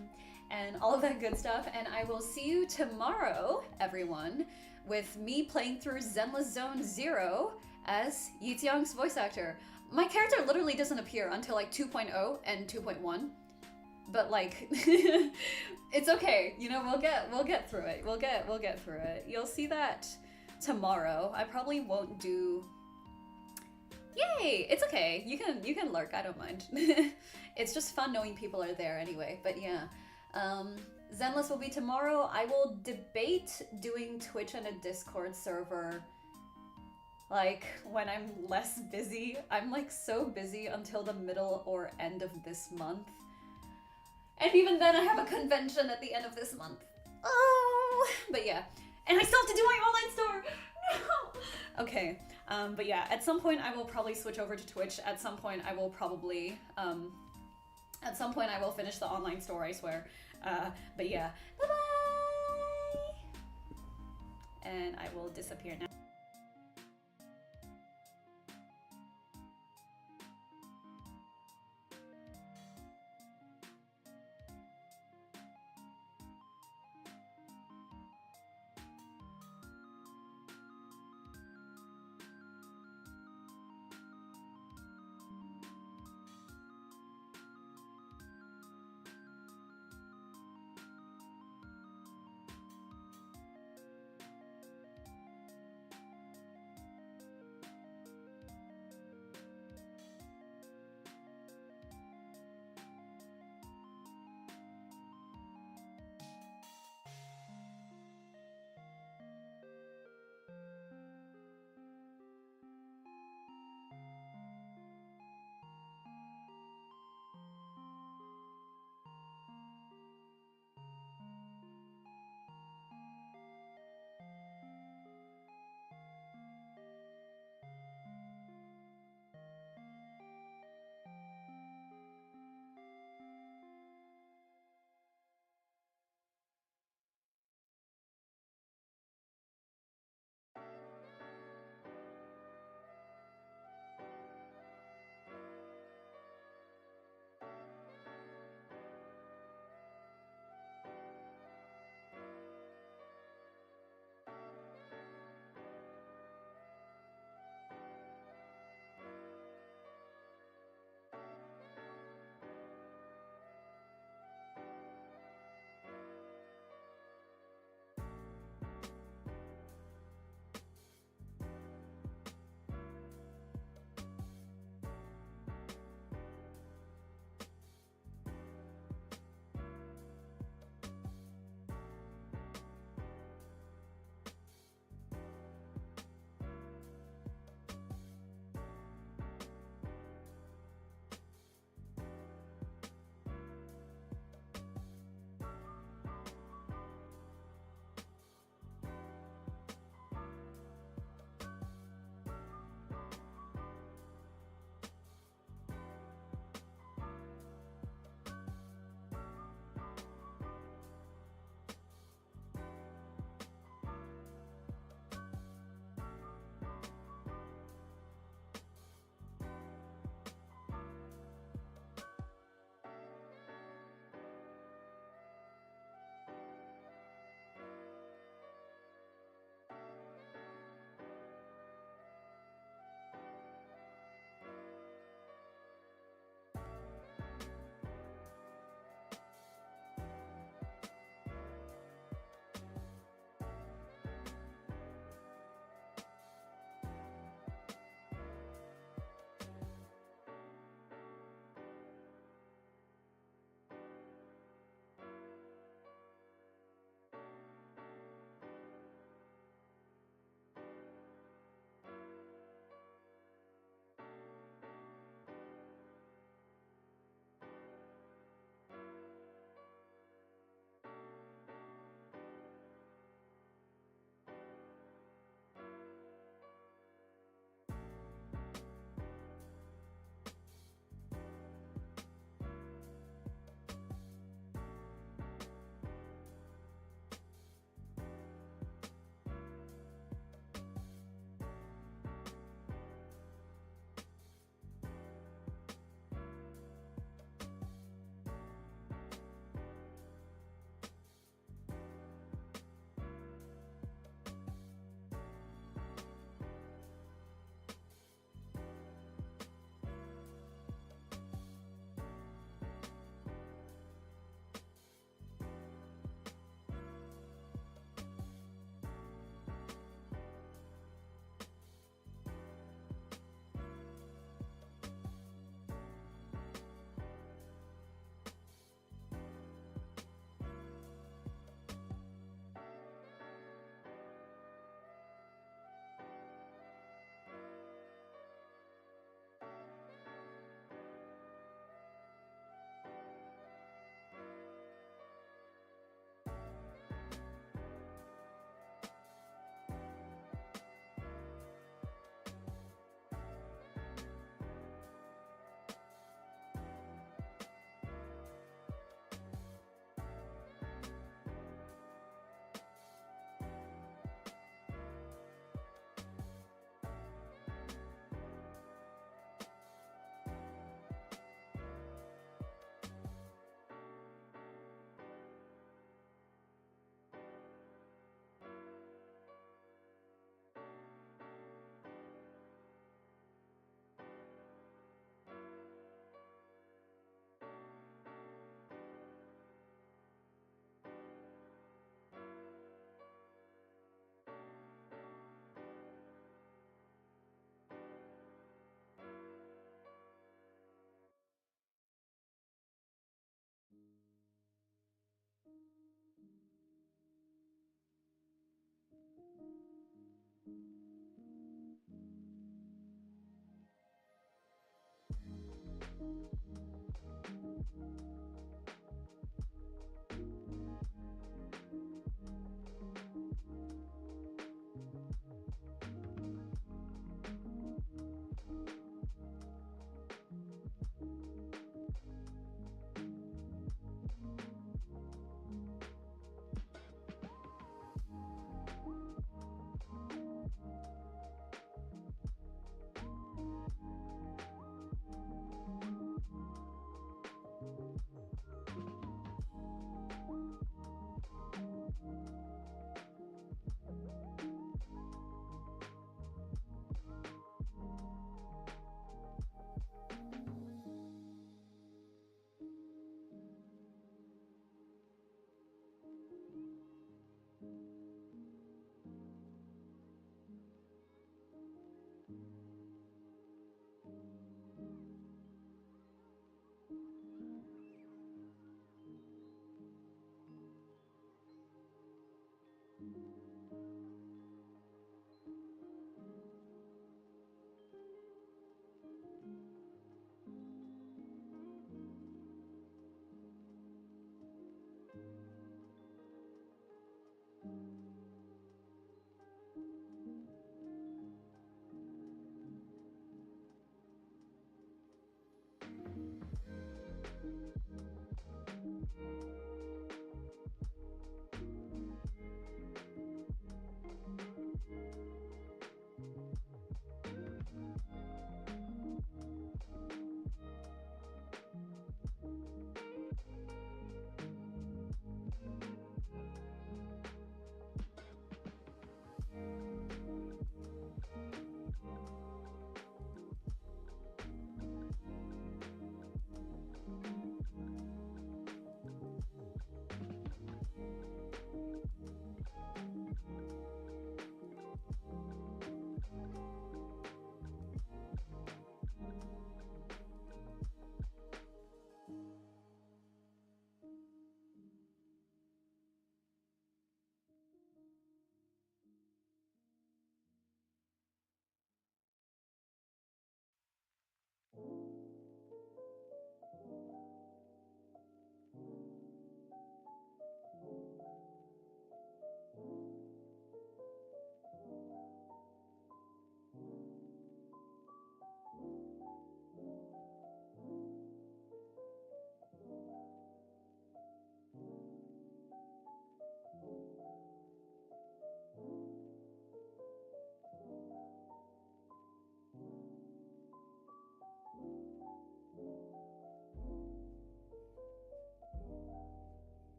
and all of that good stuff. And I will see you tomorrow, everyone, with me playing through Zenless Zone 0 as Yixiang's voice actor. My character literally doesn't appear until like 2.0 and 2.1, but like it's okay. You know, we'll get through it. We'll get through it. You'll see that tomorrow. I probably won't do. Yay! It's okay. You can lurk. I don't mind. It's just fun knowing people are there anyway. But yeah, Zenless will be tomorrow. I will debate doing Twitch and a Discord server. Like, when I'm less busy. I'm like so busy until the middle or end of this month. And even then I have a convention at the end of this month. Oh, but yeah. And I still have to do my online store. No. Okay, but yeah, at some point I will probably switch over to Twitch. At some point I will probably, at some point I will finish the online store, I swear. But yeah, bye-bye. And I will disappear now.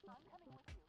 I'm coming with you.